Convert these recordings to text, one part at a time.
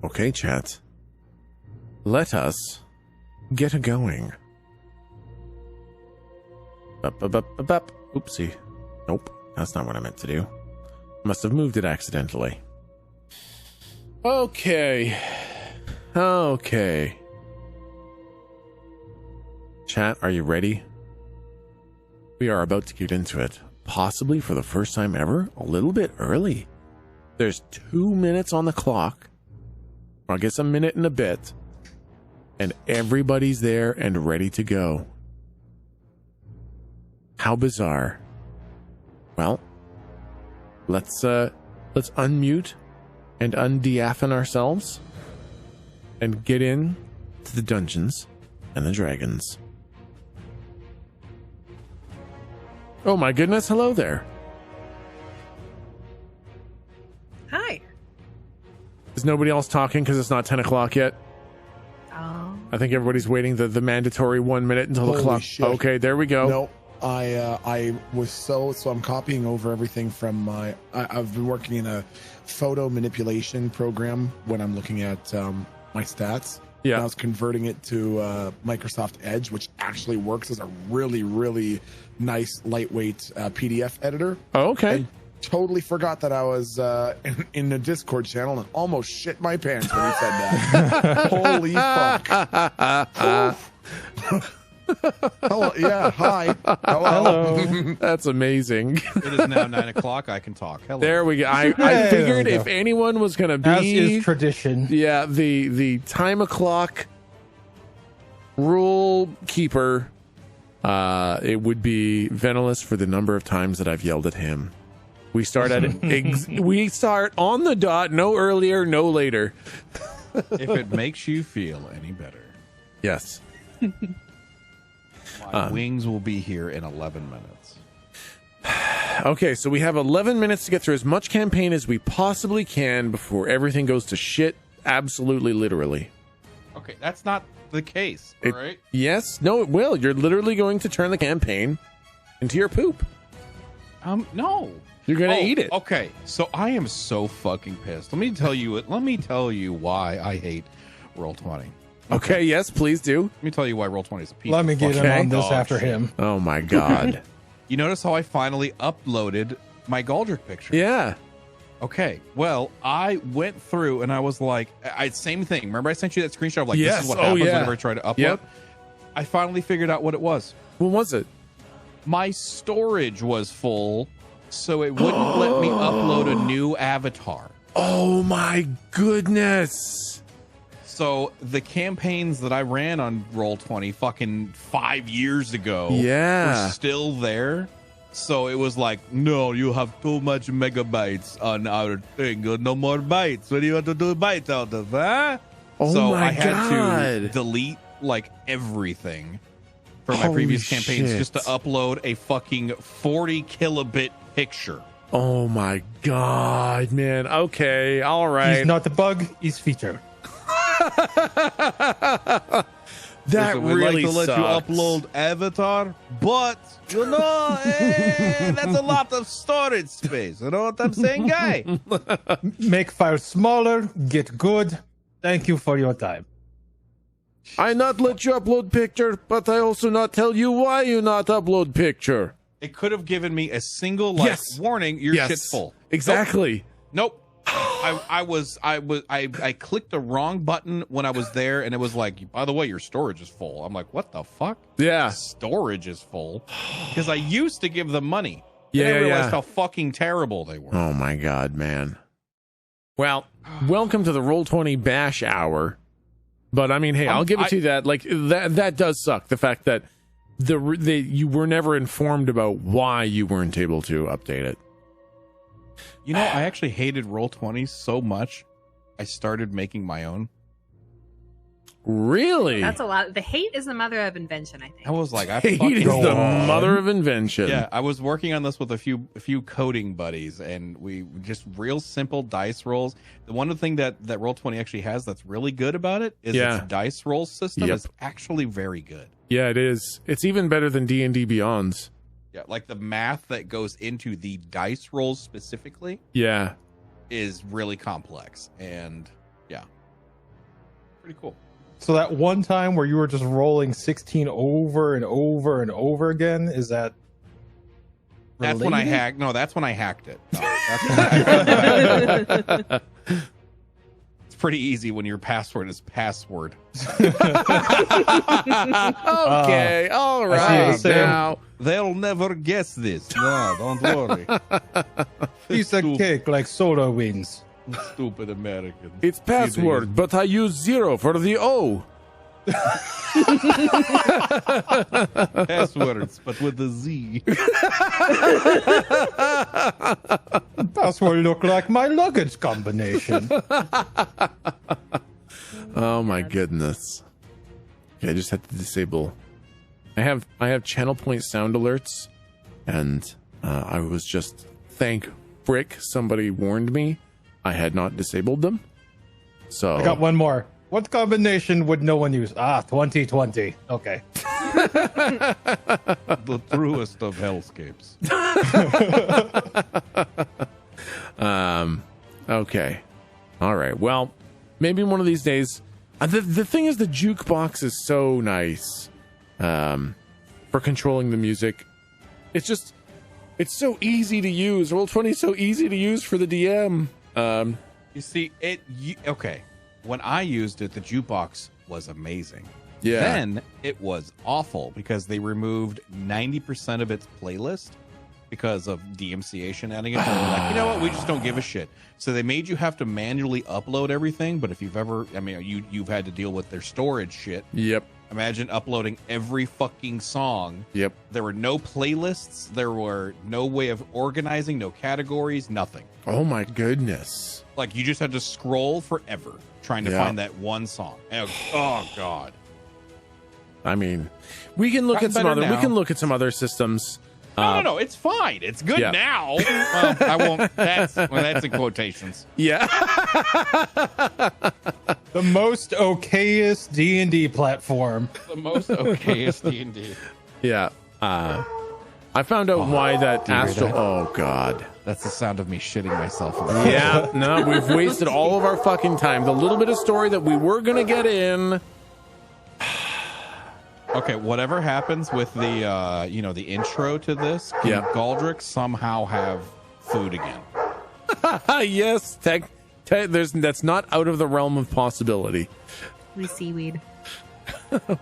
Okay, chat. Let us get a going. Oopsie. Nope, that's not what I meant to do. Must have moved it accidentally. Okay. Chat, are you ready? We are about to get into it. Possibly for the first time ever, a little bit early. There's 2 minutes on the clock. Or I guess a minute and a bit. And everybody's there and ready to go. How bizarre. Well, let's unmute and undeafen ourselves and get in to the Dungeons and the Dragons. Oh my goodness, hello there. Hi. Is nobody else talking because it's not 10 o'clock yet? Oh. I think everybody's waiting the mandatory 1 minute until the clock. Shit. Okay, there we go. No, I was so I'm copying over everything from I've been working in a photo manipulation program when I'm looking at my stats. Yeah. And I was converting it to Microsoft Edge, which actually works as a really, really nice, lightweight PDF editor. Oh, okay. And totally forgot that I was in the Discord channel and almost shit my pants when he said that. Holy fuck. Hello, yeah, hi. Hello. That's amazing. It is now 9 o'clock. I can talk. Hello. There we go. I figured if anyone was going to be... As is tradition. Yeah, the time o'clock rule keeper, it would be Venalis for the number of times that I've yelled at him. We start at we start on the dot, no earlier, no later. If it makes you feel any better. Yes. My wings will be here in 11 minutes. Okay, so we have 11 minutes to get through as much campaign as we possibly can before everything goes to shit, absolutely literally. Okay, that's not the case, all right? Yes, no, it will. You're literally going to turn the campaign into your poop. No. You're going to eat it. Okay, so I am so fucking pissed. Let me tell you why I hate Roll20. Okay, yes, please do. Let me tell you why Roll20 is a piece Let of me get fucking him on this dog after shit. him. Oh my god. You notice how I finally uploaded my Galdric picture? Yeah. Okay, well, I went through and I was like, same thing. Remember I sent you that screenshot of like, Yes. this is what Oh, happens yeah. whenever I try to upload? Yep. I finally figured out what it was. What was it? My storage was full, so it wouldn't let me upload a new avatar. Oh my goodness. So the campaigns that I ran on Roll20 fucking 5 years ago Yeah. were still there. So it was like, no, you have too much megabytes on our thing. No more bytes. What do you want to do bytes out of, huh? Oh so my I had to God. delete like everything from my Holy previous campaigns shit. just to upload a fucking 40 kilobit picture. Oh my god, man. Okay, all right. He's not a bug, he's feature. That Listen, we'd really like to let sucks. you upload avatar, but you know, that's a lot of storage space. You know what I'm saying, guy? Make files smaller, get good. Thank you for your time. I not let you upload picture, but I also not tell you why you not upload picture. It could have given me a single like Yes. warning. Your Yes. shit's full. Exactly. Nope. I clicked the wrong button when I was there, and it was like, by the way, your storage is full. I'm like, what the fuck? Yeah. Storage is full because I used to give them money. Yeah, and I realized yeah. how fucking terrible they were. Oh my god, man. Well, welcome to the Roll20 Bash Hour. But I mean, hey, I'll give it to you that like that does suck. The fact that you were never informed about why you weren't able to update it. You know, I actually hated Roll20 so much, I started making my own. Really? That's a lot. The hate is the mother of invention, I think. I was like, I Hate fucking is the mother of invention. Yeah, I was working on this with a few coding buddies, and we just real simple dice rolls. The one thing that Roll20 actually has that's really good about it is its dice roll system is actually very good. Yeah, it is. It's even better than D&D Beyond's. Yeah, like the math that goes into the dice rolls specifically Yeah. is really complex, and yeah. Pretty cool. So that one time where you were just rolling 16 over and over and over again, is that That's when I related? hacked. No, that's when I hacked it. No, that's when I hacked it. It's pretty easy when your password is password. Okay, all right. Now They'll never guess this. No, don't worry. Piece of cake like soda wings. Stupid American. it's password, but I use 0 for the O. Passwords, but with a Z. Password look like my luggage combination. Oh my goodness. Okay, I just had to disable. I have channel point sound alerts, and I was just thank frick somebody warned me I had not disabled them. So I got one more. What combination would no one use? 2020. Okay. The truest of hellscapes. Okay. All right. Well, maybe one of these days. The thing is, the jukebox is so nice for controlling the music. It's so easy to use. Roll20 is so easy to use for the DM. You see, okay. When I used it, the jukebox was amazing. Yeah. Then it was awful because they removed 90% of its playlist because of DMCA shenanigans. And they're like, you know what? We just don't give a shit. So they made you have to manually upload everything. But if you've ever, I mean, you've had to deal with their storage shit. Yep. Imagine uploading every fucking song. Yep. There were no playlists. There were no way of organizing, no categories, nothing. Oh my goodness. Like you just had to scroll forever trying to find that one song. Oh God. I mean, we can look Gotten at some better other. now. We can look at some other systems. No, it's fine. It's good yeah. now. Well, I won't. That's in quotations. Yeah. The most okayest D&D platform. The most okayest D&D. Yeah. I found out why that Astral. Oh God. That's the sound of me shitting myself. Yeah. No, we've wasted all of our fucking time. The little bit of story that we were gonna get in. Okay, whatever happens with the the intro to this, can Galdric somehow have food again? Yes, that's not out of the realm of possibility. We seaweed,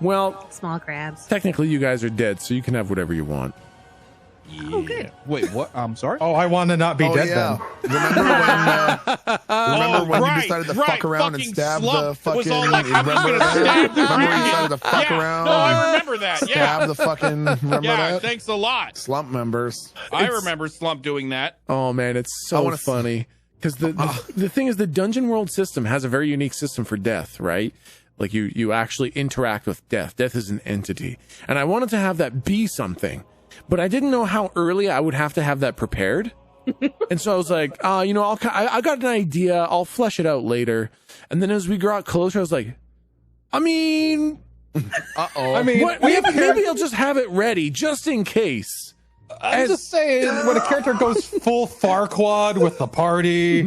Well, small crabs. technically you guys are dead, so you can have whatever you want. Yeah. Oh, good. Wait, what? I'm sorry. Oh, I want to not be dead then. Remember when you decided to fuck around and stab the fucking... Remember that? Remember when you decided to fuck around? No, I remember that. Stab the fucking... Remember that? Thanks a lot. Slump members. I remember Slump doing that. Oh man, it's so funny because the thing is, the Dungeon World system has a very unique system for death, right? Like you actually interact with death. Death is an entity, and I wanted to have that be something, but I didn't know how early I would have to have that prepared. And so I was like, I got an idea. I'll flesh it out later. And then as we got closer, I was like, I mean, maybe I'll just have it ready just in case. I'm just saying, when a character goes full Farquaad with the party,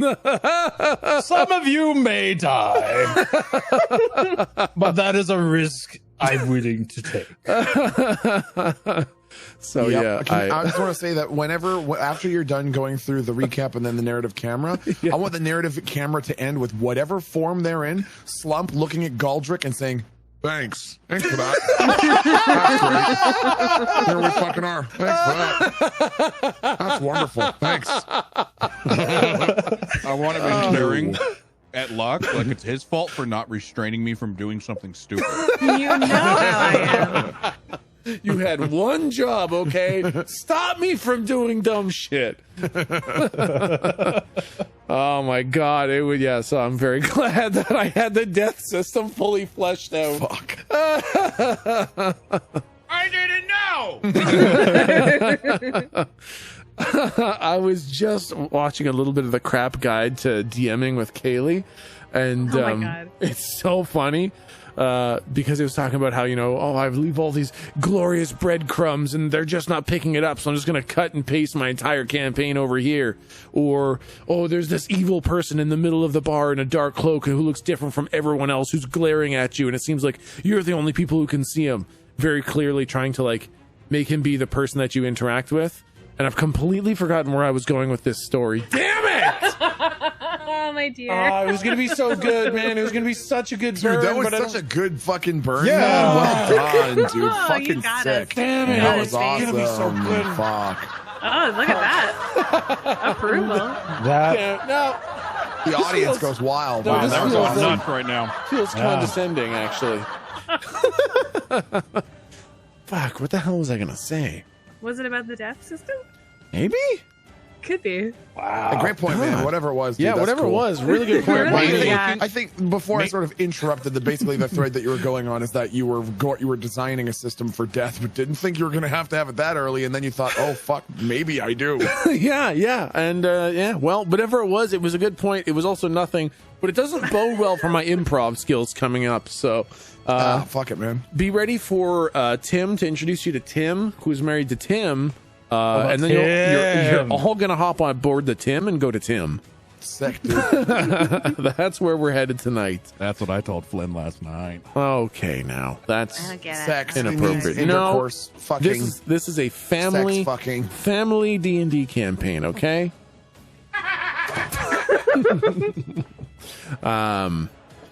some of you may die. But that is a risk I'm willing to take. So I just want to say that after you're done going through the recap and then the narrative camera, I want the narrative camera to end with whatever form they're in, Slump looking at Galdric and saying, Thanks for that. That's great. Here we fucking are. Thanks for that. That's wonderful. Thanks. I want to be staring at Locke like it's his fault for not restraining me from doing something stupid. You know how I am. You had one job, okay? Stop me from doing dumb shit. Oh my god, so I'm very glad that I had the death system fully fleshed out. Fuck. I didn't know. I was just watching a little bit of the crap guide to DMing with Kaylee, And Oh my God. it's so funny because it was talking about how, I leave all these glorious breadcrumbs and they're just not picking it up, so I'm just going to cut and paste my entire campaign over here. Or, there's this evil person in the middle of the bar in a dark cloak who looks different from everyone else, who's glaring at you, and it seems like you're the only people who can see him. Very clearly trying to, like, make him be the person that you interact with. And I've completely forgotten where I was going with this story. Damn it! Oh, my dear. It was going to be so good, man. It was going to be such a good burn. Dude, that was such a good fucking burn. Yeah. Man. Well done, dude. Oh, Fucking you got sick. us. Damn it. That was It's awesome. gonna be so good. Fuck. Oh, look at that. Approval. That Yeah, no, The audience goes wild. No, Wow, this that was feels awesome. nuts right now. feels condescending, actually. Fuck, what the hell was I going to say? Was it about the death system? Maybe? Could be. A great point, man. God. Whatever it was. Dude, Yeah, that's whatever cool. it was. Really good point. Really? I think, Yeah. I think before I sort of interrupted basically the thread that you were going on is that you were designing a system for death, but didn't think you were going to have it that early, and then you thought, oh fuck, maybe I do. yeah. And, well, whatever it was a good point. It was also nothing, but it doesn't bode well for my improv skills coming up. So, Fuck it, man. be ready for Tim to introduce you to Tim, who's married to Tim. And then Tim? you're all going to hop on board the Tim and go to Tim. Sick, dude. That's where we're headed tonight. That's what I told Flynn last night. Okay, now that's I don't get it. Sex, Inappropriate. intercourse, fucking, this is a family sex, fucking. family D&D campaign, okay?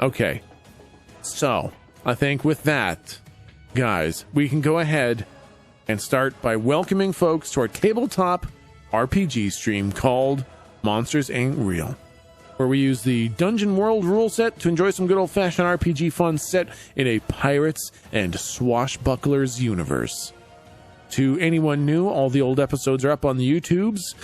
Okay. So, I think with that, guys, we can go ahead and start by welcoming folks to our tabletop RPG stream called Monsters Ain't Real, where we use the Dungeon World rule set to enjoy some good old-fashioned RPG fun set in a pirates and swashbucklers universe. To anyone new, all the old episodes are up on the YouTubes,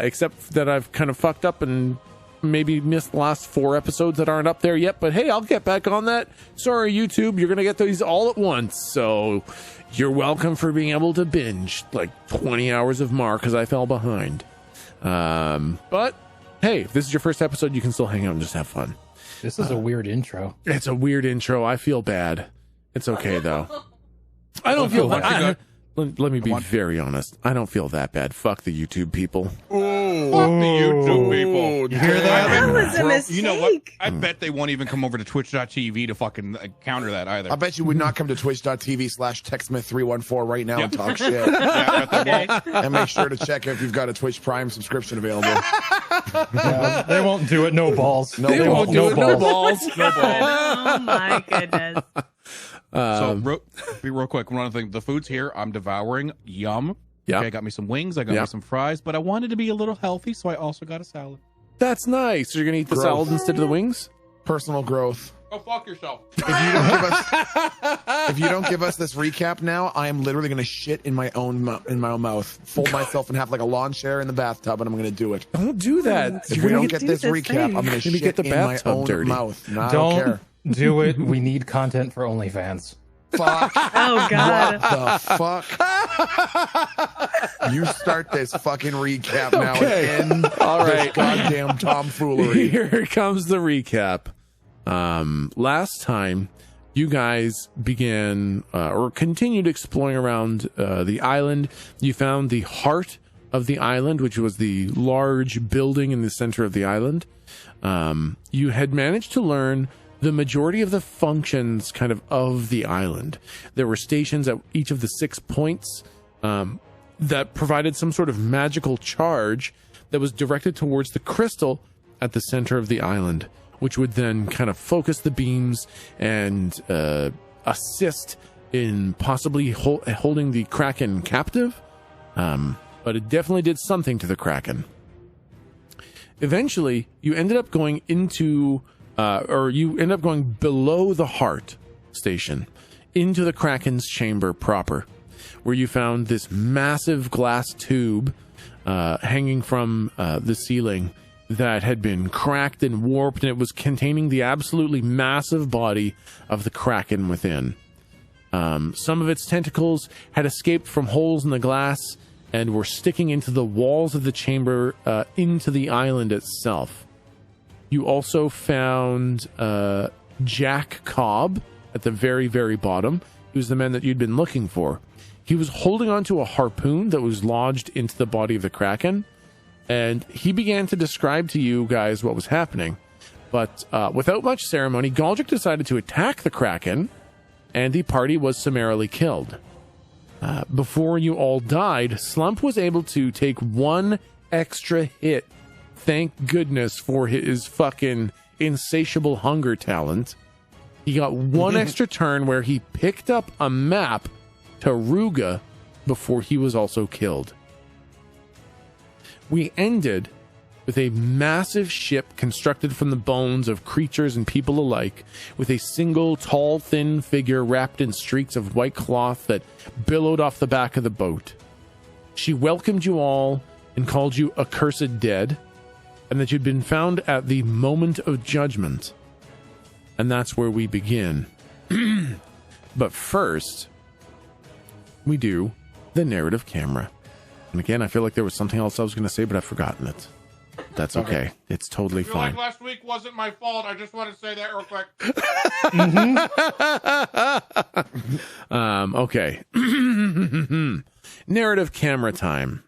except that I've kind of fucked up and maybe missed the last 4 episodes that aren't up there yet, but hey, I'll get back on that. Sorry, YouTube, you're going to get these all at once, so you're welcome for being able to binge like 20 hours of Mar because I fell behind. But hey, if this is your first episode, you can still hang out and just have fun. this is a weird intro. It's a weird intro. I feel bad. It's okay, though. I don't feel bad. Let me be very honest. I don't feel that bad. Fuck the YouTube people. Fuck the YouTube people. You hear that? That was a mistake. You know what? I bet they won't even come over to twitch.tv to fucking counter that either. I bet you would not come to twitch.tv/Techsmith314 right now and talk shit. Yeah, I bet they won't. And make sure to check if you've got a Twitch Prime subscription available. Yeah, they won't do it. No balls. No They balls. won't do it. No balls. Oh, my goodness. So, be real quick, one other thing. The food's here. I'm devouring. Yum. Yeah. Okay, I got me some wings. I got Yeah. me some fries, but I wanted to be a little healthy, so I also got a salad. That's nice. So you're going to eat the Growth. salad instead of the wings? Personal growth. Go fuck yourself. If you don't give us this recap now, I am literally going to shit in my own mouth, fold myself in half like a lawn chair in the bathtub, and I'm going to do it. Don't do that. If You're we gonna don't get get this this recap, thing. I'm going to Gonna shit get the in my bathtub own dirty. mouth. No, I don't Don't care. do it. We need content for OnlyFans. Fuck. Oh, God. What the fuck? You start this fucking recap now Okay. and end All this right. goddamn tomfoolery. Here comes the recap. Last time, you guys began or continued exploring around the island. You found the heart of the island, which was the large building in the center of the island. You had managed to learn the majority of the functions kind of the island. There were stations at each of the 6 points that provided some sort of magical charge that was directed towards the crystal at the center of the island, which would then kind of focus the beams and assist in possibly holding the Kraken captive. But it definitely did something to the Kraken. Eventually, you ended up going into, you ended up going below the heart station into the Kraken's chamber proper, where you found this massive glass tube hanging from the ceiling that had been cracked and warped, and it was containing the absolutely massive body of the Kraken within. Some of its tentacles had escaped from holes in the glass and were sticking into the walls of the chamber, into the island itself. You also found Jack Cobb at the very, very bottom. He was the man that you'd been looking for. He was holding onto a harpoon that was lodged into the body of the Kraken, and he began to describe to you guys what was happening. But without much ceremony, Galdric decided to attack the Kraken, and the party was summarily killed. Before you all died, Slump was able to take one extra hit. Thank goodness for his fucking insatiable hunger talent. He got one extra turn where he picked up a map to Ruga before he was also killed. We ended with a massive ship constructed from the bones of creatures and people alike, with a single tall, thin figure wrapped in streaks of white cloth that billowed off the back of the boat. She welcomed you all and called you accursed dead, and that you'd been found at the moment of judgment. And that's where we begin. But first, we do the narrative camera. And again, I feel like there was something else I was going to say, but I've forgotten it. That's okay. It's totally fine. Like last week wasn't my fault. I just want to say that real quick. Okay. Narrative camera time.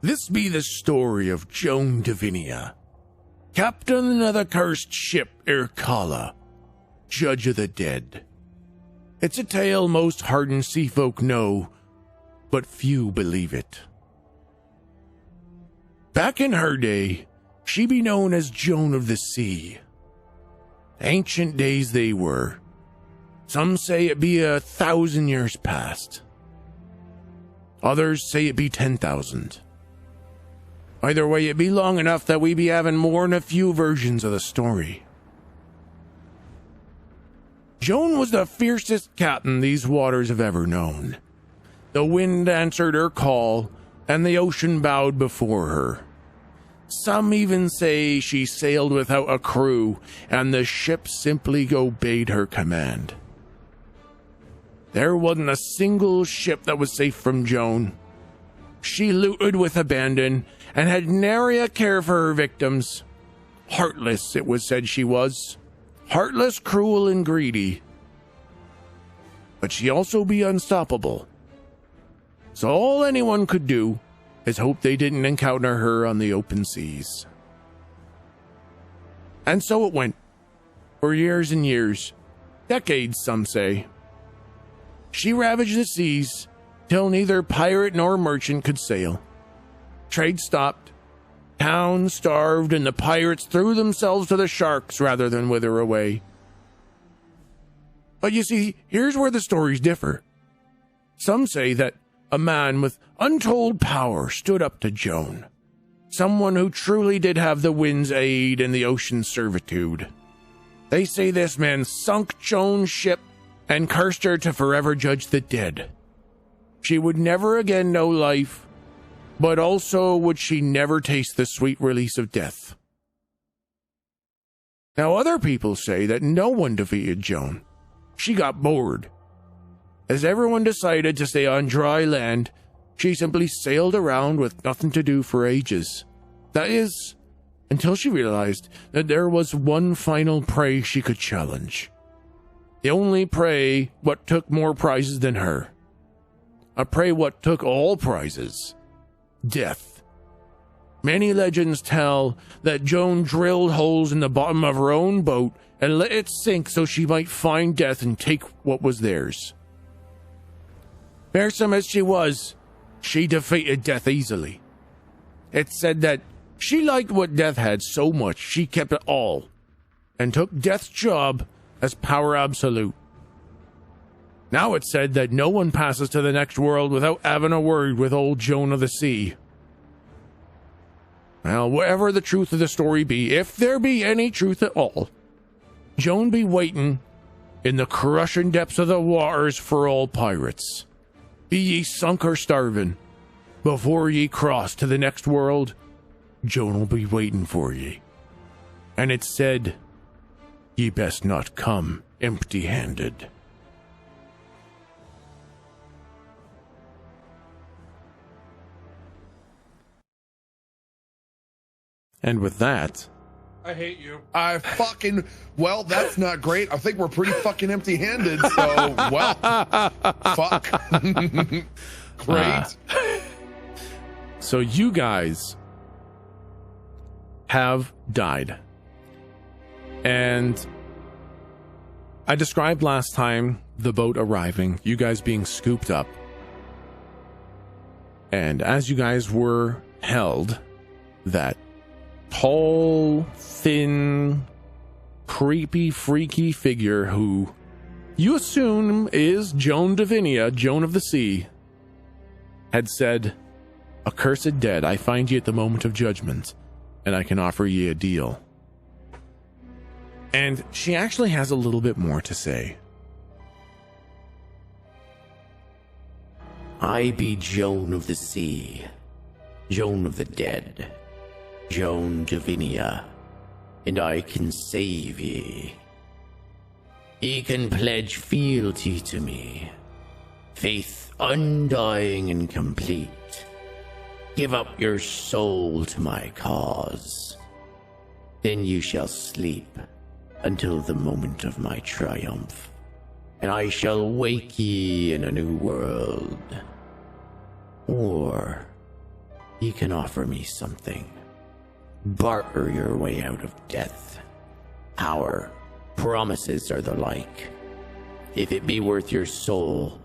This be the story of Joan Davinia, captain of the cursed ship Irkala, judge of the dead. It's a tale most hardened sea folk know, but few believe it. Back in her day, she be known as Joan of the Sea. Ancient days they were. Some say it be 1,000 years past. Others say it be 10,000. Either way, it be long enough that we be having more than a few versions of the story. Joan was the fiercest captain these waters have ever known. The wind answered her call, and the ocean bowed before her. Some even say she sailed without a crew, and the ship simply obeyed her command. There wasn't a single ship that was safe from Joan. She looted with abandon, and had nary a care for her victims. Heartless, it was said she was. Heartless, cruel, and greedy. But she also be unstoppable. So all anyone could do is hope they didn't encounter her on the open seas. And so it went. For years and years. Decades, some say. She ravaged the seas till neither pirate nor merchant could sail. Trade stopped. Towns starved, and the pirates threw themselves to the sharks rather than wither away. But you see, here's where the stories differ. Some say that a man with untold power stood up to Joan. Someone who truly did have the wind's aid and the ocean's servitude. They say this man sunk Joan's ship and cursed her to forever judge the dead. She would never again know life, but also would she never taste the sweet release of death. Now other people say that no one defeated Joan. She got bored. As everyone decided to stay on dry land, she simply sailed around with nothing to do for ages. That is, until she realized that there was one final prey she could challenge. The only prey what took more prizes than her. A prey what took all prizes. Death. Many legends tell that Joan drilled holes in the bottom of her own boat and let it sink so she might find death and take what was theirs. Fearsome as she was, she defeated death easily. It's said that she liked what death had so much she kept it all, and took death's job as power absolute. Now it's said that no one passes to the next world without having a word with old Joan of the Sea. Well, whatever the truth of the story be, if there be any truth at all, Joan be waiting in the crushing depths of the waters for all pirates. Be ye sunk or starving, before ye cross to the next world, Joan will be waiting for ye. And it's said, ye best not come empty-handed. And with that, I hate you. Well, that's not great. I think we're pretty fucking empty-handed, so, well, fuck. Great. So you guys have died. And I described last time the boat arriving, you guys being scooped up. And as you guys were held, that tall, thin, creepy, freaky figure who you assume is Joan Davinia, Joan of the Sea, had said, "Accursed dead, I find ye at the moment of judgment, and I can offer ye a deal." And she actually has a little bit more to say. I be Joan of the Sea, Joan of the Dead, Joan Davinia, and I can save ye. Ye can pledge fealty to me, faith undying and complete. Give up your soul to my cause. Then you shall sleep until the moment of my triumph, and I shall wake ye in a new world. Or ye can offer me something. Barter your way out of death. Our promises are the like. If it be worth your soul,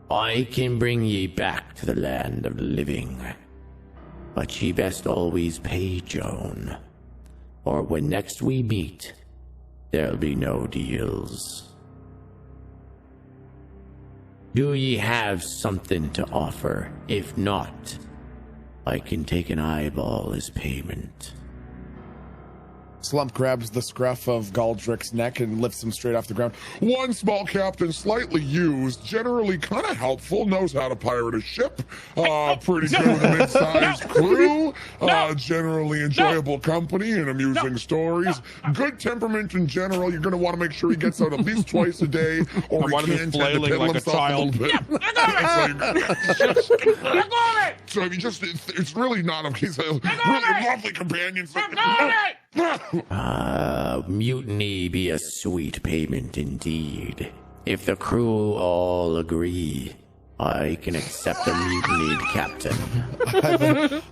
I can bring ye back to the land of the living. But ye best always pay, Joan, or when next we meet, there'll be no deals. Do ye have something to offer? If not, I can take an eyeball as payment. Slump grabs the scruff of Galdric's neck and lifts him straight off the ground. One small captain, slightly used, generally kind of helpful, knows how to pirate a ship, pretty good with a mid-sized crew, generally enjoyable company and amusing stories, good temperament in general. You're going to want to make sure he gets out at least twice a day, or he can tend to piddle like himself a little bit. So I mean, it's really not a he's a really lovely companion. Mutiny be a sweet payment indeed. If the crew all agree, I can accept a mutinied captain.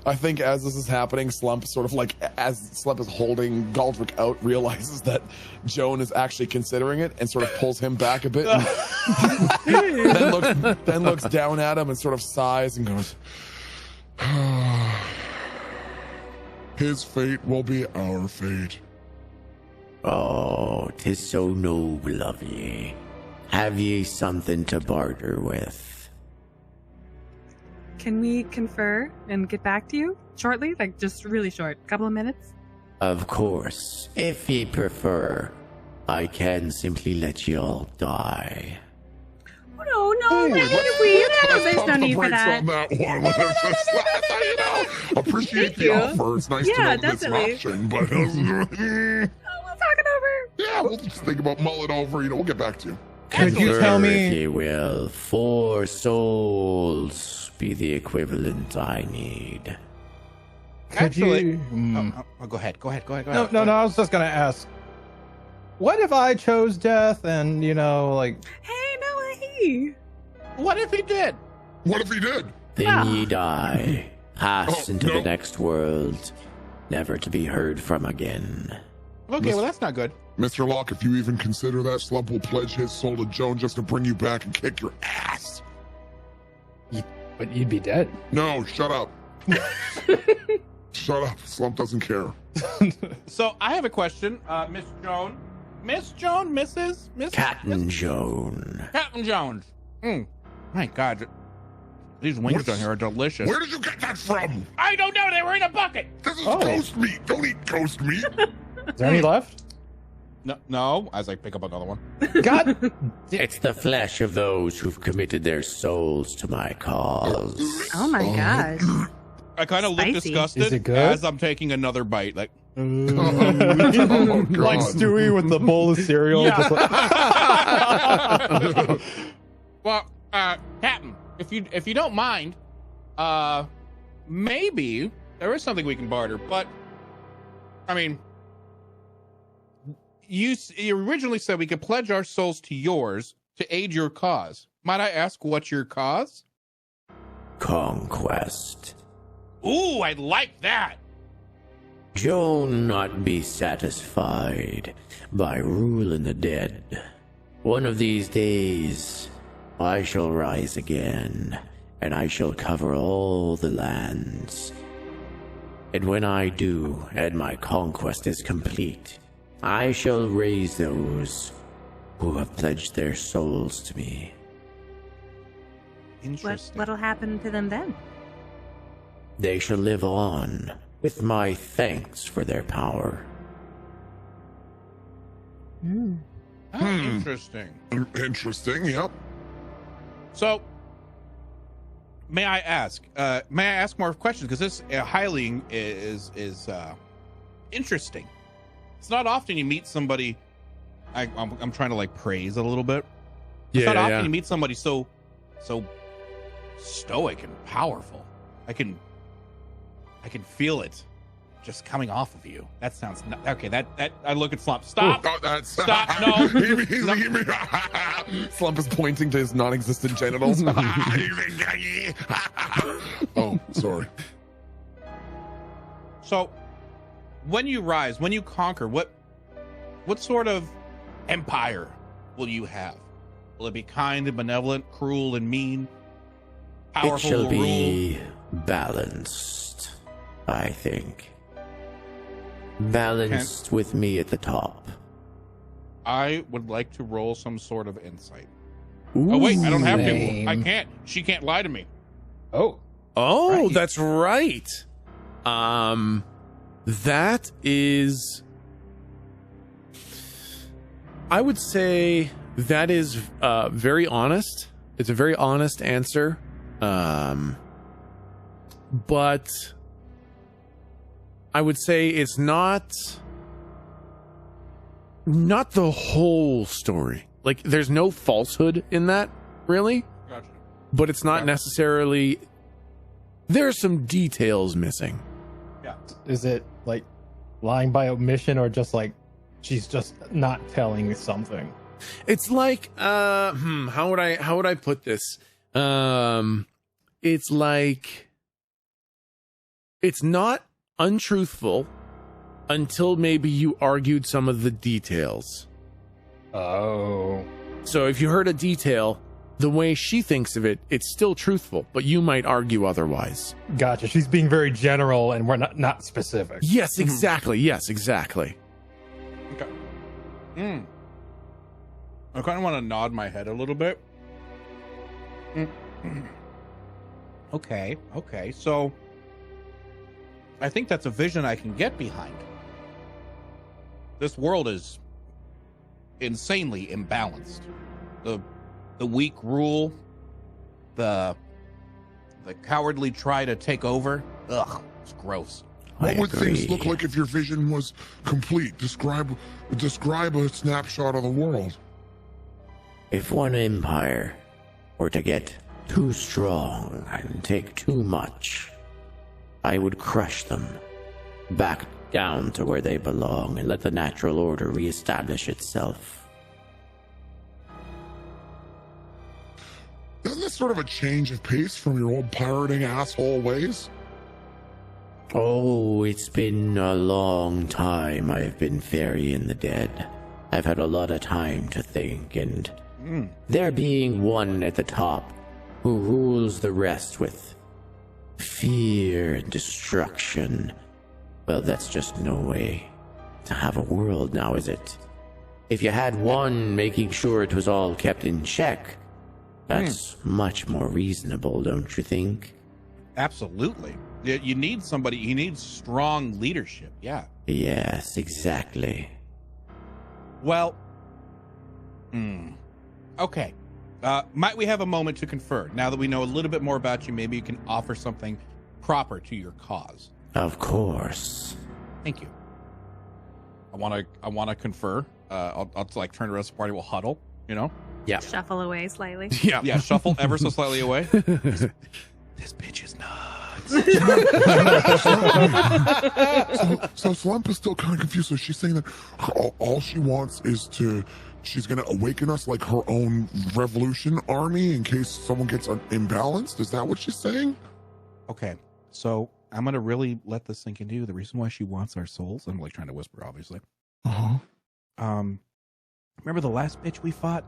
I think as this is happening, Slump sort of like, as Slump is holding Galdric out, realizes that Joan is actually considering it and sort of pulls him back a bit and then looks down at him and sort of sighs and goes, His fate will be our fate. Oh, 'tis so noble of ye. Have ye something to barter with? Can we confer and get back to you shortly? Like, just really short, couple of minutes? Of course. If ye prefer, I can simply let ye all die. Oh, no, there's no need for that. On that one. Appreciate the offer. It's nice to know this option, but We'll talk it over. yeah, we'll just think about mull it over. We'll get back to you. Could you tell If me? ye will, 4 souls be the equivalent I need. Actually, you? go ahead. No. I was just gonna ask. What if I chose death, and Hey, no, hey. What if he did? What if he did? Then ye die, pass Oh, into no. the next world, never to be heard from again. Okay, well, that's not good. Mr. Locke, if you even consider that, Slump will pledge his soul to Joan just to bring you back and kick your ass. But you'd be dead. No, shut up. Shut up. Slump doesn't care. So I have a question, Miss Joan. Miss Joan, Mrs. Miss Captain Joan. Captain Jones. My God, these wings down here are delicious. Where did you get that from? I don't know. They were in a bucket. This is ghost meat. Don't eat ghost meat. Is there any left? No. As I pick up another one. God. It's the flesh of those who've committed their souls to my cause. Oh my gosh. I kind of look Spicy. disgusted Is it good? as I'm taking another bite. Like, Oh, God. Like Stewie with the bowl of cereal. Yeah. Just like... well, Captain, if you don't mind, maybe there is something we can barter, but I mean, you originally said we could pledge our souls to yours to aid your cause. Might I ask what's your cause? Conquest. Ooh, I like that. Joan not be satisfied by ruling the dead. One of these days, I shall rise again, and I shall cover all the lands. And when I do, and my conquest is complete, I shall raise those who have pledged their souls to me. Interesting. What'll happen to them then? They shall live on with my thanks for their power. Interesting. Interesting, yep. So, may I ask more questions? Because this highly is interesting. It's not often you meet somebody. I'm trying to like praise a little bit. It's not often you meet somebody so stoic and powerful. I can feel it just coming off of you. That sounds okay. That I look at Slump. Stop. Oh, that's Stop. No. Slump is pointing to his non-existent genitals. Oh, sorry. So, when you rise, when you conquer, what sort of empire will you have? Will it be kind and benevolent, cruel and mean, powerful? It shall rule? be balanced, I think. Balanced with me at the top. I would like to roll some sort of insight. Oh wait, I don't have to. I can't. She can't lie to me. Oh, right. That's right. That is, I would say that is very honest. It's a very honest answer. But I would say it's not the whole story. Like, there's no falsehood in that, really. Gotcha. But it's not necessarily. There's some details missing. Yeah. is it like lying by omission, or just like she's just not telling something? It's like how would I put this? It's like it's not untruthful until maybe you argued some of the details. Oh. So if you heard a detail, the way she thinks of it, it's still truthful, but you might argue otherwise. Gotcha. She's being very general and we're not specific. Yes, exactly. Yes, exactly. Okay. I kind of want to nod my head a little bit. Okay. So I think that's a vision I can get behind. This world is insanely imbalanced. The weak rule, the cowardly try to take over. Ugh, it's gross. What would things look like if your vision was complete? Describe a snapshot of the world. If one empire were to get too strong and take too much, I would crush them back down to where they belong and let the natural order reestablish itself. Isn't this sort of a change of pace from your old pirating asshole ways? Oh, it's been a long time I've been ferrying the dead. I've had a lot of time to think, and there being one at the top who rules the rest with fear and destruction, well, that's just no way to have a world now, is it? If you had one making sure it was all kept in check, that's much more reasonable, don't you think? Absolutely. You need somebody. You need strong leadership. Yeah. Yes, exactly. Well. Okay. Might we have a moment to confer? Now that we know a little bit more about you, maybe you can offer something proper to your cause. Of course. Thank you. I want to confer. I'll like turn to the rest of the party. We'll huddle. You know. Yeah. Shuffle away slightly. Yeah. Shuffle ever so slightly away. This bitch is nuts. So Slump is still kind of confused. So she's saying that all she wants is she's going to awaken us like her own revolution army in case someone gets imbalanced. Is that what she's saying? Okay, so I'm going to really let this sink into you. The reason why she wants our souls, I'm like trying to whisper, obviously. Remember the last bitch we fought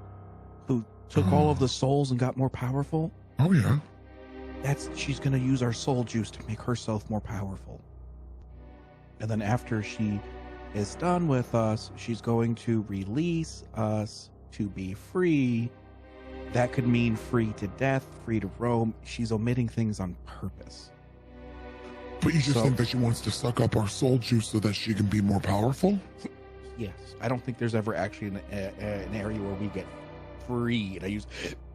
who took all of the souls and got more powerful? Oh, yeah. She's going to use our soul juice to make herself more powerful. And then after she is done with us, she's going to release us to be free. That could mean free to death, free to roam. She's omitting things on purpose. But you just think that she wants to suck up our soul juice so that she can be more powerful? Yes. I don't think there's ever actually an area where we get free. And I use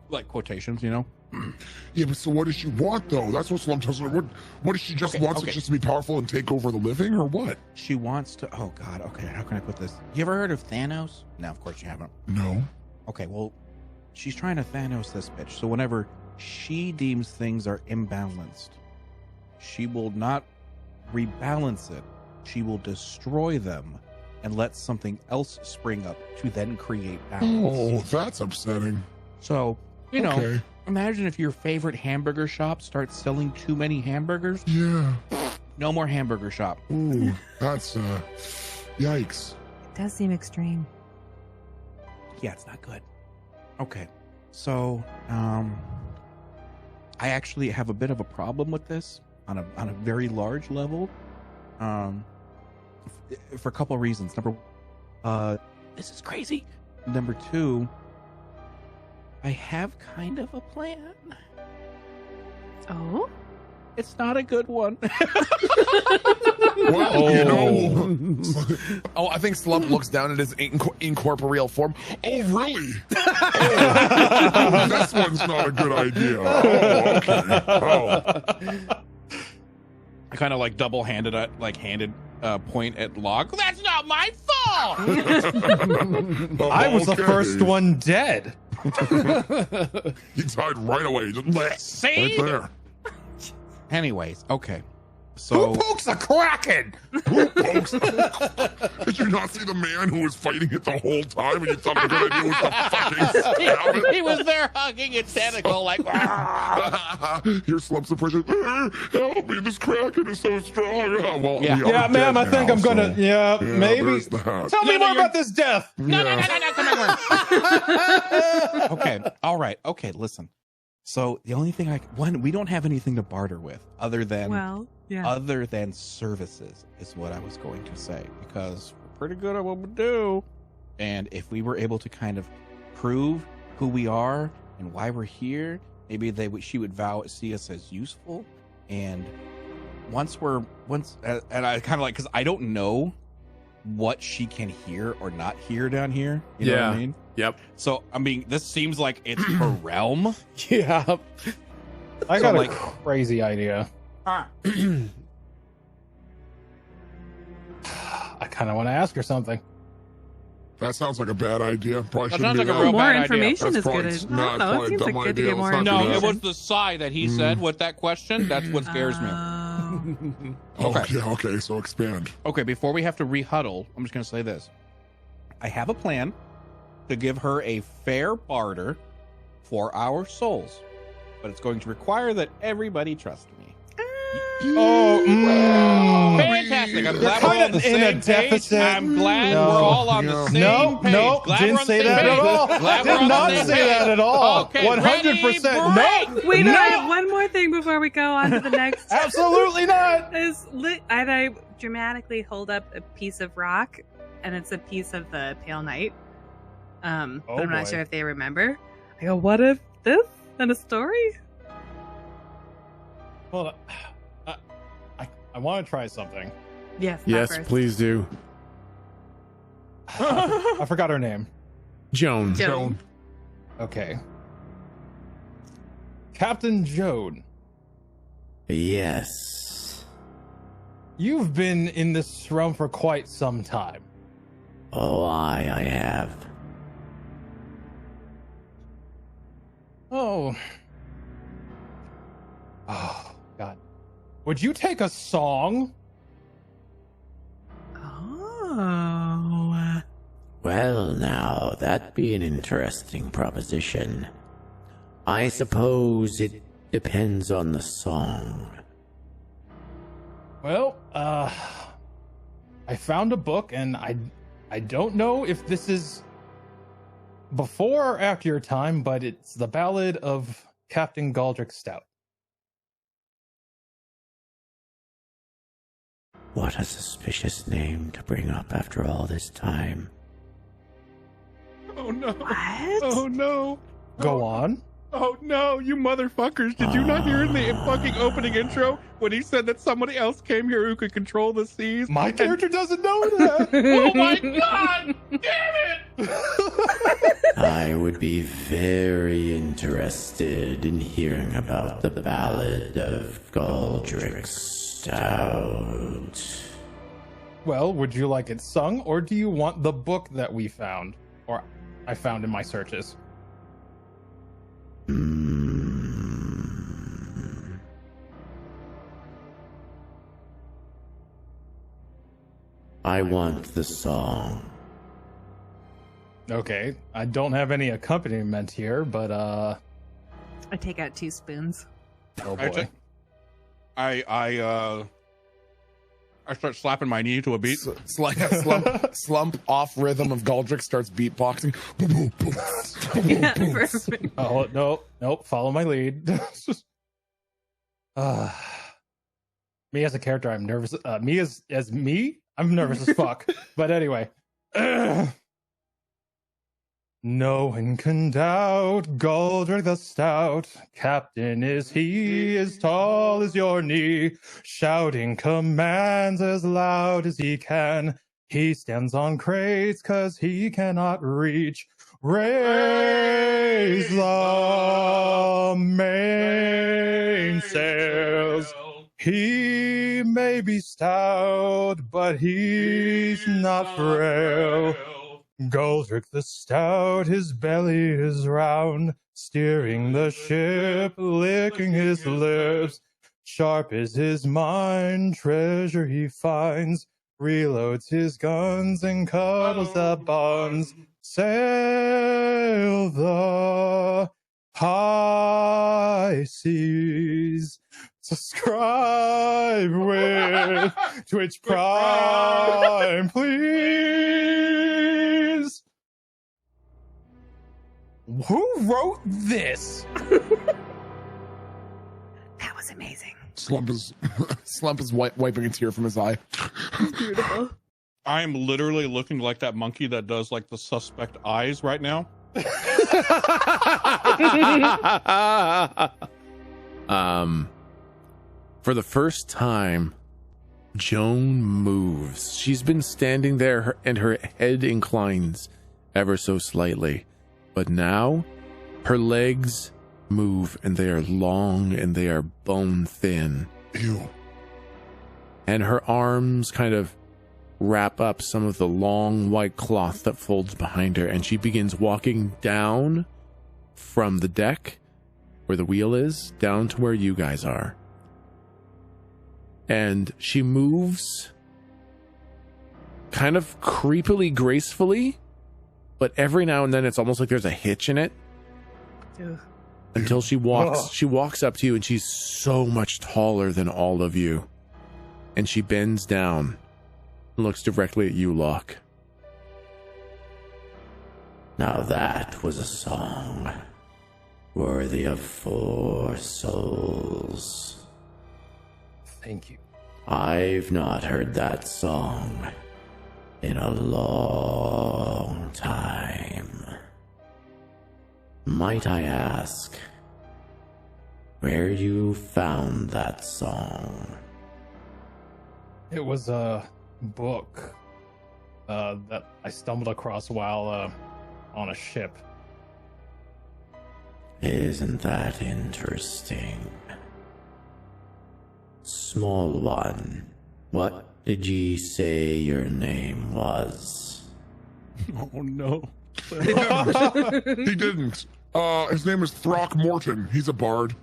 like quotations, you know? Yeah, but so what does she want, though? That's what Slump tells her. What does she just wants it just to be powerful and take over the living, or what? She wants to... Oh, God. Okay, how can I put this? You ever heard of Thanos? No, of course you haven't. No. Okay, well, she's trying to Thanos this bitch. So whenever she deems things are imbalanced, she will not rebalance it. She will destroy them and let something else spring up to then create balance. Oh, that's upsetting. So, you know, imagine if your favorite hamburger shop starts selling too many hamburgers. Yeah. No more hamburger shop. Ooh, that's, yikes. It does seem extreme. Yeah, it's not good. Okay. So, I actually have a bit of a problem with this on a very large level. For a couple of reasons. Number one, this is crazy. Number two, I have kind of a plan. Oh? It's not a good one. Well, you know. I think Slump looks down at his incorporeal form. Oh, really? Oh, this one's not a good idea. Oh, okay. Oh. I kind of like double-handed, point at Locke. That's not my fault. I was the first one dead. He died right away. Just See? right there. Anyways, okay. So who pokes a kraken? Who pokes? Did you not see the man who was fighting it the whole time and you thought the good idea was to fucking stab it? He was there hugging a tentacle like Here's Slump's impression. Help me, this kraken is so strong. Well, yeah, ma'am, I think I'm gonna maybe tell me more about this death. No, come on. Okay, all right. Okay, listen. So the only thing we don't have anything to barter with other than services is what I was going to say, because we're pretty good at what we do. And if we were able to kind of prove who we are and why we're here, maybe she would see us as useful. And and I kind of like, because I don't know what she can hear or not hear down here. You know what I mean? Yep. So, I mean, this seems like it's her realm. Yeah. I got a crazy idea. I kind of want to ask her something. That sounds like a bad idea. Probably that shouldn't sounds do like a real more bad information idea. is good. I don't know. It seems like good to get more No, information. it was the sigh that he said with that question. That's what scares me. Okay, so expand. Okay, before we have to rehuddle, I'm just going to say this. I have a plan to give her a fair barter for our souls, but it's going to require that everybody trust me. Fantastic. I'm glad we're all on the same page. I'm glad we're all on the same page. No, didn't say that at all. Did not say that at all. Okay, 100%. No. Wait, no, I have one more thing before we go on to the next. Absolutely not. I dramatically hold up a piece of rock, and it's a piece of the Pale Knight. But I'm not sure if they remember. I go, what if this and a story? Hold on. I want to try something. Yes, please do. I forgot her name. Joan. Okay. Captain Joan. Yes. You've been in this realm for quite some time. Oh, I have. Oh, God. would you take a song? Oh. Well, now, that'd be an interesting proposition. I suppose it depends on the song. Well, I found a book, and I don't know if this is before or after your time, but it's the Ballad of Captain Galdric Stout. What a suspicious name to bring up after all this time. Oh no. What? Oh no. Go on. Oh no, you motherfuckers. Did you not hear in the fucking opening intro when he said that somebody else came here who could control the seas? My character doesn't know that. Oh my god! Damn it! I would be very interested in hearing about the Ballad of Galdric Stout. Well, would you like it sung, or do you want the book that we found, or I found in my searches? I want the song. Okay, I don't have any accompaniment here, but I take out 2 spoons. oh boy. I start slapping my knee to a beat. Slump off rhythm of Galdric starts beatboxing. Yeah, perfect. Oh nope, follow my lead. Me as a character, I'm nervous. Me as me, I'm nervous as fuck. But anyway. No one can doubt Galdric the Stout. Captain is he, as tall as your knee, shouting commands as loud as he can. He stands on crates 'cause he cannot reach. Raise the mainsails. He may be stout, but he's not frail. Galdric the Stout, his belly is round, steering the ship, licking his lips. Sharp is his mind, treasure he finds, reloads his guns and cuddles the buns. Sail the high seas. Subscribe with Twitch Prime, please. Who wrote this? That was amazing. Slump is wiping a tear from his eye. Beautiful. I am literally looking like that monkey that does like the suspect eyes right now. For the first time, Joan moves. She's been standing there and her head inclines ever so slightly. But now, her legs move and they are long and they are bone thin. Ew. And her arms kind of wrap up some of the long white cloth that folds behind her, and she begins walking down from the deck where the wheel is down to where you guys are. And she moves kind of creepily gracefully, but every now and then it's almost like there's a hitch in it. Ugh. Until she walks up to you, and she's so much taller than all of you. And she bends down and looks directly at you, Locke. Now that was a song worthy of 4 souls. Thank you. I've not heard that song in a long time. Might I ask where you found that song? It was a book that I stumbled across while on a ship. Isn't that interesting? Small one, what did ye say your name was? Oh no. He didn't. His name is Throckmorton. He's a bard.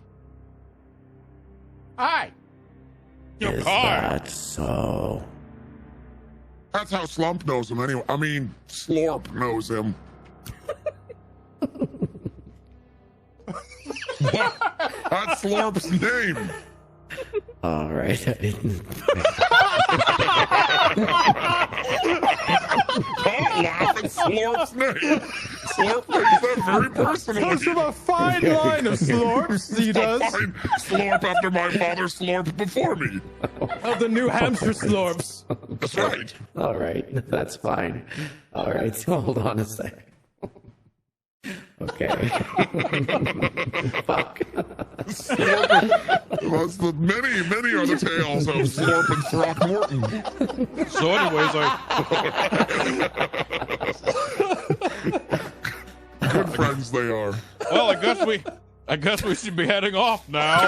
Hi. Is that so? That's how Slump knows him anyway. I mean, Slorp knows him. That's Slorp's name. All right, I didn't. Don't laugh at Slorp's name. Slorp takes that very personally. Comes from a fine line of Slorps, he does. Fine. Slorp after my father Slorp before me. Of the New Hampshire Slorps. That's right. All right, that's fine. All right, so hold on a sec. Okay. Fuck. That's the many are the tales of Slorp and Throckmorton. So, anyways, Good friends they are. well, I guess we should be heading off now.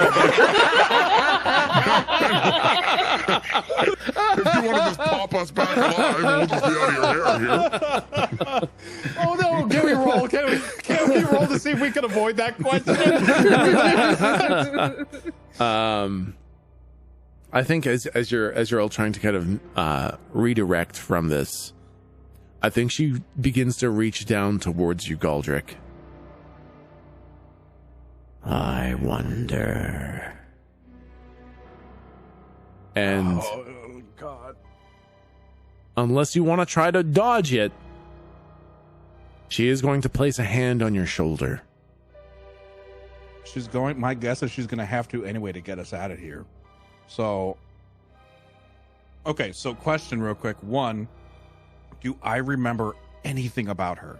If you want to just pop us back alive, we'll just be out of your hair here. Oh no! Can we roll? Can we roll to see if we can avoid that question? I think as you're all trying to kind of redirect from this, I think she begins to reach down towards you, Galdric. I wonder. And Oh God! unless you want to try to dodge it, she is going to place a hand on your shoulder. My guess is she's going to have to anyway to get us out of here. So, okay, so question real quick. One, do I remember anything about her?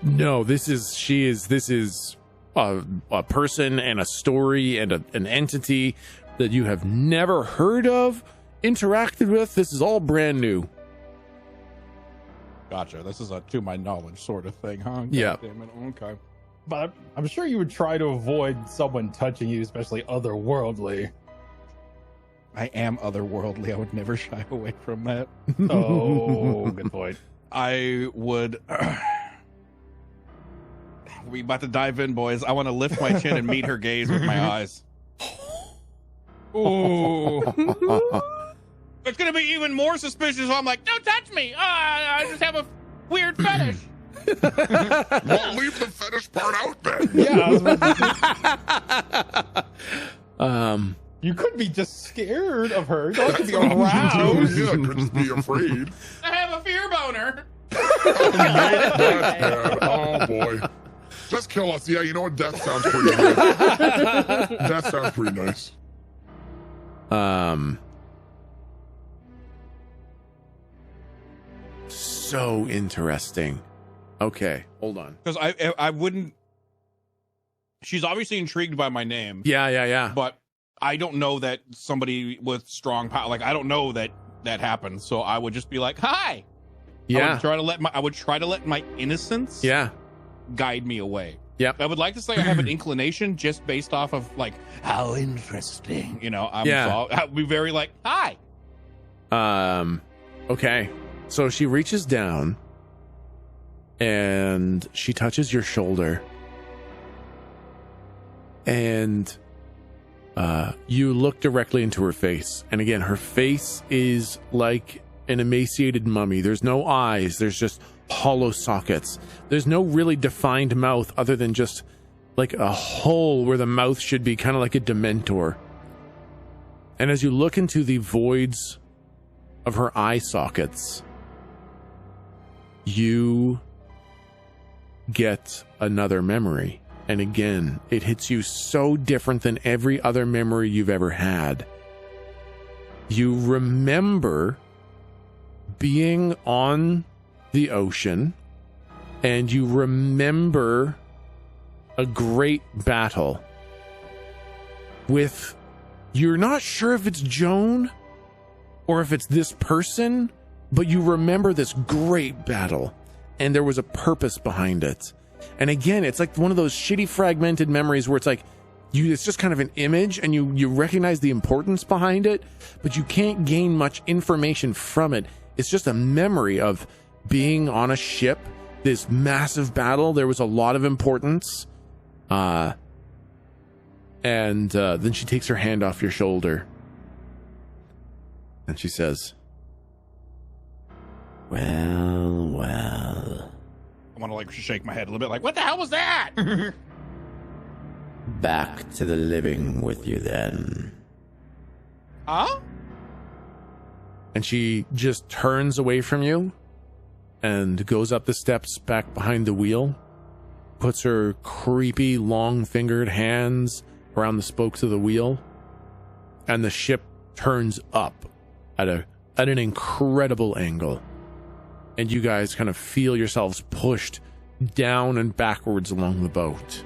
No, this is a person and a story and an entity that you have never heard of, interacted with. This is all brand new. Gotcha. This is a to my knowledge sort of thing, huh? Yeah. Damn it. Okay. But I'm sure you would try to avoid someone touching you, especially otherworldly. I am otherworldly. I would never shy away from that. Oh, good point. I would. We about to dive in, boys. I want to lift my chin and meet her gaze with my eyes. Ooh. It's going to be even more suspicious. I'm like, don't touch me. I just have a weird fetish. Well, leave the fetish part out then. Yeah. You could be just scared of her. You don't have to be aroused. Yeah, could just be afraid. I have a fear boner. That's bad. Oh boy. Just kill us. Yeah, you know what? Death sounds pretty good. Death sounds pretty nice. So interesting. Okay, hold on. Because I wouldn't. She's obviously intrigued by my name. Yeah. But I don't know that somebody with strong power. Like I don't know that happened. So I would just be like, "Hi." Yeah. I would try to let my innocence. Yeah. Guide me away. Yep. I would like to say I have an inclination just based off of like how interesting. You know. I'd be very like, "Hi." Okay. So she reaches down and she touches your shoulder. And you look directly into her face. And again, her face is like an emaciated mummy. There's no eyes. There's just hollow sockets. There's no really defined mouth other than just like a hole where the mouth should be, kind of like a Dementor. And as you look into the voids of her eye sockets, you get another memory. And again, it hits you so different than every other memory you've ever had. You remember being on the ocean, and you remember a great battle with, you're not sure if it's Joan or if it's this person, but you remember this great battle, and there was a purpose behind it. And again, it's like one of those shitty fragmented memories where it's like, it's just kind of an image, and you recognize the importance behind it, but you can't gain much information from it. It's just a memory of being on a ship, this massive battle. There was a lot of importance. And then she takes her hand off your shoulder, And she says, Well. I want to like shake my head a little bit like, what the hell was that? Back to the living with you then. Huh? and she just turns away from you and goes up the steps back behind the wheel, puts her creepy long-fingered hands around the spokes of the wheel, and the ship turns up at an incredible angle. And you guys kind of feel yourselves pushed down and backwards along the boat.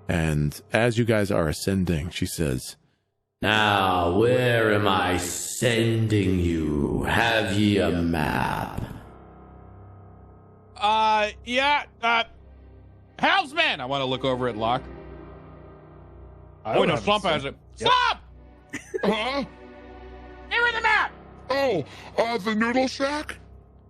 And as you guys are ascending, she says, Now, where am I sending you? Have ye a map? Helmsman! I want to look over at Locke. Oh, no, Slump has it. Yep. Slump! Huh? Here in the map! Oh, the noodle shack?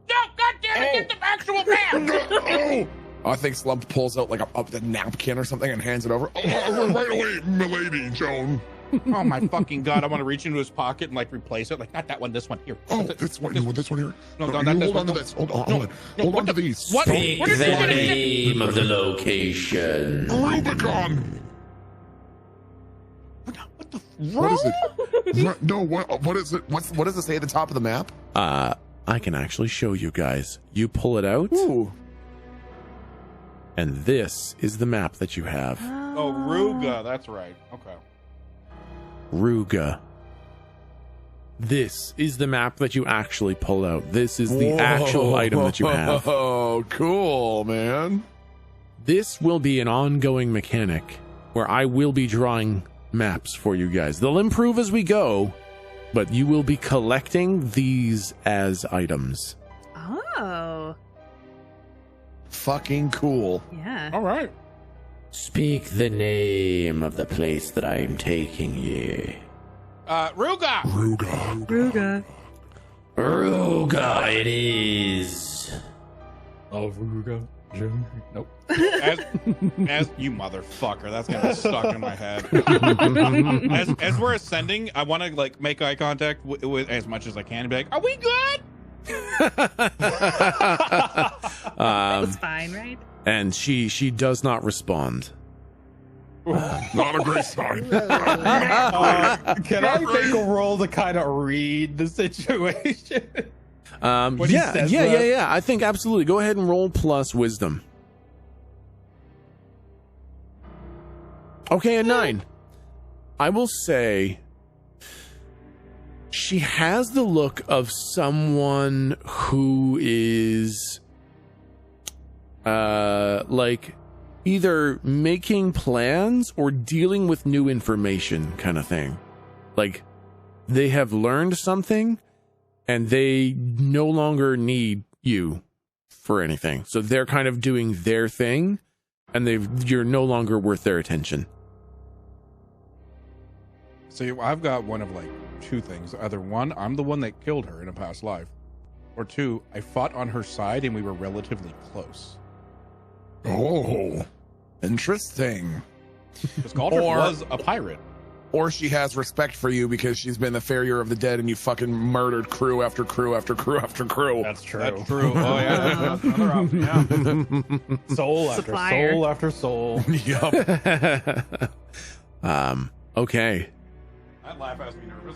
No, goddammit, get the actual map! I think Slump pulls out like a napkin or something and hands it over. Oh, right away, milady, Joan. Oh my fucking god, I want to reach into his pocket and like replace it. Like, not that one, this one. Here. Oh, this one, this one here. No, you not this hold one. on to this. Hold on. No, Hold on to these. What? Speak What is the it? name of the location. Rubicon. What the What is it? No, what is it? What does it say at the top of the map? I can actually show you guys. You pull it out, Ooh. and this is the map that you have. Oh, Ruga, that's right. Okay. Ruga. This is the map that you actually pull out. This is the actual item that you have. Oh, cool, man. This will be an ongoing mechanic where I will be drawing maps for you guys. They'll improve as we go, but you will be collecting these as items. Oh, Fucking cool. yeah. All right. Speak the name of the place that I am taking ye. Ruga! Ruga. Ruga it is. Oh, Ruga. Jim. Nope. As you motherfucker, that's gonna be stuck in my head. as we're ascending, I want to like make eye contact with as much as I can and be like, "Are we good?" That was fine, right? And she does not respond. Not a great sign. Can I make a roll to kind of read the situation? When he says that? Yeah. I think absolutely. Go ahead and roll plus wisdom. Okay, a 9. I will say she has the look of someone who is like either making plans or dealing with new information kind of thing. Like they have learned something and they no longer need you for anything. So they're kind of doing their thing and you're no longer worth their attention. So I've got one of like two things. Either one, I'm the one that killed her in a past life, or two, I fought on her side and we were relatively close. Oh, interesting. Because Galdric was a pirate. Or she has respect for you because she's been the farrier of the dead and you fucking murdered crew after crew after crew after crew. That's true. That's true. Oh yeah, that's another option. Yeah. Soul after Supplier. soul after soul. Yup. Okay. That laugh has me nervous.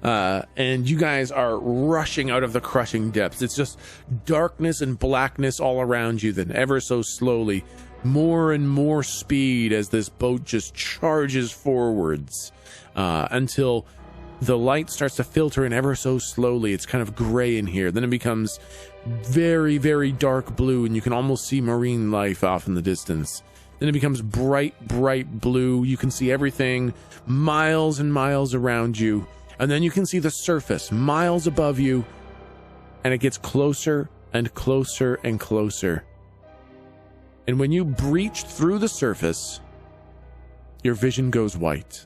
Okay. And you guys are rushing out of the crushing depths. It's just darkness and blackness all around you, then ever so slowly, more and more speed as this boat just charges forwards until the light starts to filter in ever so slowly. It's kind of gray in here. Then it becomes very, very dark blue, and you can almost see marine life off in the distance. Then it becomes bright, bright blue. You can see everything miles and miles around you. And then you can see the surface miles above you. And it gets closer and closer and closer. And when you breach through the surface, your vision goes white.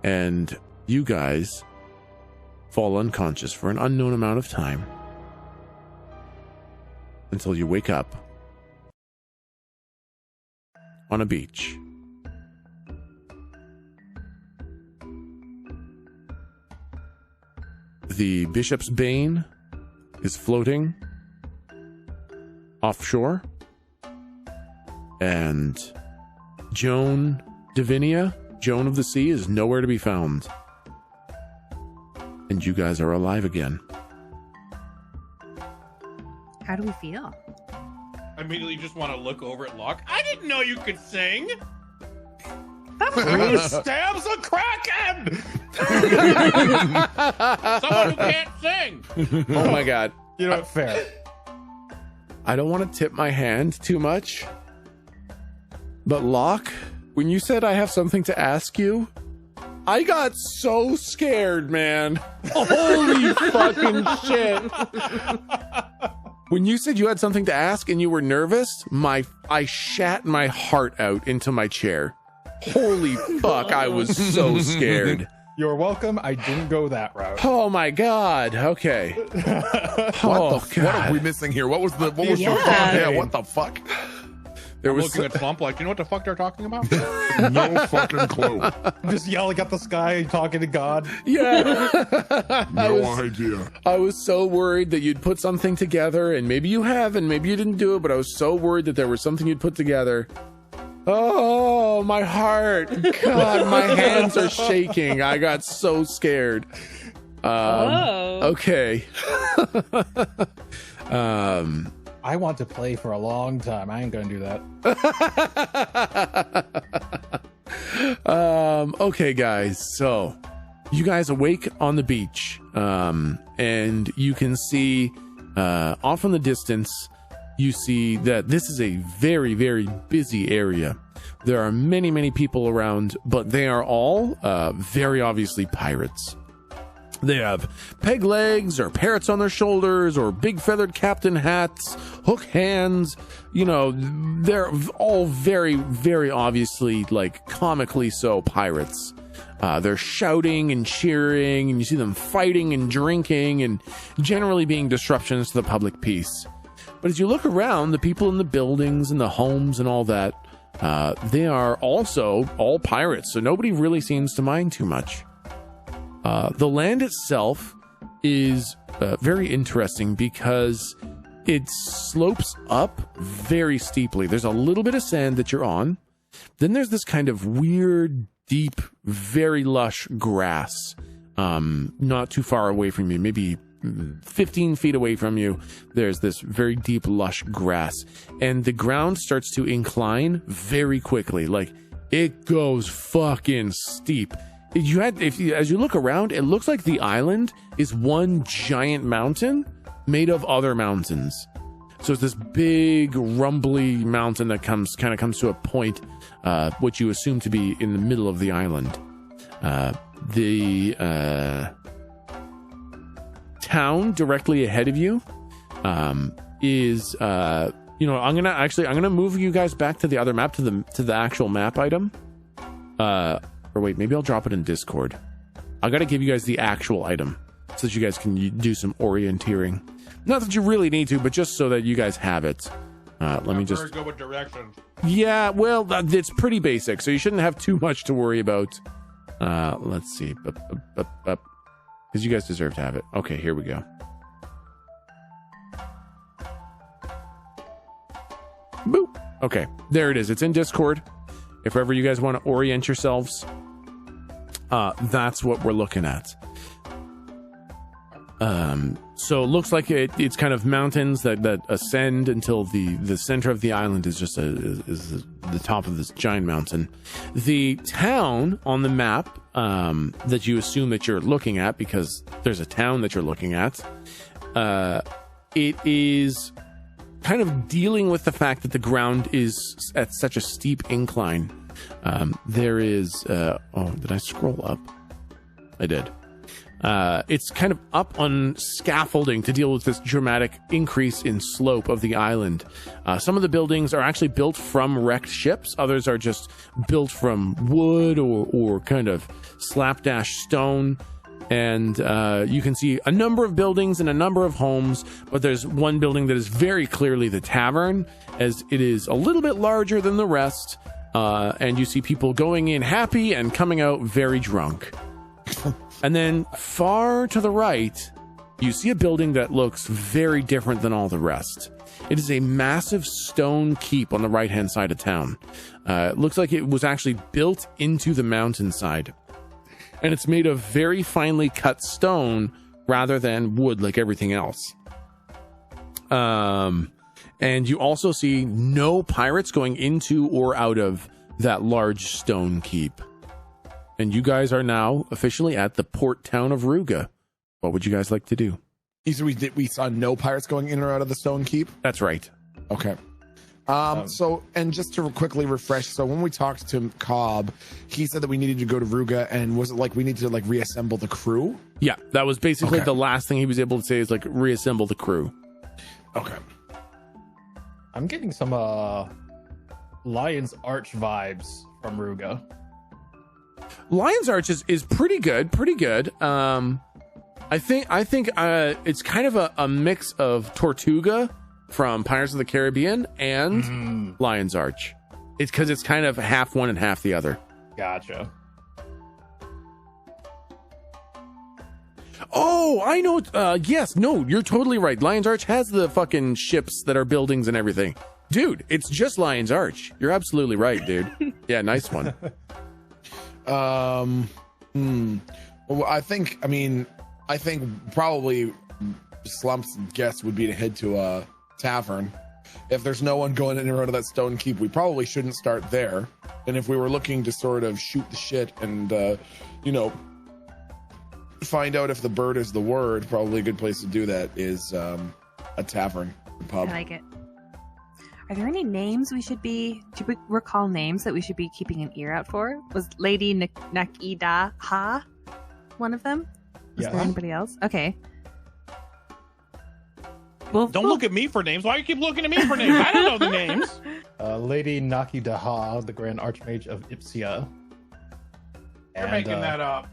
And you guys fall unconscious for an unknown amount of time. Until you wake up on a beach. The Bishop's Bane is floating offshore, and Joan Divinia, Joan of the Sea, is nowhere to be found. And you guys are alive again. How do we feel? I immediately just want to look over at Locke. I didn't know you could sing. Who stabs a kraken? Someone who can't sing. Oh my god. You know, fair. I don't want to tip my hand too much, but Locke, when you said I have something to ask you, I got so scared, man. Holy fucking shit. When you said you had something to ask and you were nervous, I shat my heart out into my chair. Holy fuck, I was so scared. You're welcome. I didn't go that route. Oh my god. Okay. What are we missing here? What was the thought? Yeah, what the fuck? There was looking at Slump like, you know what the fuck they're talking about? No fucking clue. Just yelling at the sky, talking to God. Yeah. No idea. I was so worried that you'd put something together, and maybe you have, and maybe you didn't do it, but I was so worried that there was something you'd put together. Oh, my heart. God, my hands are shaking. I got so scared. Okay. I want to play for a long time. I ain't gonna do that. Okay, guys. So, you guys awake on the beach, and you can see off in the distance, you see that this is a very, very busy area. There are many, many people around, but they are all very obviously pirates. They have peg legs or parrots on their shoulders or big feathered captain hats, hook hands. You know, they're all very, very obviously, like, comically so pirates. They're shouting and cheering, and you see them fighting and drinking and generally being disruptions to the public peace. But as you look around, the people in the buildings and the homes and all that, they are also all pirates, so nobody really seems to mind too much. The land itself is very interesting because it slopes up very steeply. There's a little bit of sand that you're on. Then there's this kind of weird, deep, very lush grass not too far away from you, maybe 15 feet away from you. There's this very deep, lush grass. And the ground starts to incline very quickly. Like, it goes fucking steep. As you look around, it looks like the island is one giant mountain made of other mountains. So it's this big, rumbly mountain that comes to a point, which you assume to be in the middle of the island. The town directly ahead of you is, I'm gonna move you guys back to the other map, to the actual map item. Or wait, maybe I'll drop it in Discord. I gotta give you guys the actual item so that you guys can do some orienteering. Not that you really need to, but just so that you guys have it. Let me just go with directions. Yeah, well, it's pretty basic, so you shouldn't have too much to worry about. Let's see. Because you guys deserve to have it. Okay, here we go. Boop. Okay, there it is. It's in Discord. If ever you guys want to orient yourselves, that's what we're looking at. So it looks like it's kind of mountains that ascend until the center of the island is just is the top of this giant mountain. The town on the map that you assume that you're looking at, because there's a town that you're looking at, it is kind of dealing with the fact that the ground is at such a steep incline. There is did I scroll up? I did. It's kind of up on scaffolding to deal with this dramatic increase in slope of the island. Some of the buildings are actually built from wrecked ships. Others are just built from wood or kind of slapdash stone. And you can see a number of buildings and a number of homes, but there's one building that is very clearly the tavern, as it is a little bit larger than the rest. and you see people going in happy and coming out very drunk. And then far to the right, you see a building that looks very different than all the rest. It is a massive stone keep on the right-hand side of town. It looks like it was actually built into the mountainside. And it's made of very finely cut stone rather than wood like everything else. And you also see no pirates going into or out of that large stone keep. And you guys are now officially at the port town of Ruga. What would you guys like to do? We saw no pirates going in or out of the stone keep? That's right. Okay. So, and just to quickly refresh, so when we talked to Cobb, he said that we needed to go to Ruga, and was it like we need to like reassemble the crew? Yeah, that was basically the last thing he was able to say is like reassemble the crew. Okay. I'm getting some Lion's Arch vibes from Ruga. Lion's Arch is pretty good, I think it's kind of a mix of Tortuga from Pirates of the Caribbean and Lion's Arch. It's because it's kind of half one and half the other. Gotcha. Oh, I know. Yes, no, you're totally right. Lion's Arch has the fucking ships that are buildings and everything. Dude, it's just Lion's Arch. You're absolutely right, dude. Yeah, nice one. Well, I think probably Slump's guess would be to head to a tavern. If there's no one going in or out of that stone keep, we probably shouldn't start there. And if we were looking to sort of shoot the shit and, find out if the bird is the word, probably a good place to do that is a tavern, a pub. I like it. Are there any names do we recall names that we should be keeping an ear out for? Was Lady Nakida Ha one of them? Is there anybody else? Okay. Well, don't look at me for names. Why do you keep looking at me for names? I don't know the names. Lady Nakidaha, the Grand Archmage of Ipsia. You're making that up.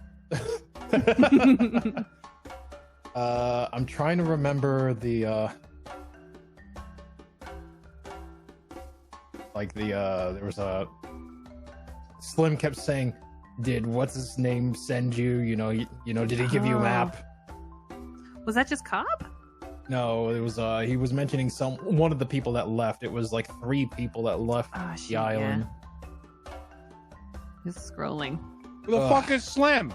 I'm trying to remember the there was a Slim kept saying, did what's his name send you? Did he give you a map? Was that just Cobb? No, it was he was mentioning one of the people that left. It was like 3 people that left the island. Just scrolling. Who the fuck is Slim?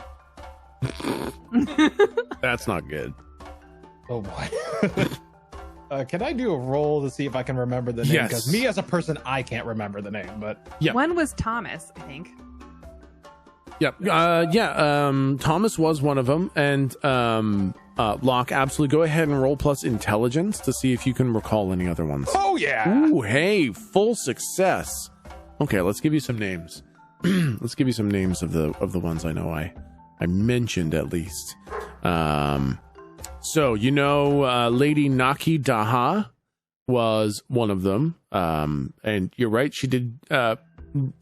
That's not good. Oh boy. Can I do a roll to see if I can remember the name? Yes. Because me as a person, I can't remember the name. But yeah, one was Thomas, I think. Yep. Thomas was one of them, and Locke, absolutely. Go ahead and roll plus intelligence to see if you can recall any other ones. Oh yeah. Ooh, hey, full success. Okay, let's give you some names. Let's give you some names of the ones I know I mentioned at least. So Lady Naki Daha was one of them. And you're right, she did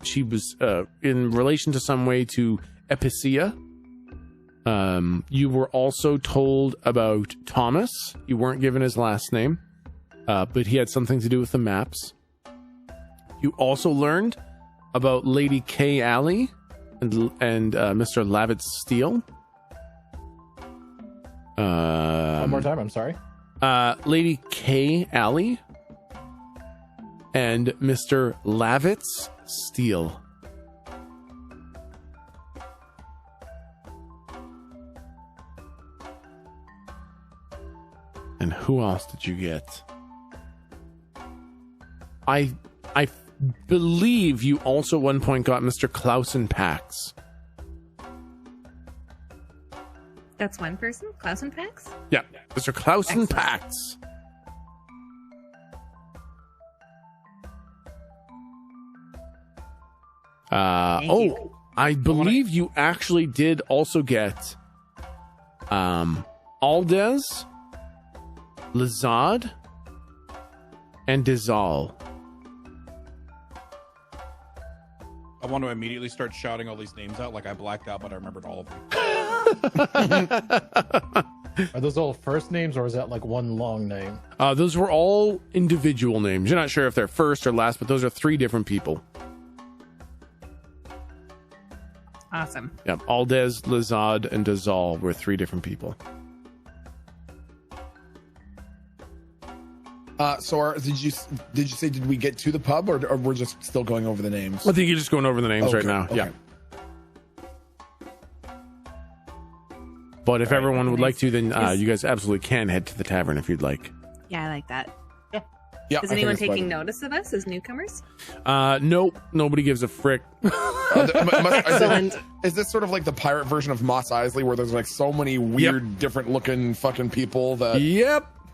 she was in relation to some way to Epicea. You were also told about Thomas. You weren't given his last name, but he had something to do with the maps. You also learned about Lady Kay Alley and Mr. Lavitz Steele. one more time, I'm sorry. Lady Kay Alley and Mr. Lavitz Steele. And who else did you get? I believe you also at one point got Mr. Clausen Pax. That's one person? Clausen Pax? Yeah, Mr. Clausen Pax. I believe you actually did also get Aldez, Lazad, and Dizal. I want to immediately start shouting all these names out like I blacked out, but I remembered all of them. Are those all first names, or is that like one long name? Those were all individual names. You're not sure if they're first or last, but those are 3 different people. Awesome. Yep. Aldez, Lazad, and Dazal were 3 different people. Did you say, did we get to the pub, or we're just still going over the names? I think you're just going over the names right now. Okay. Yeah. But if everyone would like to, then you guys absolutely can head to the tavern if you'd like. Yeah, I like that. Yeah. Is anyone taking notice of us as newcomers? Nope. Nobody gives a frick. Excellent. Is this sort of like the pirate version of Mos Eisley, where there's like so many weird, different looking fucking people that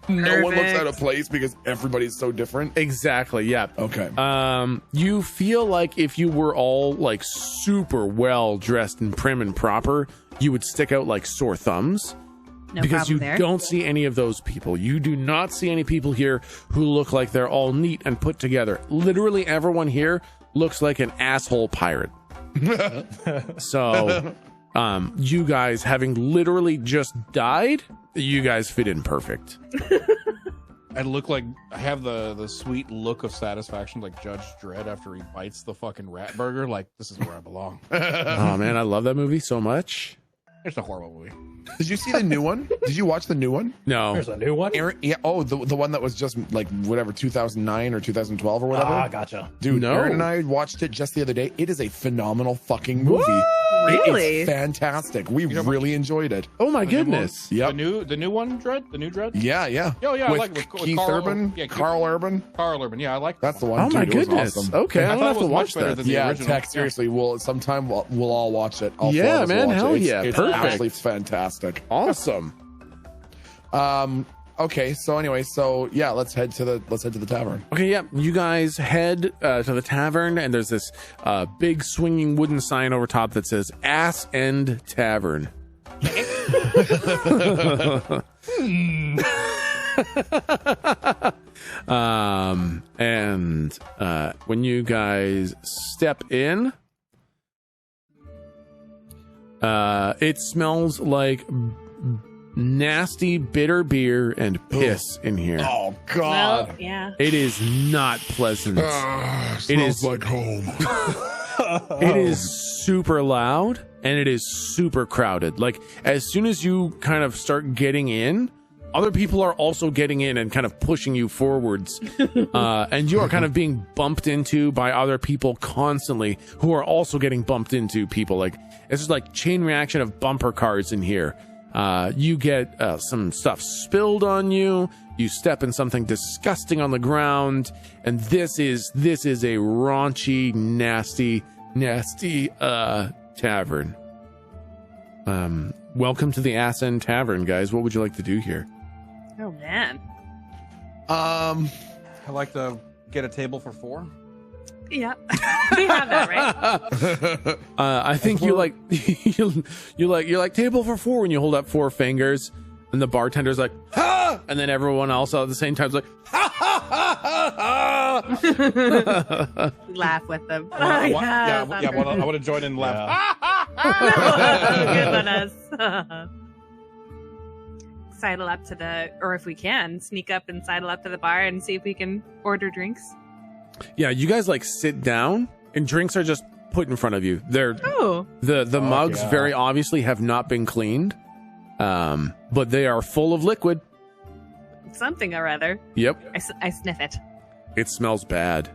no one looks out of place because everybody's so different? Exactly. Yeah. Okay. You feel like if you were all like super well dressed and prim and proper, you would stick out like sore thumbs. No because you there. don't see any of those people. You do not see any people here who look like they're all neat and put together. Literally everyone here looks like an asshole pirate. So, you guys, having literally just died, you guys fit in perfect. I look like I have the sweet look of satisfaction like Judge Dredd after he bites the fucking rat burger. Like, this is where I belong. Oh man, I love that movie so much. It's a horrible movie. Did you see the new one? Did you watch the new one? No. There's a new one? Aaron, yeah. Oh, the one that was just like whatever 2009 or 2012 or whatever. Ah, gotcha. Dude, No. Aaron and I watched it just the other day. It is a phenomenal fucking movie. Really? It's fantastic. We really enjoyed it. Oh my goodness. Yep. The new one, Dredd? The new Dredd? Yeah, yeah. Oh, yeah, I With like it. With Keith Carl Urban, yeah, Carl Urban. Carl Urban. Yeah, I like That's the one. one. Oh my Dude, it was goodness. awesome. Okay, I I'm thought gonna it have to was much watch better that. than the Yeah, original. Tech, seriously, sometime we'll all watch it. All Yeah, four of us man, will watch hell it. yeah, It's perfect. actually fantastic. Awesome. Okay, so anyway, yeah, let's head to the tavern. Okay, yeah. You guys head to the tavern, and there's this big swinging wooden sign over top that says Ass End Tavern. And when you guys step in, it smells like nasty bitter beer and piss in here. Oh God! Well, yeah. It is not pleasant. It is like home. It is super loud and it is super crowded. Like as soon as you kind of start getting in, other people are also getting in and kind of pushing you forwards. And you are kind of being bumped into by other people constantly who are also getting bumped into people. Like it's just like chain reaction of bumper cars in here. You get some stuff spilled on you. You step in something disgusting on the ground, and this is a raunchy, nasty tavern. Welcome to the Ass End Tavern, guys. What would you like to do here? Oh man. I like to get a table for 4. Yeah. We have that, right? I think you like you're like table for 4 when you hold up 4 fingers, and the bartender's like ha, and then everyone else at the same time is like ha ha ha ha ha. Laugh with them. I want to join in and laugh. Good on us. Sidle up to or if we can, sneak up and sidle up to the bar and see if we can order drinks. Yeah, you guys like sit down and drinks are just put in front of you. They're the mugs very obviously have not been cleaned, but they are full of liquid. Something or other. Yep. I sniff it. It smells bad.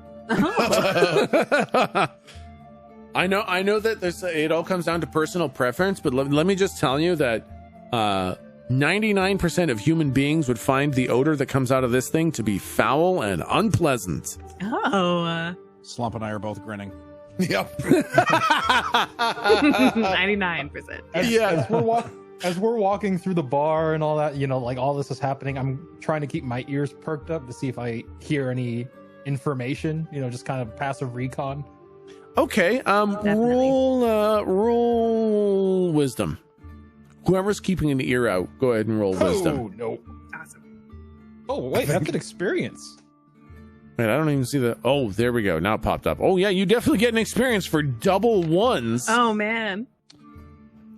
I know that it all comes down to personal preference, but let me just tell you that 99% of human beings would find the odor that comes out of this thing to be foul and unpleasant. Oh. Slump and I are both grinning. Yep. 99%. As we're walking through the bar and all that, like all this is happening, I'm trying to keep my ears perked up to see if I hear any information, just kind of passive recon. Okay, roll wisdom. Whoever's keeping an ear out, go ahead and roll wisdom. Oh, no. Awesome. Oh, wait, that's an experience. Wait, I don't even see the... Oh, there we go. Now it popped up. Oh, yeah, you definitely get an experience for double 1s. Oh, man.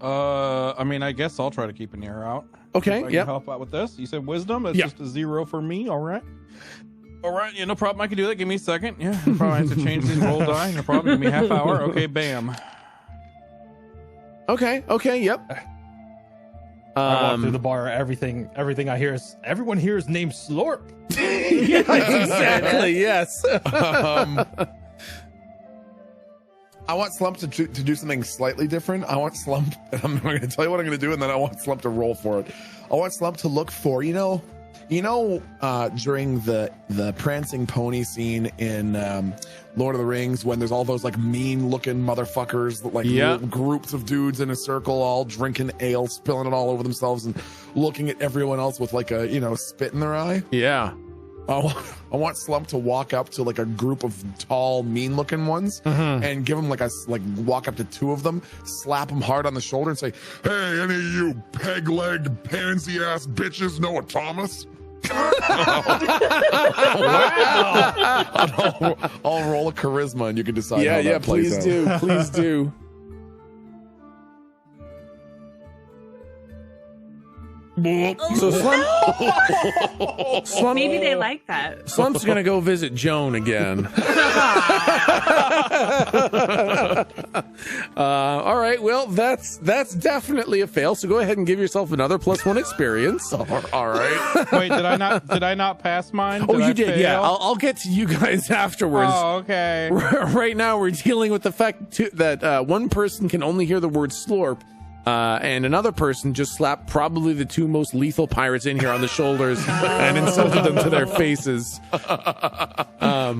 I mean, I guess I'll try to keep an ear out. Okay, yeah. Help out with this. You said wisdom. It's just a 0 for me. All right. Yeah, no problem. I can do that. Give me a second. Yeah, I'll probably have to change these roll die. No problem. Give me a half hour. Okay, bam. Okay. Yep. I walk through the bar. Everything I hear is everyone here is named Slorp. Yes, exactly. Yes. I want Slump to do something slightly different. I want Slump, and I'm going to tell you what I'm going to do, and then I want Slump to roll for it. I want Slump to look for, during the prancing pony scene in Lord of the Rings, when there's all those like mean looking motherfuckers, like groups of dudes in a circle, all drinking ale, spilling it all over themselves, and looking at everyone else with like a spit in their eye. Yeah. I want Slump to walk up to like a group of tall, mean-looking ones and give them walk up to two of them, slap them hard on the shoulder, and say, "Hey, any of you peg-legged, pansy-ass bitches know a Thomas?" I'll roll a charisma, and you can decide. Yeah. Please do. So Slump, maybe they like that. Slump's gonna go visit Joan again. All right, well that's definitely a fail. So go ahead and give yourself another +1 experience. All right. Wait, did I not pass mine? You did. Yeah, I'll get to you guys afterwards. Oh, okay. Right now we're dealing with the fact that one person can only hear the word slorp. And another person just slapped probably the two most lethal pirates in here on the shoulders and insulted them to their faces. I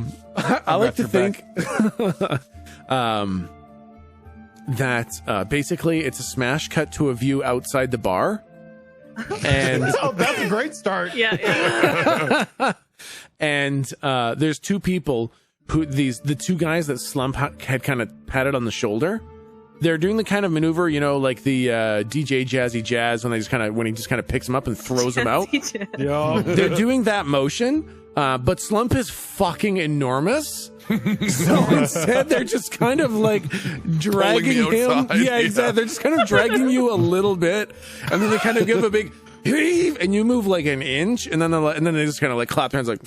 like to think that basically it's a smash cut to a view outside the bar. And that's a great start. Yeah. And there's two people the two guys that Slump had kind of patted on the shoulder. They're doing the kind of maneuver, like the DJ Jazzy Jazz when he just kind of picks him up and throws him out. Yeah. They're doing that motion, but Slump is fucking enormous. So instead, they're just kind of like dragging him. Yeah, exactly. They're just kind of dragging you a little bit, and then they kind of give a big heave, and you move like an inch, and then they just kind of like clap their hands like.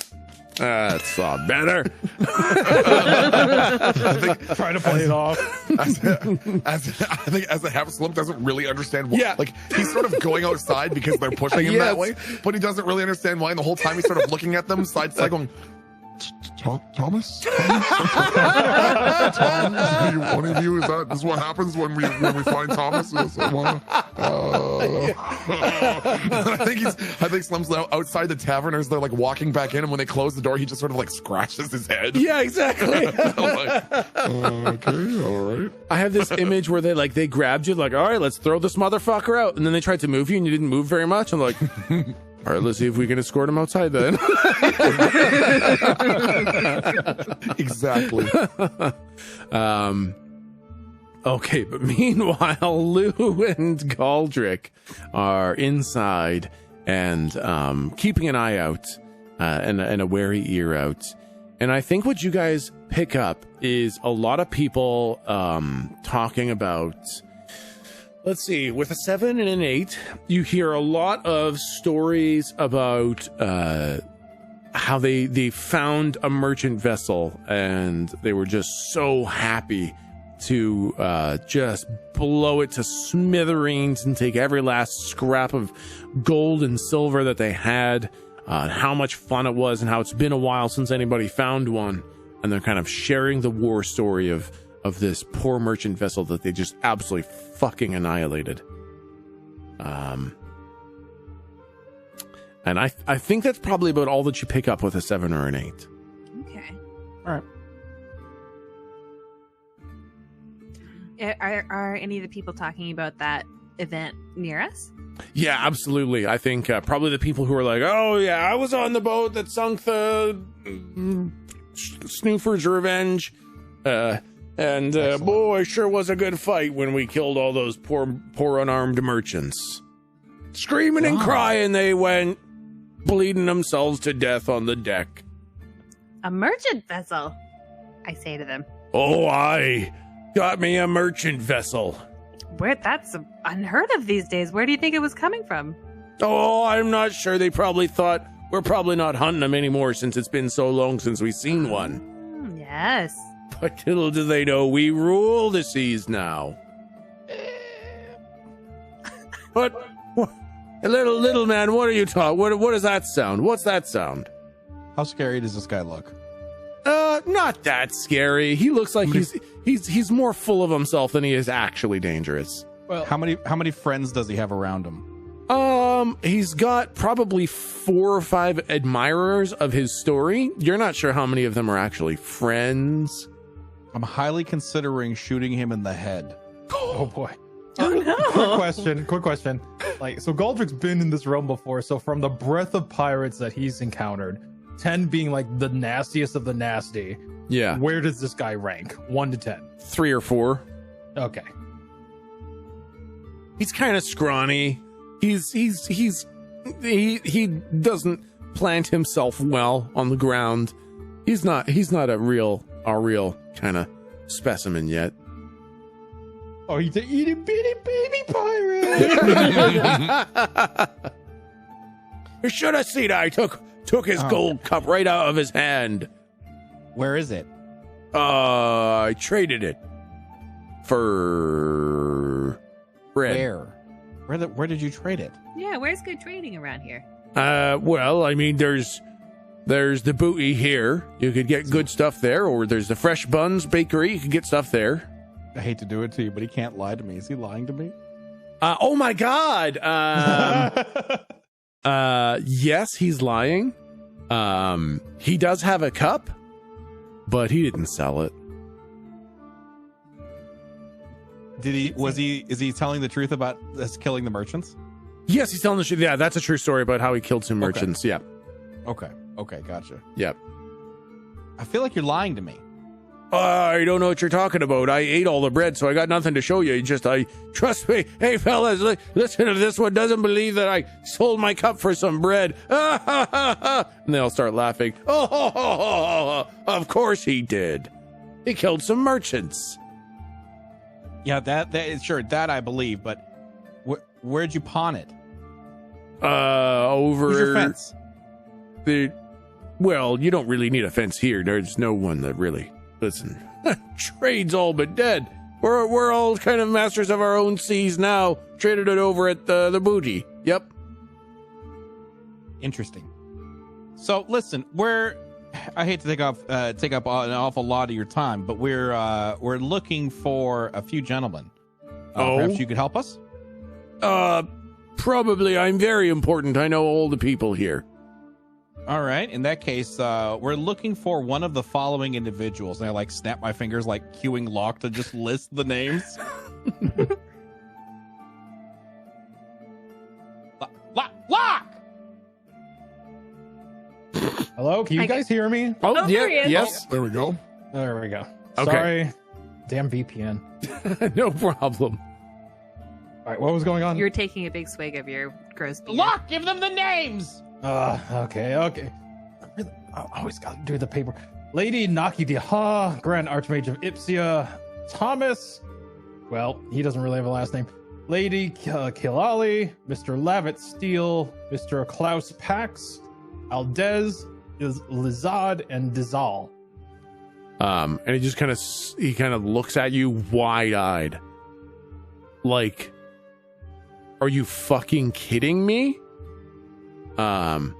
That's better. I think, trying to play it off. I think as it happens, Slump doesn't really understand why. Yeah. Like he's sort of going outside because they're pushing him that way, but he doesn't really understand why. And the whole time he's sort of looking at them side to side, going, Thomas? Tom, one of you, this is what happens when we find Thomas? I think Slump's outside the tavern as they're like walking back in, and when they close the door, he just sort of like scratches his head. Yeah, exactly. Okay, all right. I have this image where they grabbed you, like, all right, let's throw this motherfucker out, and then they tried to move you, and you didn't move very much. I'm like, all right, let's see if we can escort him outside then. Exactly. Okay, but meanwhile, Lou and Galdric are inside and keeping an eye out and a wary ear out. And I think what you guys pick up is a lot of people talking about... Let's see, with a 7 and an 8, you hear a lot of stories about how they found a merchant vessel and they were just so happy to just blow it to smithereens and take every last scrap of gold and silver that they had, how much fun it was and how it's been a while since anybody found one. And they're kind of sharing the war story of this poor merchant vessel that they just absolutely fucking annihilated. And I think that's probably about all that you pick up with a 7 or an 8. Okay. All right. Are any of the people talking about that event near us? Yeah, absolutely. I think probably the people who are like, oh yeah, I was on the boat that sunk the Snoofer's Revenge. And boy, sure was a good fight when we killed all those poor unarmed merchants. Screaming and crying they went, bleeding themselves to death on the deck. A merchant vessel, I say to them. Oh, I got me a merchant vessel. That's unheard of these days. Where do you think it was coming from? Oh, I'm not sure. They probably thought we're probably not hunting them anymore since it's been so long since we've seen one. Yes. But little do they know we rule the seas now. What? Little man, what are you talking? What does that sound? What's that sound? How scary does this guy look? Not that scary. He looks like he's more full of himself than he is actually dangerous. Well, how many friends does he have around him? He's got probably 4 or 5 admirers of his story. You're not sure how many of them are actually friends. I'm highly considering shooting him in the head. Oh boy. Oh no. Quick question. Like, so Galdric's been in this realm before, so from the breadth of pirates that he's encountered, 10 being like the nastiest of the nasty. Yeah. Where does this guy rank? 1 to 10. 3 or 4. Okay. He's kind of scrawny. He doesn't plant himself well on the ground. He's not a real kind of specimen yet. Oh, he's an itty bitty baby pirate. You should have seen I took his gold cup right out of his hand. Where is it? I traded it for bread. Where did you trade it? Yeah, where's good trading around here? Well, I mean, there's the booty here. You could get good stuff there, or there's the Fresh Buns Bakery. You could get stuff there. I hate to do it to you, but he can't lie to me. Is he lying to me? Oh my God. Yes, he's lying. He does have a cup, but he didn't sell it. Is he telling the truth about us killing the merchants? Yes, he's telling the truth. Yeah, that's a true story about how he killed some merchants. Yeah. Okay, gotcha. Yep. I feel like you're lying to me. I don't know what you're talking about. I ate all the bread, so I got nothing to show you. Trust me. Hey, fellas, listen to this one. Doesn't believe that I sold my cup for some bread. And they all start laughing. Oh, of course he did. He killed some merchants. Yeah, that I believe, but where'd you pawn it? Over Who's your fence? Well, you don't really need a fence here. There's no one that really. Listen, trade's all but dead. We're all kind of masters of our own seas now. Traded it over at the booty. Yep. Interesting. So listen, I hate to take up an awful lot of your time, but we're looking for a few gentlemen. Perhaps you could help us? Probably. I'm very important. I know all the people here. All right. In that case, we're looking for one of the following individuals. And I snap my fingers like cueing Locke to just list the names. Locke! Hello, can you guys hear me? Oh, yeah, yes. There we go. There we go. Okay. Sorry. Damn VPN. No problem. All right, what was going on? You're taking a big swig of your gross beer. Locke, give them the names! Okay. I always got to do the paper. Lady Naki Diha, Grand Archmage of Ipsia, Thomas. Well, he doesn't really have a last name. Lady Kilali, Mr. Lavit Steele, Mr. Klaus Pax, Aldez, Lizad, and Dizal. And he just kind of looks at you wide-eyed. Like, are you fucking kidding me? And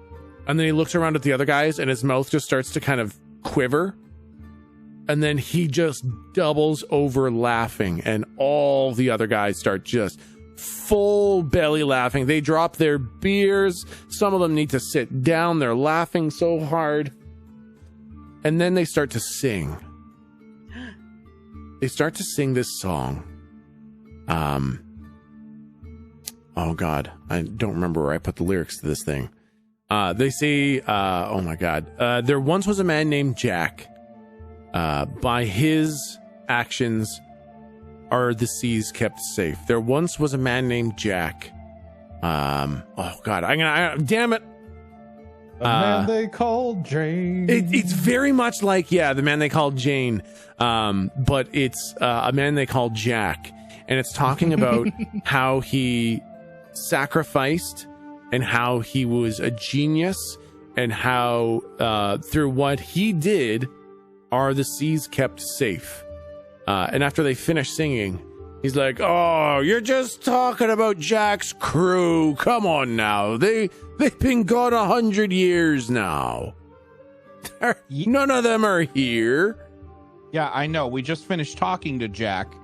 then he looks around at the other guys and his mouth just starts to kind of quiver. And then he just doubles over laughing and all the other guys start just full belly laughing. They drop their beers. Some of them need to sit down. They're laughing so hard. And then they start to sing. They start to sing this song. Oh God, I don't remember where I put the lyrics to this thing. They say, oh my God, there once was a man named Jack. By his actions are the seas kept safe. There once was a man named Jack. Oh God, damn it. The man they called Jane. It's very much like, the man they called Jane. But it's a man they called Jack. And it's talking about how he sacrificed and how he was a genius and how through what he did are the seas kept safe. And after they finish singing, He's like, oh, you're just talking about Jack's crew. Come on now. They've been gone 100 years now. None of them are here. Yeah, I know. We just finished talking to Jack,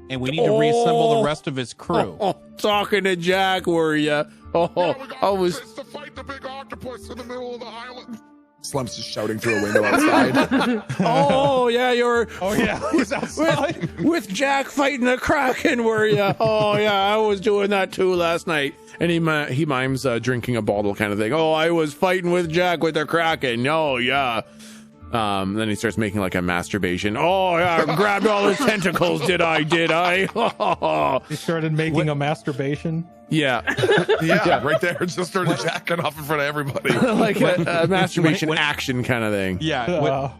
and we need to reassemble the rest of his crew. Talking to Jack, were you? I was to fight the big octopus in the middle of the island. Slump's just shouting through a window outside. He's outside with Jack fighting the Kraken, were you? Oh yeah, I was doing that too last night. And he mimes drinking a bottle kind of thing. Oh, I was fighting with Jack with the Kraken. Oh yeah. Then he starts making like a masturbation. Oh yeah, I grabbed all his tentacles. Did I? He started making a masturbation. Yeah. yeah, right there. Just started jacking off in front of everybody. Like a masturbation action kind of thing. Yeah.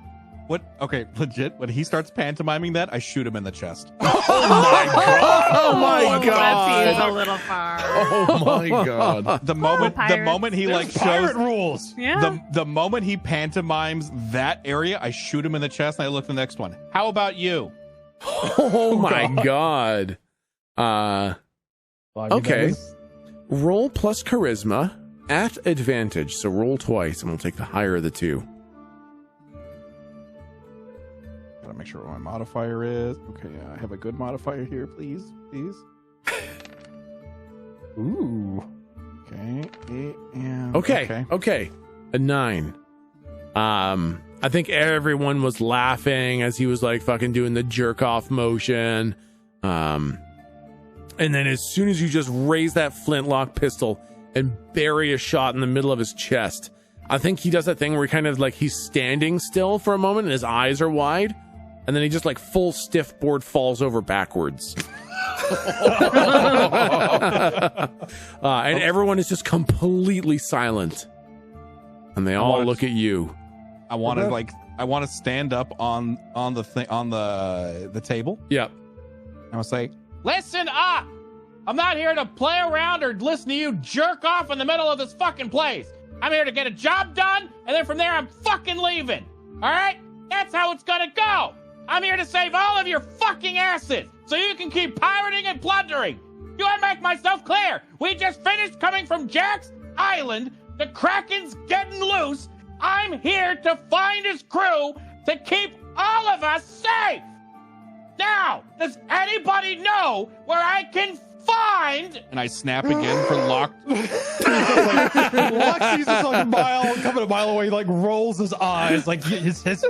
Okay, legit. When he starts pantomiming that, I shoot him in the chest. Oh my god! Oh my god! That seems a little far. Oh my god! The moment he like pirate shows rules. Yeah. The moment he pantomimes that area, I shoot him in the chest and I look for the next one. How about you? Oh my god. Okay. Roll plus charisma at advantage. So roll twice and we'll take the higher of the two. Gotta make sure what my modifier is. Okay, I have a good modifier here, please. Ooh. Okay. Okay. A 9. I think everyone was laughing as he was like fucking doing the jerk off motion. And then as soon as you just raise that flintlock pistol and bury a shot in the middle of his chest, I think he does that thing where he kind of like he's standing still for a moment and his eyes are wide. And then he just like full stiff board falls over backwards. And everyone is just completely silent. And they all look at you. I want to stand up on the table. Yep. And I'll say, listen up! I'm not here to play around or listen to you jerk off in the middle of this fucking place. I'm here to get a job done, and then from there I'm fucking leaving. All right? That's how it's gonna go. I'm here to save all of your fucking asses, so you can keep pirating and plundering. You want to make myself clear? We just finished coming from Jack's Island. The Kraken's getting loose. I'm here to find his crew to keep all of us safe. Now, does anybody know where I can find? And I snap again for Locke. Locke sees us like coming a mile away. He like rolls his eyes, like his head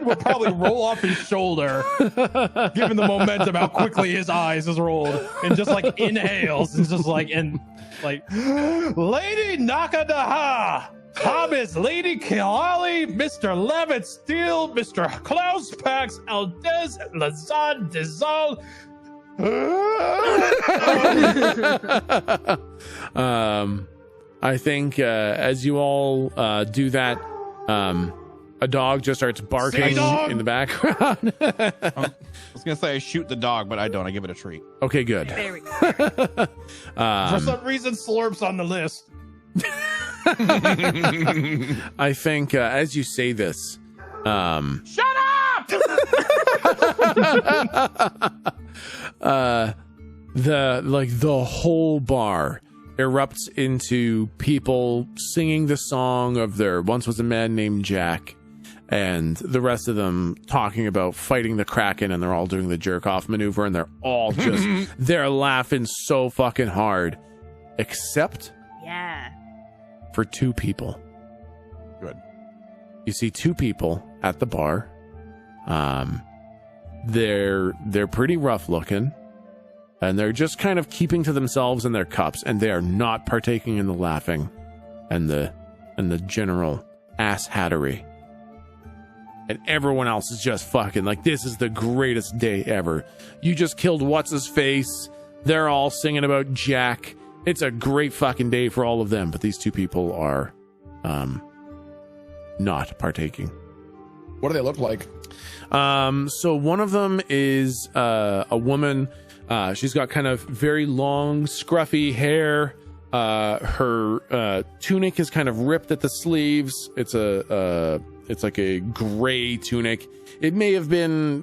would probably roll off his shoulder, given the momentum how quickly his eyes has rolled, and just like inhales and just like Lady Nakadaha. Thomas, Lady Kilali, Mr. Levitt Steele, Mr. Klaus Pax, Aldez, Lazan, Dizal. I think as you all do that, a dog just starts barking in the background. I was gonna say I shoot the dog, but I don't. I give it a treat. Okay, good. There we go. For some reason, Slurp's on the list. I think as you say this, shut up! the whole bar erupts into people singing the song of there once was a man named Jack, and the rest of them talking about fighting the Kraken, and they're all doing the jerk off maneuver, and they're all just they're laughing so fucking hard, except for 2 people. Good. You see 2 people at the bar. They're pretty rough looking, and they're just kind of keeping to themselves in their cups, and they are not partaking in the laughing and the general ass hattery. And everyone else is just fucking like, this is the greatest day ever. You just killed what's his face. They're all singing about Jack. It's a great fucking day for all of them, but these 2 people are not partaking. What do they look like? So one of them is a woman. She's got kind of very long, scruffy hair. Her tunic is kind of ripped at the sleeves. It's like a gray tunic. It may have been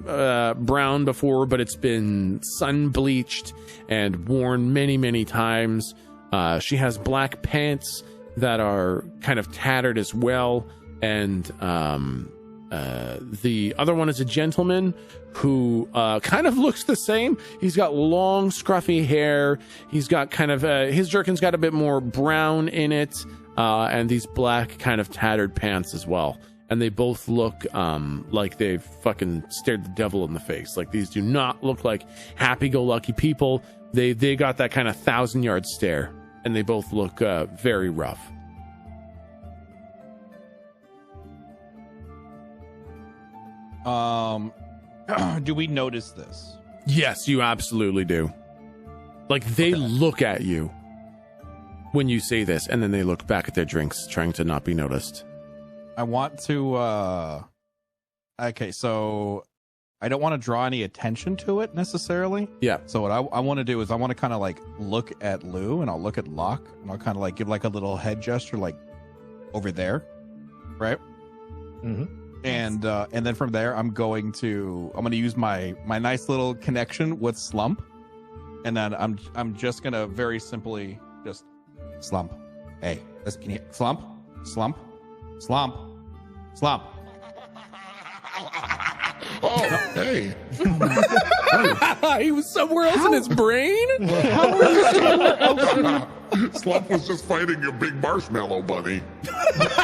brown before, but it's been sun bleached and worn many, many times. She has black pants that are kind of tattered as well. And the other one is a gentleman who kind of looks the same. He's got long, scruffy hair. He's got kind of his jerkin's got a bit more brown in it, and these black kind of tattered pants as well. And they both look like they've fucking stared the devil in the face. Like, these do not look like happy-go-lucky people. They got that kind of 1,000-yard stare, and they both look very rough. Do we notice this? Yes, you absolutely do. Like, they look at you when you say this, and then they look back at their drinks, trying to not be noticed. I want to, okay, so I don't want to draw any attention to it necessarily. Yeah. So what I want to do is I want to kind of like look at Lou, and I'll look at Locke, and I'll kind of like give like a little head gesture, like over there, right? Mm-hmm. And then from there, I'm going to use my nice little connection with Slump, and then I'm just gonna very simply just Slump. Hey, can you Slump? Slump? Slump? Slump? Oh, hey. He was somewhere else in his brain? Slump was just fighting a big marshmallow bunny. What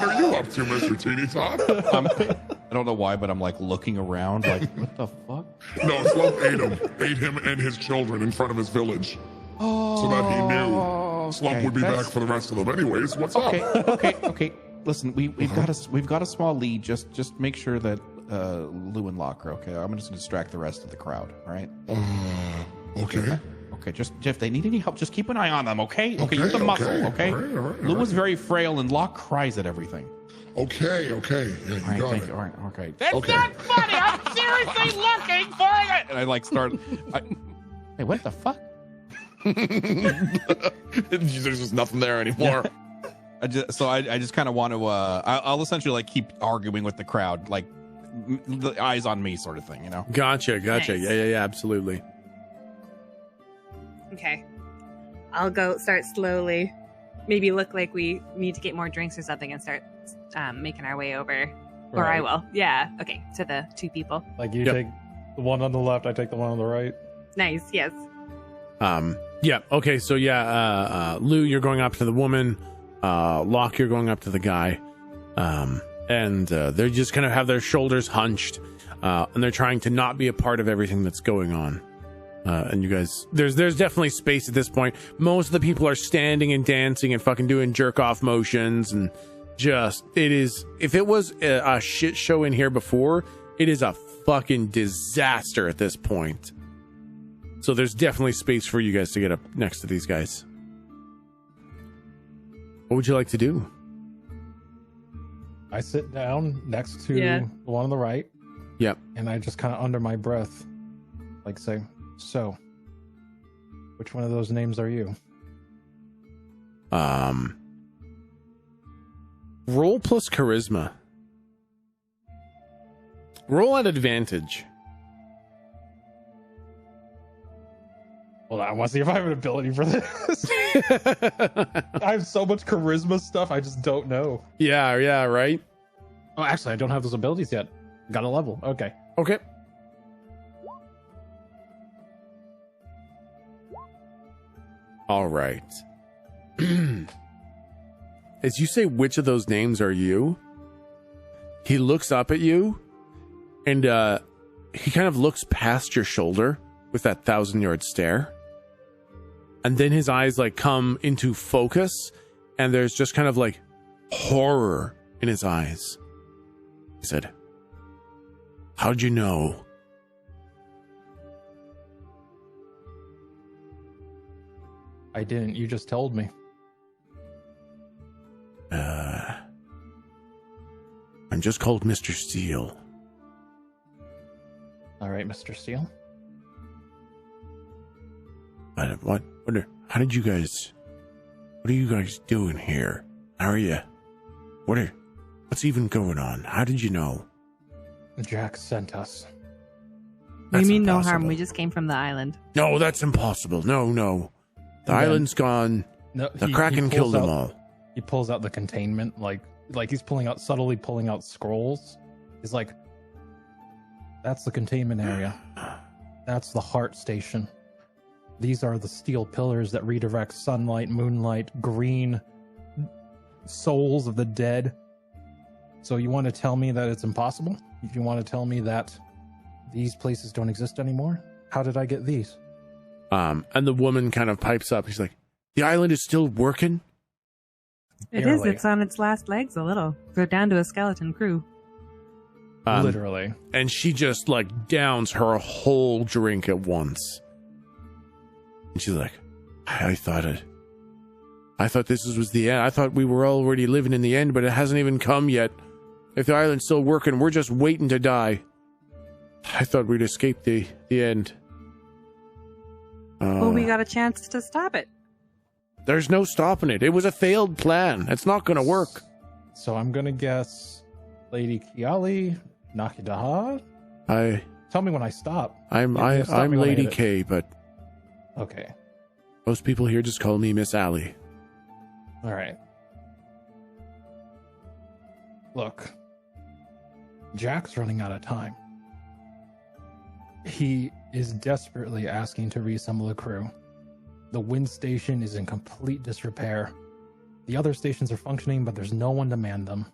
are you up to, Mr. Teeny Tot? I don't know why, but I'm like looking around like, what the fuck? No, Slump ate him and his children in front of his village. So that he knew Slump would be back for the rest of them anyways. What's up? Okay. Listen, we've got a small lead. Just make sure that Lou and Locke are okay. I'm just gonna distract the rest of the crowd. All right. Okay. Okay. Just if they need any help, just keep an eye on them. Okay. You're the muscle. Okay. All right. Lou is very frail, and Locke cries at everything. Okay. Yeah, you got it. All right. Okay. That's not funny. I'm seriously looking for it. And I like start. Hey, what the fuck? There's just nothing there anymore. I just kind of want to I'll essentially like keep arguing with the crowd, like the eyes on me sort of thing, you know. Gotcha. Nice. Yeah, absolutely. Okay. I'll go start slowly. Maybe look like we need to get more drinks or something and start making our way over. Or I will. Yeah. Okay. To the two people. Like you take the one on the left, I take the one on the right. Nice. Yes. Yeah. Okay. So Lou, you're going up to the woman. Locke, you're going up to the guy. And they just kind of have their shoulders hunched, and they're trying to not be a part of everything that's going on. And you guys, there's definitely space at this point. Most of the people are standing and dancing and fucking doing jerk off motions, and if it was a shit show in here before, it is a fucking disaster at this point. So there's definitely space for you guys to get up next to these guys. What would you like to do? I sit down next to the one on the right. Yep. And I just kind of under my breath, like say, so, which one of those names are you? Roll plus charisma. Roll at advantage. Well, I want to see if I have an ability for this. I have so much charisma stuff, I just don't know. Yeah, right? Oh, actually, I don't have those abilities yet. Got a level. Okay. All right. As you say, which of those names are you? He looks up at you, and he kind of looks past your shoulder with that 1,000-yard stare. And then his eyes like come into focus, and there's just kind of like horror in his eyes. He said, "How'd you know?" I didn't. You just told me. I'm just called Mr. Steele. All right, Mr. Steele. How did you guys? What are you guys doing here? How are you? What's even going on? How did you know? Jack sent us. You mean no harm? We just came from the island. No, that's impossible. No. The island's gone. No, the Kraken killed them all. He pulls out the containment, like he's subtly pulling out scrolls. He's like, that's the containment area. That's the heart station. These are the steel pillars that redirect sunlight, moonlight, green souls of the dead. So you want to tell me that it's impossible? If you want to tell me that these places don't exist anymore, how did I get these? And the woman kind of pipes up. She's like, the island is still working? It is. It's on its last legs a little. We're down to a skeleton crew. Literally. And she just like downs her whole drink at once. And she's like, I thought this was the end. I thought we were already living in the end, but it hasn't even come yet. If the island's still working, we're just waiting to die. I thought we'd escape the end. Well, we got a chance to stop it. There's no stopping it. It was a failed plan. It's not going to work. So I'm going to guess Lady Kiali, Nakidaha. Tell me when I stop. I'm Lady K, but okay. Most people here just call me Miss Allie. All right. Look, Jack's running out of time. He is desperately asking to reassemble the crew. The wind station is in complete disrepair. The other stations are functioning, but there's no one to man them.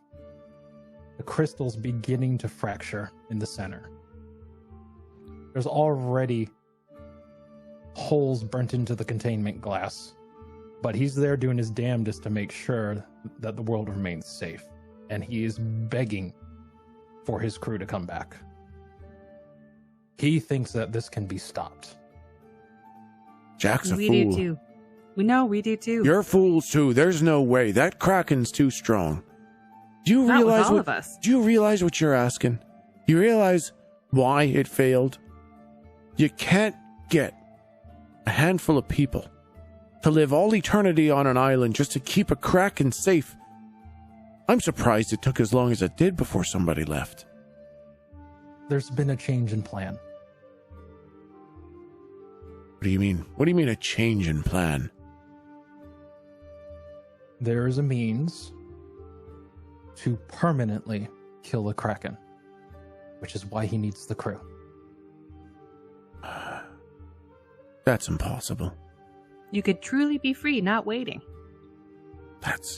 The crystal's beginning to fracture in the center. There's already holes burnt into the containment glass, but he's there doing his damnedest to make sure that the world remains safe, and he is begging for his crew to come back. He thinks that this can be stopped. Jack's a fool. We do too. We do too. You're fools too. There's no way. That Kraken's too strong. Do you realize all of us. Do you realize what you're asking? Do you realize why it failed? You can't get a handful of people to live all eternity on an island just to keep a Kraken safe. I'm surprised it took as long as it did before somebody left. There's been a change in plan. What do you mean? What do you mean a change in plan? There is a means to permanently kill the Kraken, which is why he needs the crew. That's impossible. You could truly be free, not waiting.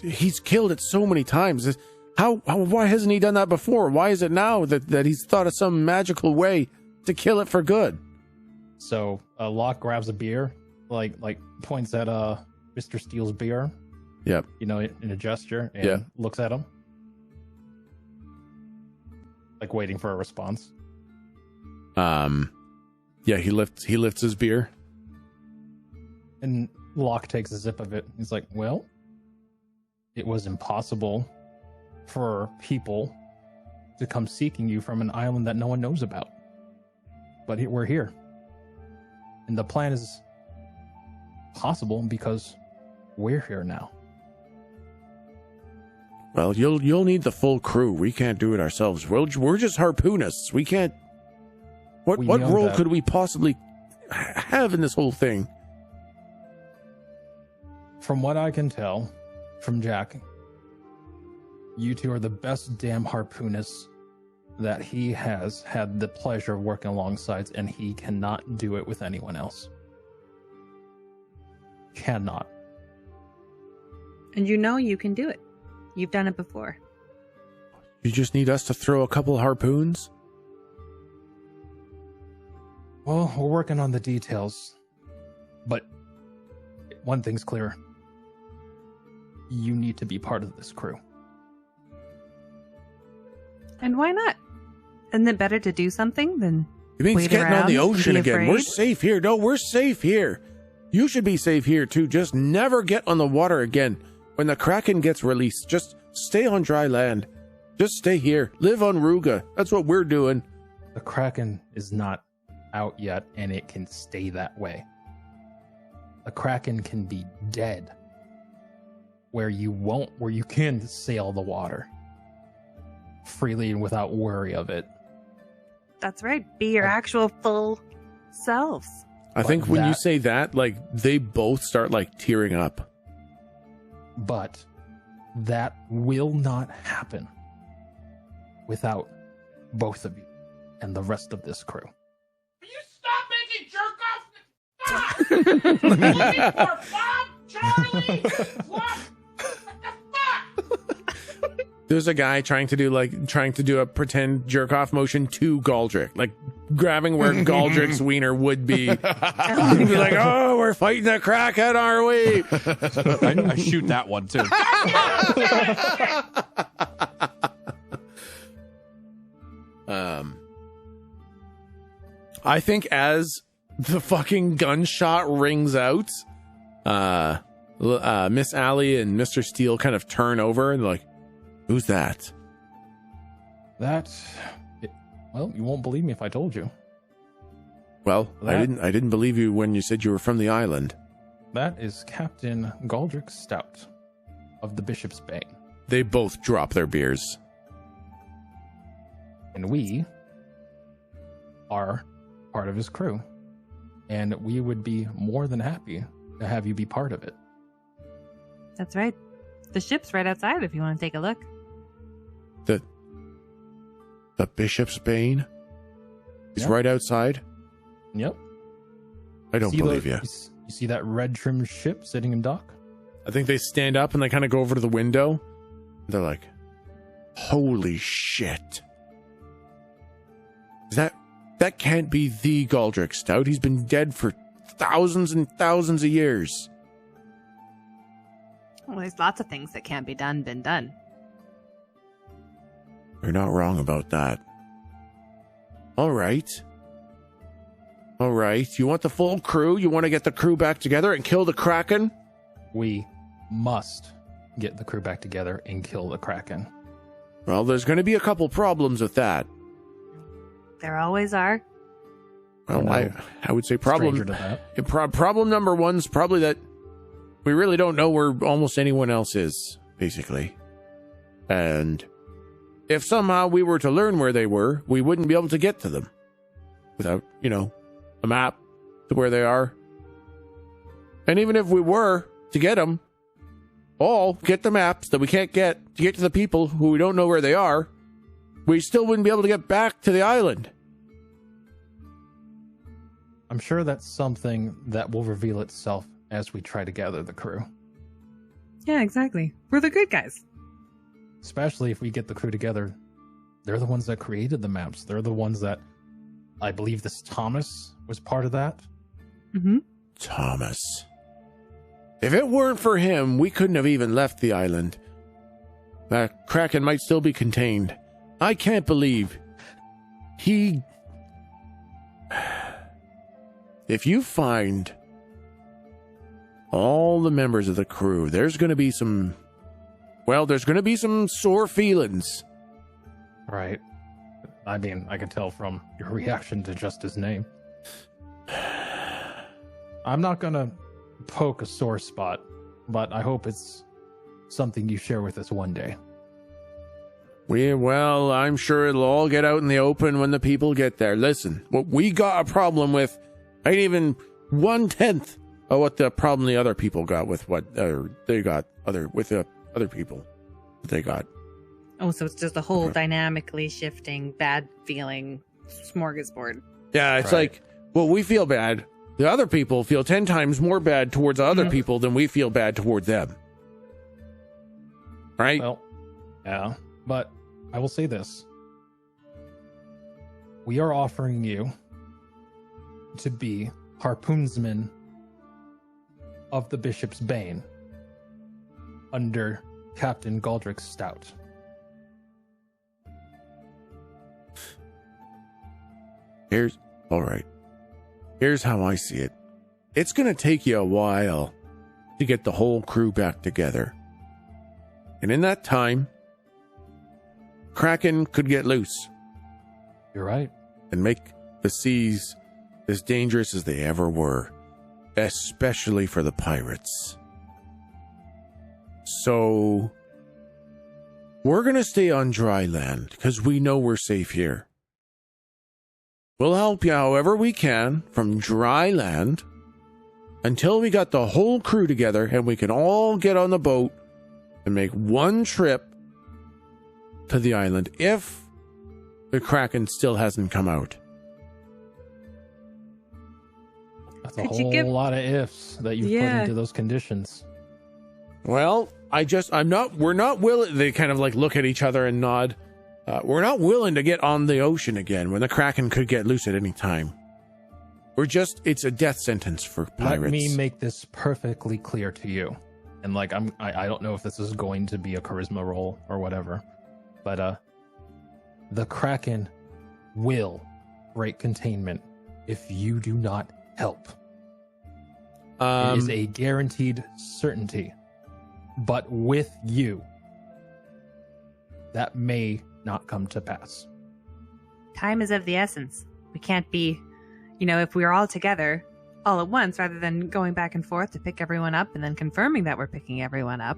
He's killed it so many times. Why hasn't he done that before? Why is it now that he's thought of some magical way to kill it for good? So Locke grabs a beer, like points at Mr. Steele's beer. Yep. You know, in a gesture, and looks at him, like waiting for a response. Yeah, he lifts his beer, and Locke takes a sip of it. He's like, "Well, it was impossible for people to come seeking you from an island that no one knows about, but we're here." And the plan is possible because we're here now. Well, you'll need the full crew. We can't do it ourselves. We're just harpoonists. We can't. What role could we possibly have in this whole thing? From what I can tell from Jack, you two are the best damn harpoonists that he has had the pleasure of working alongside, and he cannot do it with anyone else. Cannot. And you know you can do it. You've done it before. You just need us to throw a couple harpoons? Well, we're working on the details. But one thing's clear. You need to be part of this crew. And why not? Isn't it better to do something than it means wait getting on the ocean again? Afraid? We're safe here. No, we're safe here. You should be safe here too. Just never get on the water again. When the Kraken gets released, just stay on dry land. Just stay here. Live on Ruga. That's what we're doing. The Kraken is not out yet, and it can stay that way. a Kraken can be dead, where you can sail the water freely and without worry of it. That's right. Be your actual full selves. I think when you say that, like, they both start, like, tearing up. But that will not happen without both of you and the rest of this crew. Will you stop making jerk-off? Stop! Looking for Bob, Charlie, Slump. There's a guy trying to do a pretend jerk off motion to Galdric, like grabbing where Galdric's wiener would be. He'd be like, "Oh, we're fighting the Kraken, are we?" I shoot that one too. I think as the fucking gunshot rings out, Miss Allie and Mr. Steele kind of turn over and they're like, "Who's that?" Well, you won't believe me if I told you. Well, I didn't believe you when you said you were from the island. That is Captain Galdric Stout of the Bishop's Bane. They both drop their beers. And we are part of his crew. And we would be more than happy to have you be part of it. That's right. The ship's right outside if you want to take a look. The Bishop's Bane is right outside? Yep. I don't believe you. You see that red trimmed ship sitting in dock? I think they stand up and they kind of go over to the window. They're like, "Holy shit. That can't be the Galdric Stout. He's been dead for thousands and thousands of years." Well, there's lots of things that can't be been done. You're not wrong about that. All right. You want the full crew? You want to get the crew back together and kill the Kraken? We must get the crew back together and kill the Kraken. Well, there's going to be a couple problems with that. There always are. Well, I would say problem number one is probably that we really don't know where almost anyone else is, basically. And if somehow we were to learn where they were, we wouldn't be able to get to them without, a map to where they are. And even if we were to get them, get the maps that we can't get to the people who we don't know where they are, we still wouldn't be able to get back to the island. I'm sure that's something that will reveal itself as we try to gather the crew. Yeah, exactly. We're the good guys. Especially if we get the crew together. They're the ones that created the maps. They're the ones that, I believe this Thomas was part of that. Mm-hmm. Thomas. If it weren't for him, we couldn't have even left the island. That Kraken might still be contained. I can't believe he... If you find all the members of the crew, there's going to be some sore feelings. Right. I mean, I can tell from your reaction to just his name. I'm not going to poke a sore spot, but I hope it's something you share with us one day. I'm sure it'll all get out in the open when the people get there. Listen, what we got a problem with ain't even 1/10 of what the problem the other people got with what they got with the other people they got. Oh, so it's just a whole dynamically shifting, bad feeling smorgasbord. Yeah, it's like, well, we feel bad. The other people feel 10 times more bad towards other people than we feel bad towards them. Right? Well, yeah, but I will say this. We are offering you to be harpoonsman of the Bishop's Bane under Captain Galdric Stout. Here's how I see it. It's going to take you a while to get the whole crew back together. And in that time, Kraken could get loose. You're right. And make the seas as dangerous as they ever were. especially for the pirates. So we're going to stay on dry land because we know we're safe here. We'll help you however we can from dry land until we got the whole crew together and we can all get on the boat and make one trip to the island if the Kraken still hasn't come out. That's a whole lot of ifs that you've put into those conditions. Well, we're not willing. They kind of like look at each other and nod. We're not willing to get on the ocean again when the Kraken could get loose at any time. It's a death sentence for pirates. Let me make this perfectly clear to you. And like, I don't know if this is going to be a charisma roll or whatever, but the Kraken will break containment if you do not help. It is a guaranteed certainty, but with you, that may not come to pass. Time is of the essence. We can't be, if we're all together all at once rather than going back and forth to pick everyone up and then confirming that we're picking everyone up.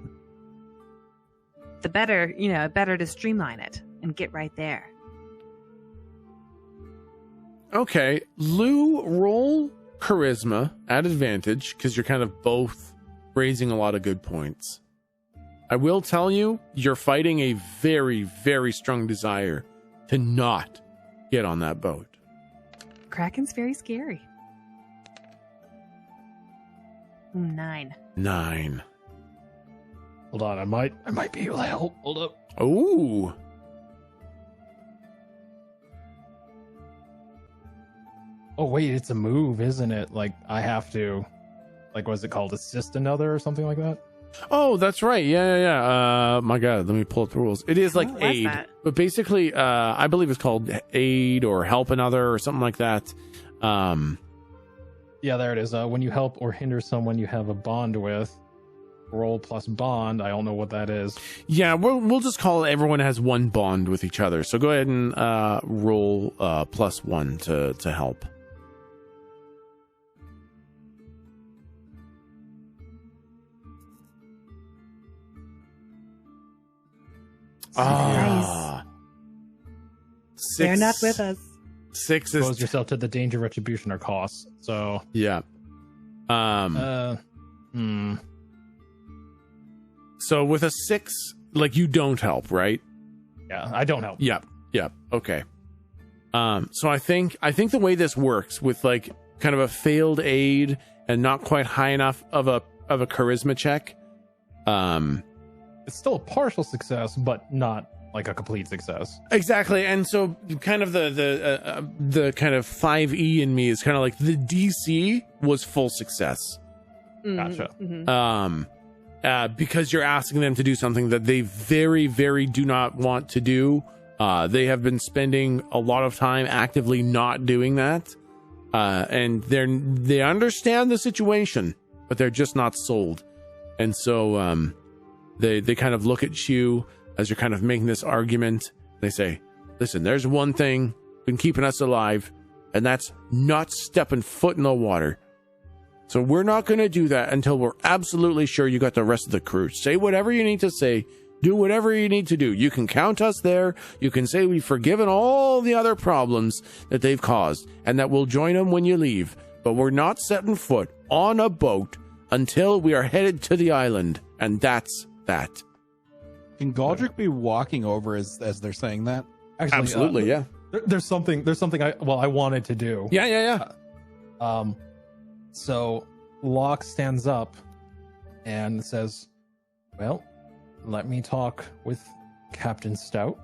The better, better to streamline it and get right there. Okay, Lou, roll charisma at advantage because you're kind of both raising a lot of good points. I will tell you, you're fighting a very, very strong desire to not get on that boat. Kraken's very scary. 9. Hold on, I might be able to help. Hold up. Ooh. Oh wait, it's a move, isn't it? Like I have to, what's it called? Assist another or something like that? Oh, that's right. Yeah. My God, let me pull up the rules. It is like aid, but basically, I believe it's called aid or help another or something like that. Yeah, there it is. When you help or hinder someone you have a bond with, roll plus bond. I don't know what that is. Yeah, we'll just call it everyone has one bond with each other. So go ahead and roll +1 to help. Nice. 6. They're not with us. 6 is expose yourself to the danger, retribution, or cost. So yeah. So with a 6, like you don't help, right? Yeah, I don't help. Yep. Okay. So I think the way this works with like kind of a failed aid and not quite high enough of a charisma check. It's still a partial success, but not like a complete success. Exactly. And so kind of the kind of 5e in me is kind of like the DC was full success. Gotcha. Mm-hmm. Because you're asking them to do something that they very, very do not want to do. They have been spending a lot of time actively not doing that. And they understand the situation, but they're just not sold. And so they kind of look at you as you're kind of making this argument. They say, listen, there's one thing been keeping us alive, and that's not stepping foot in the water. So we're not going to do that until we're absolutely sure you got the rest of the crew. Say whatever you need to say. Do whatever you need to do. You can count us there. You can say we've forgiven all the other problems that they've caused and that we'll join them when you leave. But we're not setting foot on a boat until we are headed to the island. And that's that. Can Galdric be walking over as they're saying that? Actually, absolutely, yeah. There's something I wanted to do. Yeah. So Locke stands up and says, well, let me talk with Captain Stout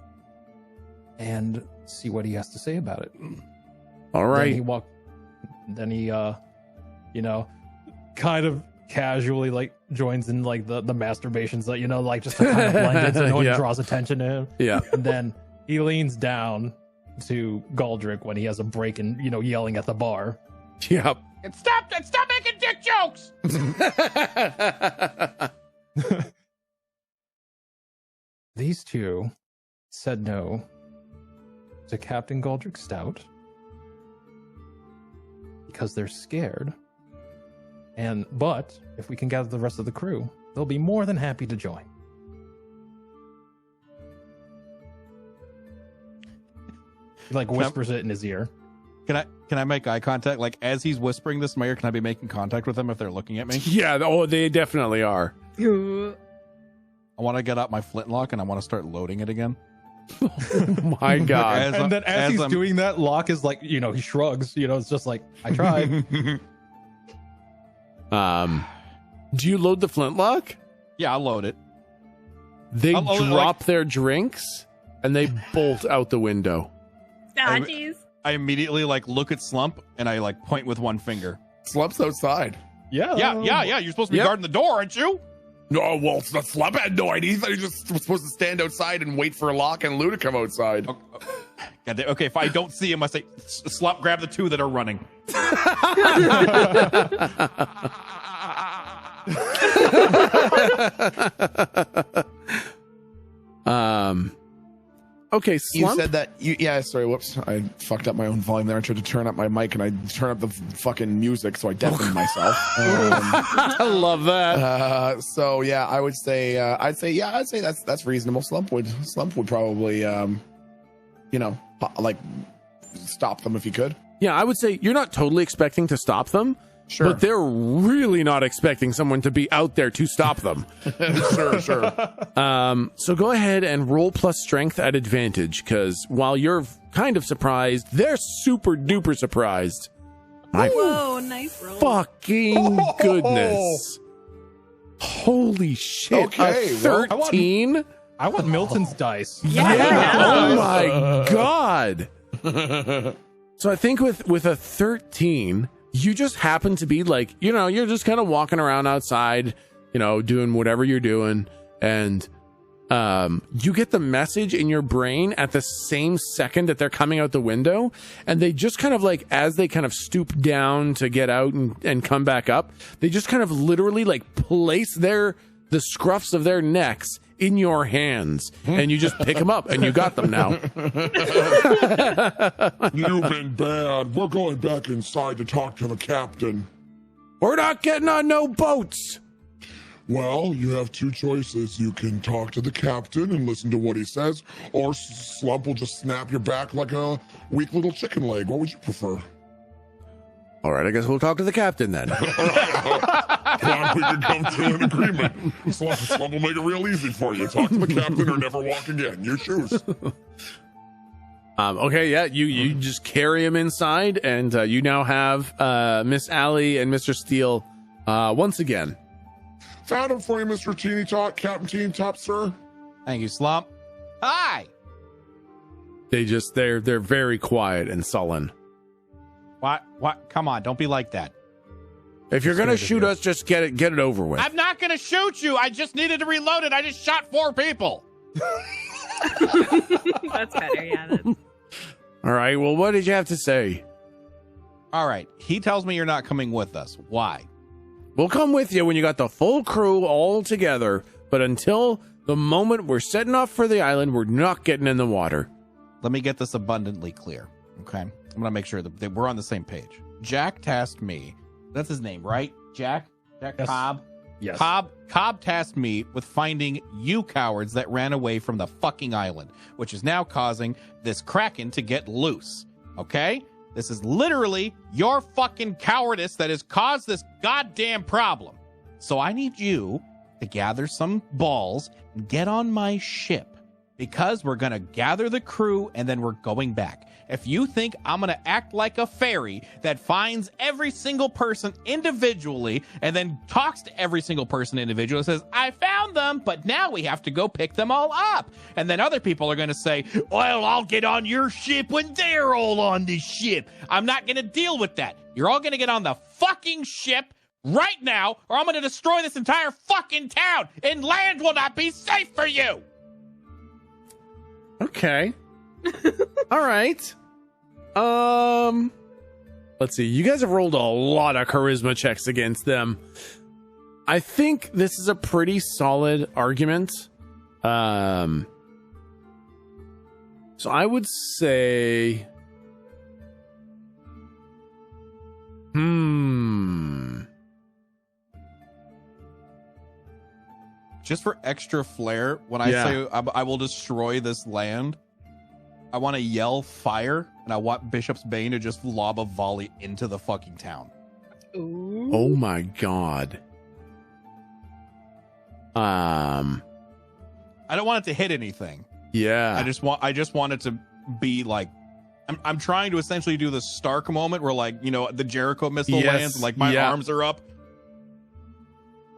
and see what he has to say about it. All right. Then he kind of casually like joins in like the masturbations that, like just to kind of blend in so no one draws attention to him. Yeah. And then he leans down to Galdric when he has a break and, yelling at the bar. Yep. And stop making dick jokes. These two said no to Captain Galdric Stout because they're scared But if we can gather the rest of the crew, they'll be more than happy to join. He like whispers it in his ear. Can I make eye contact? Like as he's whispering this in my ear, can I be making contact with them if they're looking at me? Yeah, they definitely are. Ooh. I want to get out my flintlock and I want to start loading it again. Oh my God. And then as he's doing that, Locke is like, he shrugs. It's just like, I tried. Do you load the flintlock? Yeah, I'll load it. They drop their drinks and they bolt out the window. Ah, jeez. I immediately look at Slump and I point with one finger. Slump's outside. Yeah. You're supposed to be guarding the door, aren't you? No, well, Slump had no idea. He thought he just was supposed to stand outside and wait for Locke and Lou to come outside. Okay, if I don't see him, I say, Slump, grab the two that are running. Okay, Slump. You said that. Sorry, whoops. I fucked up my own volume there. I tried to turn up my mic and I turned up the fucking music, so I deafened myself. I love that. So yeah, I would say, I'd say that's reasonable. Slump would probably, stop them if he could. Yeah, I would say you're not totally expecting to stop them. Sure. But they're really not expecting someone to be out there to stop them. Sure. So go ahead and roll plus strength at advantage, because while you're kind of surprised, they're super duper surprised. Whoa, nice roll. Fucking goodness. Holy shit. Okay, a 13? I want Milton's dice. Yeah. Oh my God. So I think with a 13, you just happen to be you're just kind of walking around outside, doing whatever you're doing. And you get the message in your brain at the same second that they're coming out the window. And they just kind of as they kind of stoop down to get out and come back up, they just kind of literally place the scruffs of their necks in your hands, and you just pick them up and you got them now. You've been bad. We're going back inside to talk to the captain. We're not getting on no boats. Well, you have two choices. You can talk to the captain and listen to what he says, or Slump will just snap your back like a weak little chicken leg. What would you prefer? All right, I guess we'll talk to the captain then. Glad we could come to an agreement. Slump will make it real easy for you. Talk to the captain or never walk again. You choose. Okay, yeah, you just carry him inside, and you now have Miss Allie and Mr. Steele once again. Found him for you, Mr. Teeny Top, Captain Teeny Top, sir. Thank you, Slump. Hi. They're very quiet and sullen. What? Come on, don't be like that. If you're gonna shoot us, just get it over with. I'm not gonna shoot you. I just needed to reload it. I just shot 4 people. That's better, yeah. All right, well, what did you have to say? All right, he tells me you're not coming with us. Why? We'll come with you when you got the full crew all together, but until the moment we're setting off for the island, we're not getting in the water. Let me get this abundantly clear, okay? I'm gonna make sure that we're on the same page. Jack tasked me. That's his name, right? Jack Yes. Cobb? Yes. Cobb tasked me with finding you cowards that ran away from the fucking island, which is now causing this Kraken to get loose, okay? This is literally your fucking cowardice that has caused this goddamn problem. So I need you to gather some balls and get on my ship, because we're going to gather the crew and then we're going back. If you think I'm going to act like a fairy that finds every single person individually and then talks to every single person individually and says, I found them, but now we have to go pick them all up. And then other people are going to say, well, I'll get on your ship when they're all on this ship. I'm not going to deal with that. You're all going to get on the fucking ship right now, or I'm going to destroy this entire fucking town, and land will not be safe for you. Okay. All right. Let's see. You guys have rolled a lot of charisma checks against them. I think this is a pretty solid argument. So I would say, just for extra flair, when I say I will destroy this land, I want to yell fire, and I want Bishop's Bane to just lob a volley into the fucking town. Ooh. Oh my god. I don't want it to hit anything. Yeah. I just want it to be like, I'm trying to essentially do the Stark moment where, like, you know, the Jericho missile lands and like my arms are up.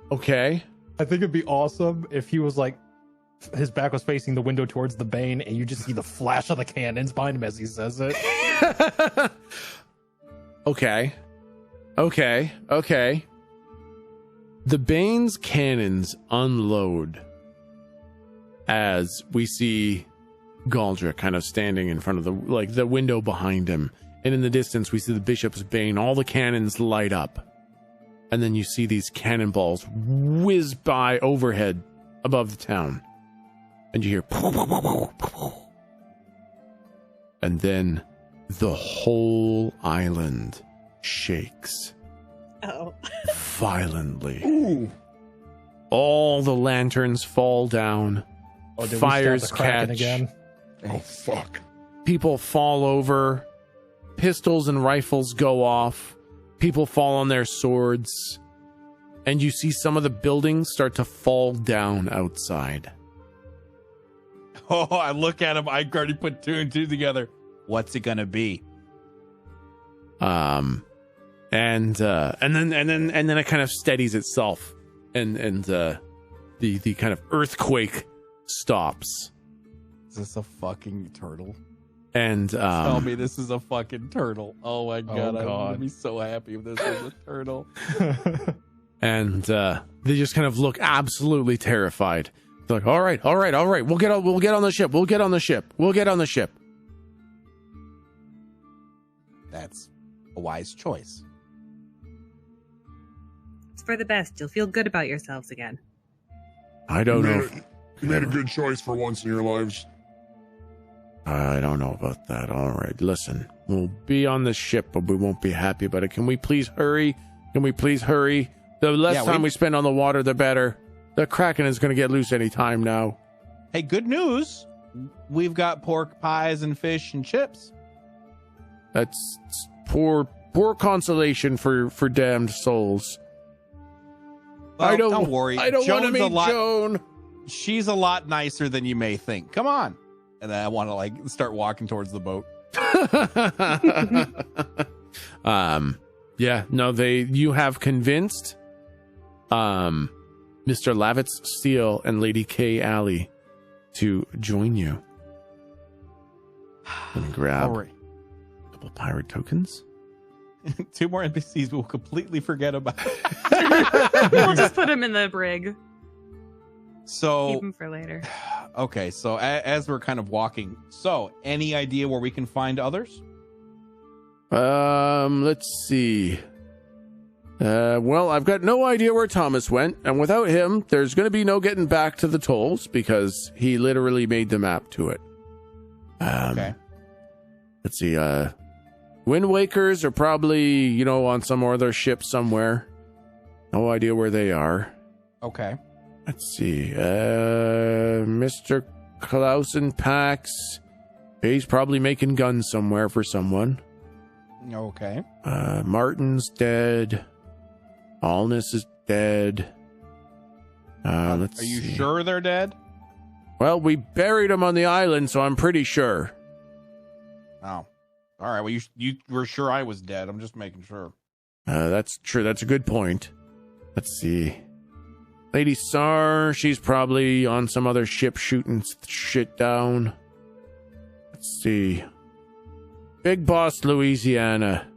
Okay. I think it'd be awesome if he was like, his back was facing the window towards the Bane, and you just see the flash of the cannons behind him as he says it. Okay. The Bane's cannons unload as we see Galdric kind of standing in front of the window behind him. And in the distance, we see the Bishop's Bane. All the cannons light up. And then you see these cannonballs whiz by overhead above the town. And you hear... And then the whole island shakes. Oh. Violently. Ooh. All the lanterns fall down. Fires catch. Again? Oh, fuck. People fall over. Pistols and rifles go off. People fall on their swords. And you see some of the buildings start to fall down outside. Oh, I look at him. I already put 2 and 2 together. What's it gonna be? And then it kind of steadies itself, and the kind of earthquake stops. Is this a fucking turtle? And tell me this is a fucking turtle. Oh my god, I would be so happy if this was a turtle. And they just kind of look absolutely terrified. They're like, all right, we'll get on the ship. That's a wise choice. It's for the best. You'll feel good about yourselves again. I don't know. You made a good choice for once in your lives. I don't know about that. All right, listen. We'll be on the ship, but we won't be happy about it. Can we please hurry? The less time we spend on the water, the better. The Kraken is going to get loose any time now. Hey, good news. We've got pork pies and fish and chips. That's poor consolation for damned souls. Well, don't worry. I don't want to meet Joan. She's a lot nicer than you may think. Come on. And then I want to like start walking towards the boat. You have convinced Mr. Lavitz Steele and Lady K. Alley to join you. Let me grab a couple pirate tokens. 2 more NPCs we'll completely forget about. We'll just put them in the brig. So keep them for later. Okay, so as we're kind of walking, so any idea where we can find others? Let's see. Well, I've got no idea where Thomas went, and without him, there's going to be no getting back to the tolls because he literally made the map to it. Okay. Let's see. Wind Wakers are probably, on some other ship somewhere. No idea where they are. Okay. Let's see. Mr. Clausen Pax. He's probably making guns somewhere for someone. Okay. Martin's dead. Allness is dead. Let's see. Are you sure they're dead? Well, we buried them on the island, so I'm pretty sure. Oh. All right. Well, you were sure I was dead. I'm just making sure. That's true. That's a good point. Let's see. Lady Sar, she's probably on some other ship shooting shit down. Let's see. Big Boss Louisiana.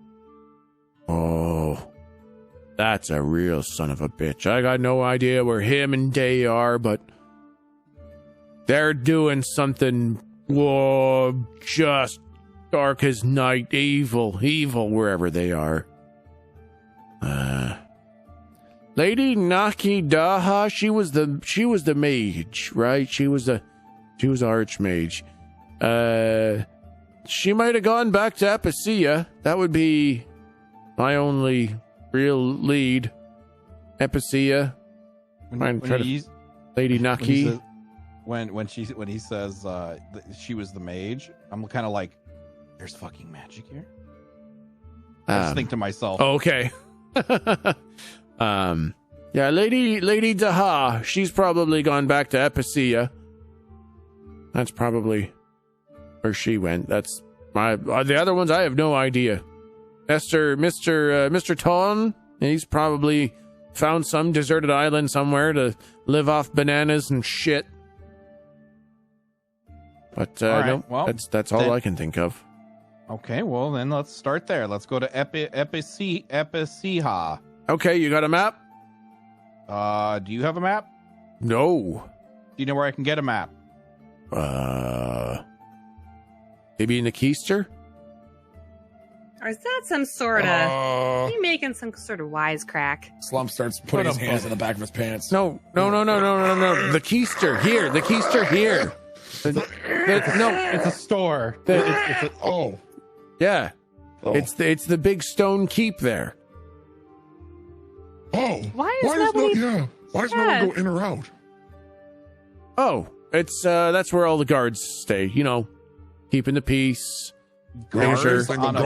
Oh, that's a real son of a bitch. I got no idea where him and Day are, but they're doing something, just dark as night, evil wherever they are. Lady Naki Daha, she was the mage, right? She was archmage. She might have gone back to Epicia. That would be my only real lead. Epicia. Lady Nucky. When he says she was the mage, I'm kind of like, there's fucking magic here. I just think to myself. Okay. Yeah, Lady Daha, she's probably gone back to Epicia. That's probably where she went. That's the other ones I have no idea. Mr. Ton, he's probably found some deserted island somewhere to live off bananas and shit. But no, well, that's all I can think of. Okay, well then let's start there. Let's go to Epiciha. Okay, you got a map? Do you have a map? No. Do you know where I can get a map? Maybe in the keister? Or is that some sort of... you making some sort of wisecrack? Slump starts putting his hands in the back of his pants. No. The keister here. The keister here. No, it's a store. Yeah. Oh. It's the big stone keep there. Oh. Why does nobody... Why does no one go in or out? Oh, it's that's where all the guards stay, keeping the peace. Guards on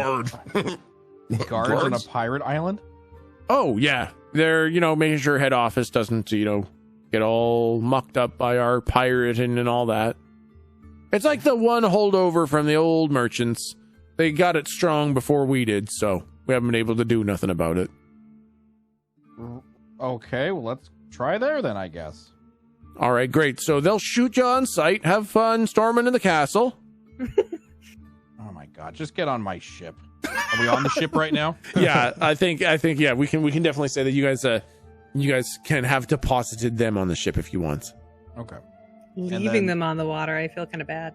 a pirate island? Oh, yeah. They're, making sure head office doesn't, get all mucked up by our pirating and all that. It's like the one holdover from the old merchants. They got it strong before we did, so we haven't been able to do nothing about it. Okay, well, let's try there then, I guess. All right, great. So they'll shoot you on sight. Have fun storming in the castle. Oh my god, just get on my ship. Are we on the ship right now? Yeah, I think yeah, we can definitely say that you guys can have deposited them on the ship if you want. Okay. Leaving them on the water, I feel kind of bad.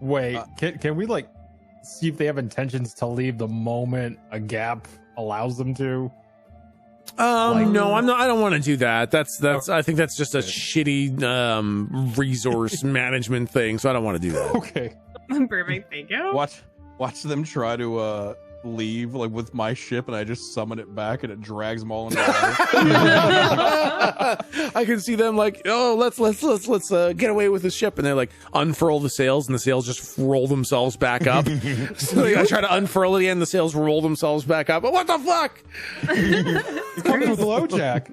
Wait, can we see if they have intentions to leave the moment a gap allows them to? No, I'm not. I don't want to do that. That's. I think that's just a shitty resource management thing. So I don't want to do that. Okay. Perfect. Thank you. Watch them try to leave with my ship, and I just summon it back, and it drags them all into the water. I can see them let's get away with the ship, and they unfurl the sails, and the sails just roll themselves back up. So I try to unfurl it, and the sails roll themselves back up. But what the fuck? It comes with low jack.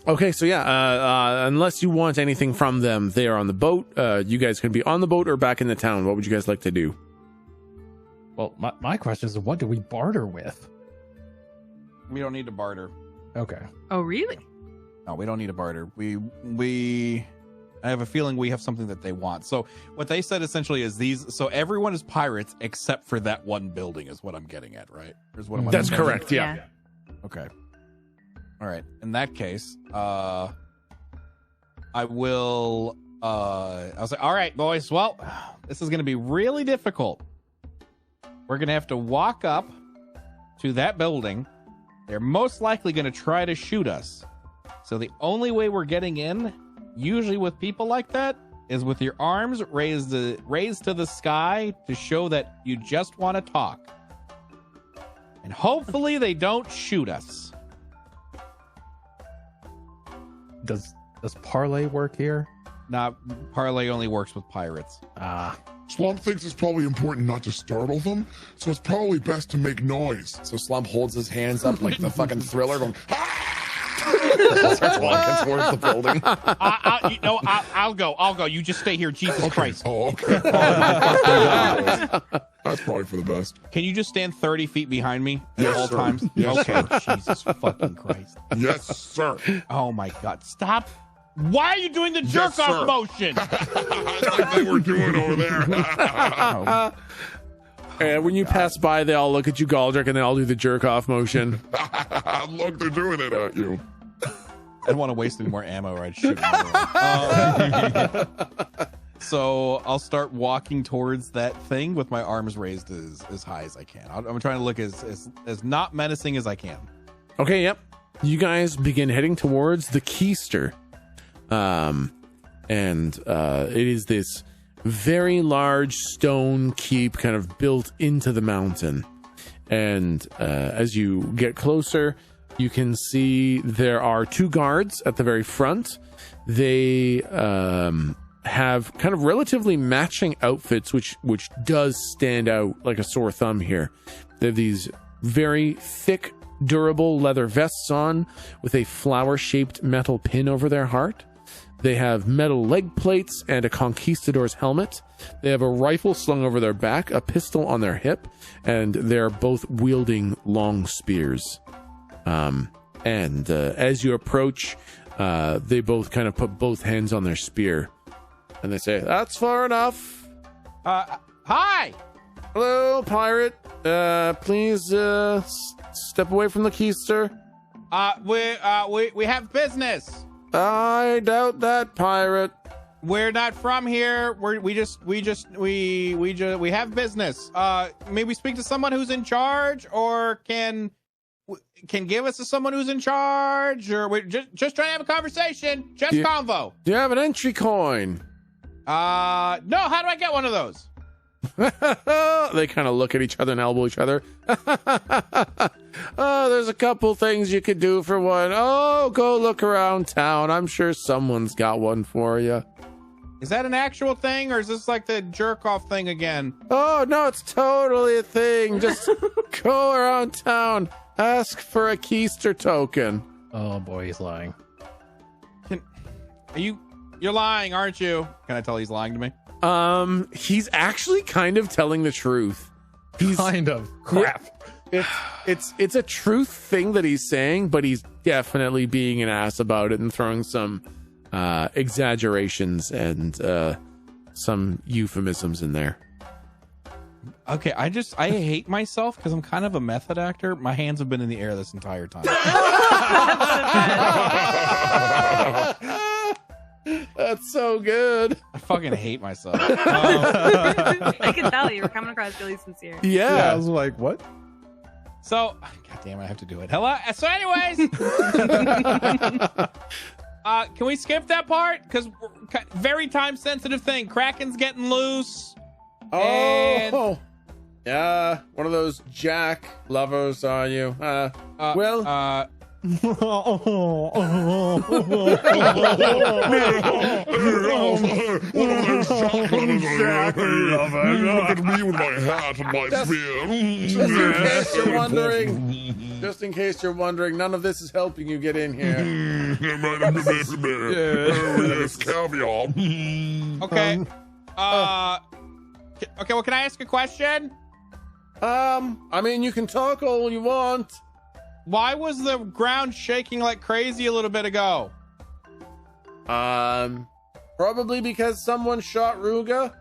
Okay, so yeah, unless you want anything from them, they are on the boat. You guys can be on the boat or back in the town. What would you guys like to do? Well, my question is, what do we barter with? We don't need to barter. Okay. Oh, really? No, we don't need to barter. I have a feeling we have something that they want. So what they said essentially is so everyone is pirates except for that one building is what I'm getting at, right? That's correct, yeah. Okay. All right. In that case, I will. I'll say, all right, boys. Well, this is going to be really difficult. We're going to have to walk up to that building. They're most likely going to try to shoot us. So the only way we're getting in, usually with people like that, is with your arms raised to the sky to show that you just want to talk. And hopefully they don't shoot us. Does parlay work here? Nah, parlay only works with pirates. Slump thinks it's probably important not to startle them, so it's probably best to make noise. So Slump holds his hands up like the fucking Thriller, going, starts walking towards the building. I'll go. You just stay here, Jesus Christ. Oh, okay. That's probably for the best. Can you just stand 30 feet behind me at Yes, all sir. times? Yes, Okay, sir. Jesus fucking Christ. Yes, sir. Oh my God, stop. Why are you doing the Yes, jerk off sir. motion? Like they were doing over there. And when you pass by, they all look at you, Galdric, and they all do the jerk off motion. Look, they're doing it at you. I don't want to waste any more ammo or I'd shoot them. So I'll start walking towards that thing with my arms raised as high as I can. I'm trying to look as not menacing as I can. Okay, yep. You guys begin heading towards the keister. And it is this very large stone keep kind of built into the mountain. And as you get closer, You can see there are 2 guards at the very front. They have kind of relatively matching outfits, which does stand out like a sore thumb here. They have these very thick, durable leather vests on with a flower-shaped metal pin over their heart. They have metal leg plates and a conquistador's helmet. They have a rifle slung over their back, a pistol on their hip, and they're both wielding long spears. As you approach, they both kind of put both hands on their spear, and they say, "That's far enough." Hi. Hello, pirate. Please step away from the keister. We have business. I doubt that, pirate. We're not from here. We have business. May we speak to someone who's in charge, or can give us to someone who's in charge, or we're just trying to have a conversation. Just convo. Do you have an entry coin? No. How do I get one of those? They kind of look at each other and elbow each other. Oh, there's a couple things you could do for one. Oh, go look around town. I'm sure someone's got one for you. Is that an actual thing, or is this like the jerk off thing again? Oh, no, it's totally a thing. Just go around town. Ask for a keister token. Oh boy, he's lying. You're lying, aren't you? Can I tell he's lying to me? He's actually kind of telling the truth. He's kind of crap. It's a truth thing that he's saying, but he's definitely being an ass about it and throwing some exaggerations and some euphemisms in there. Okay, I hate myself because I'm kind of a method actor. My hands have been in the air this entire time. That's so good. I fucking hate myself. I can tell you were coming across really sincere. Yeah, I was like, what? So, God damn, I have to do it. Hello. So, anyways, can we skip that part? Because very time sensitive thing. Kraken's getting loose. Oh, yeah. One of those Jack lovers, are you? Look at me with my hat and my spear. Just in case you're wondering, none of this is helping you get in here. Yes, caviar. Okay. Okay, well, can I ask a question? I mean, you can talk all you want. Why was the ground shaking like crazy a little bit ago? Probably because someone shot Ruga.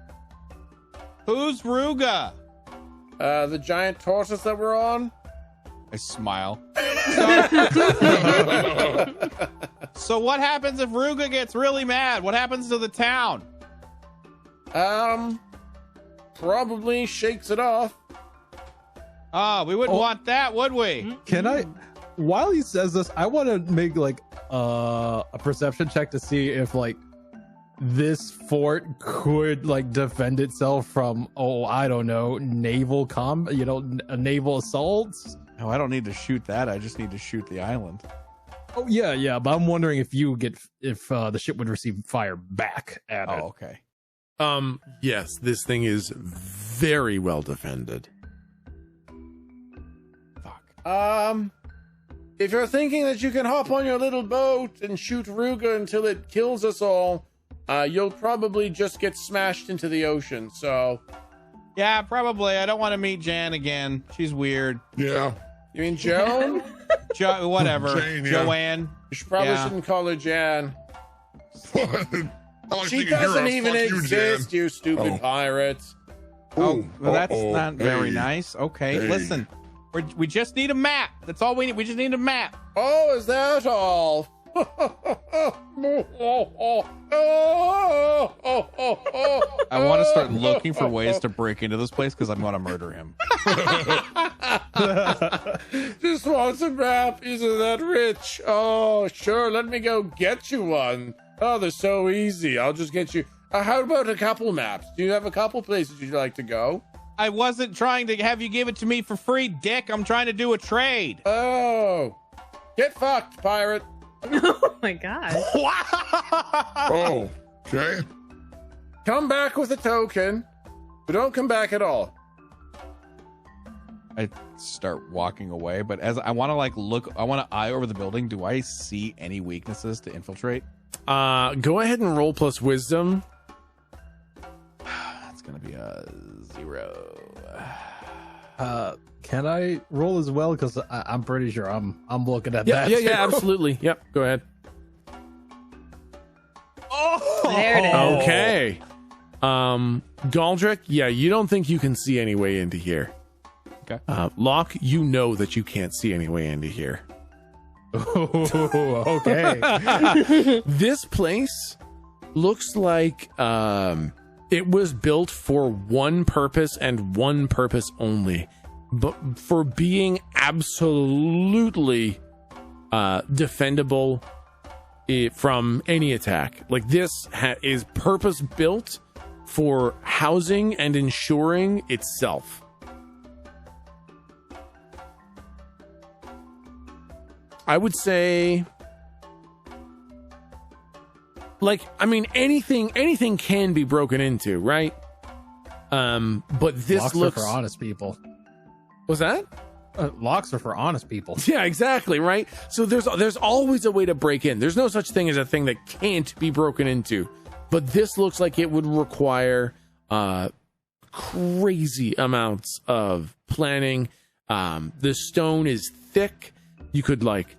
Who's Ruga? The giant tortoise that we're on. I smile. So what happens if Ruga gets really mad? What happens to the town? Probably shakes it off. We wouldn't want that, would we? Can I, while he says this, I want to make like a perception check to see if like this fort could like defend itself from, I don't know, naval naval assaults. Oh, I don't need to shoot that. I just need to shoot the island. Oh yeah, but I'm wondering if the ship would receive fire back at it. Oh, okay. Yes, this thing is very well defended. If you're thinking that you can hop on your little boat and shoot Ruga until it kills us all, you'll probably just get smashed into the ocean, so... Yeah, probably. I don't want to meet Jan again. She's weird. Yeah. You mean Joan? Whatever. Jane, yeah. Joanne. You probably shouldn't call her Jan. Like She doesn't even exist, you stupid pirate. Oh, well, that's not very nice. Okay, listen. We just need a map. That's all we need. We just need a map. Oh, is that all? I want to start looking for ways to break into this place because I'm going to murder him. Just wants a map. Isn't that rich? Oh, sure. Let me go get you one. Oh, they're so easy. I'll just get you. How about a couple maps? Do you have a couple places you'd like to go? I wasn't trying to have you give it to me for free, dick. I'm trying to do a trade. Oh. Get fucked, pirate. Oh my god. Oh, okay. Come back with a token, but don't come back at all. I start walking away, but as I want to like look, I want to eye over the building. Do I see any weaknesses to infiltrate? Go ahead and roll plus wisdom. It's gonna be a 0. Can I roll as well? Because I'm pretty sure I'm looking at Yeah, that. yeah, absolutely. Yep, go ahead. Oh, There it is. Okay. Galdric, yeah, you don't think you can see any way into here. Okay. Locke, you know that you can't see any way into here. Okay. This place looks like it was built for one purpose and one purpose only, but for being absolutely defendable from any attack. Like this is purpose built for housing and ensuring itself. I would say, like, I mean, anything can be broken into, right? But this Locks looks are for honest people. What's that? Locks are for honest people. Yeah, exactly, right? So there's always a way to break in. There's no such thing as a thing that can't be broken into. But this looks like it would require crazy amounts of planning. The stone is thick. You could like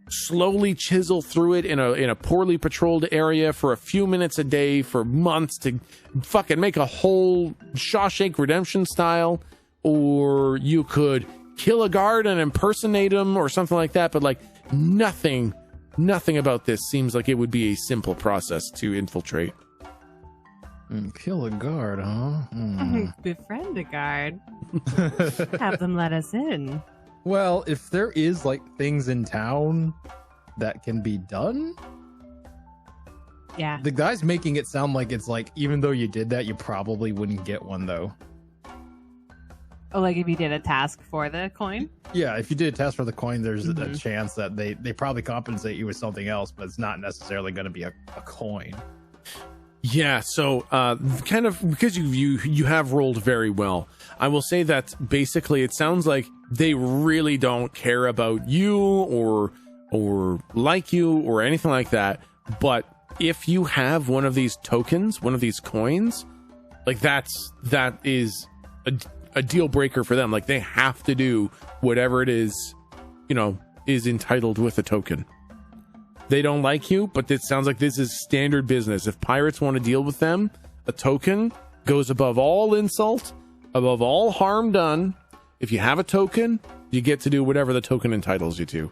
slowly chisel through it in a poorly patrolled area for a few minutes a day for months to fucking make a whole Shawshank Redemption style, or you could kill a guard and impersonate him or something like that. But like nothing about this seems like it would be a simple process to infiltrate. Kill a guard, huh? Befriend a guard. Have them let us in. Well, if there is like things in town that can be done, Yeah. the guy's making it sound like it's like even though you did that, you probably wouldn't get one though. Oh, like if you did a task for the coin? Yeah, if you did a task for the coin, there's a chance that they probably compensate you with something else, but it's not necessarily going to be a coin. Yeah, so kind of because you have rolled very well. I will say that basically it sounds like they really don't care about you or like you or anything like that. But if you have one of these tokens, one of these coins, like that is a deal breaker for them. Like they have to do whatever it is, is entitled with a token. They don't like you, but it sounds like this is standard business. If pirates want to deal with them, a token goes above all insult, above all harm done. If you have a token, you get to do whatever the token entitles you to.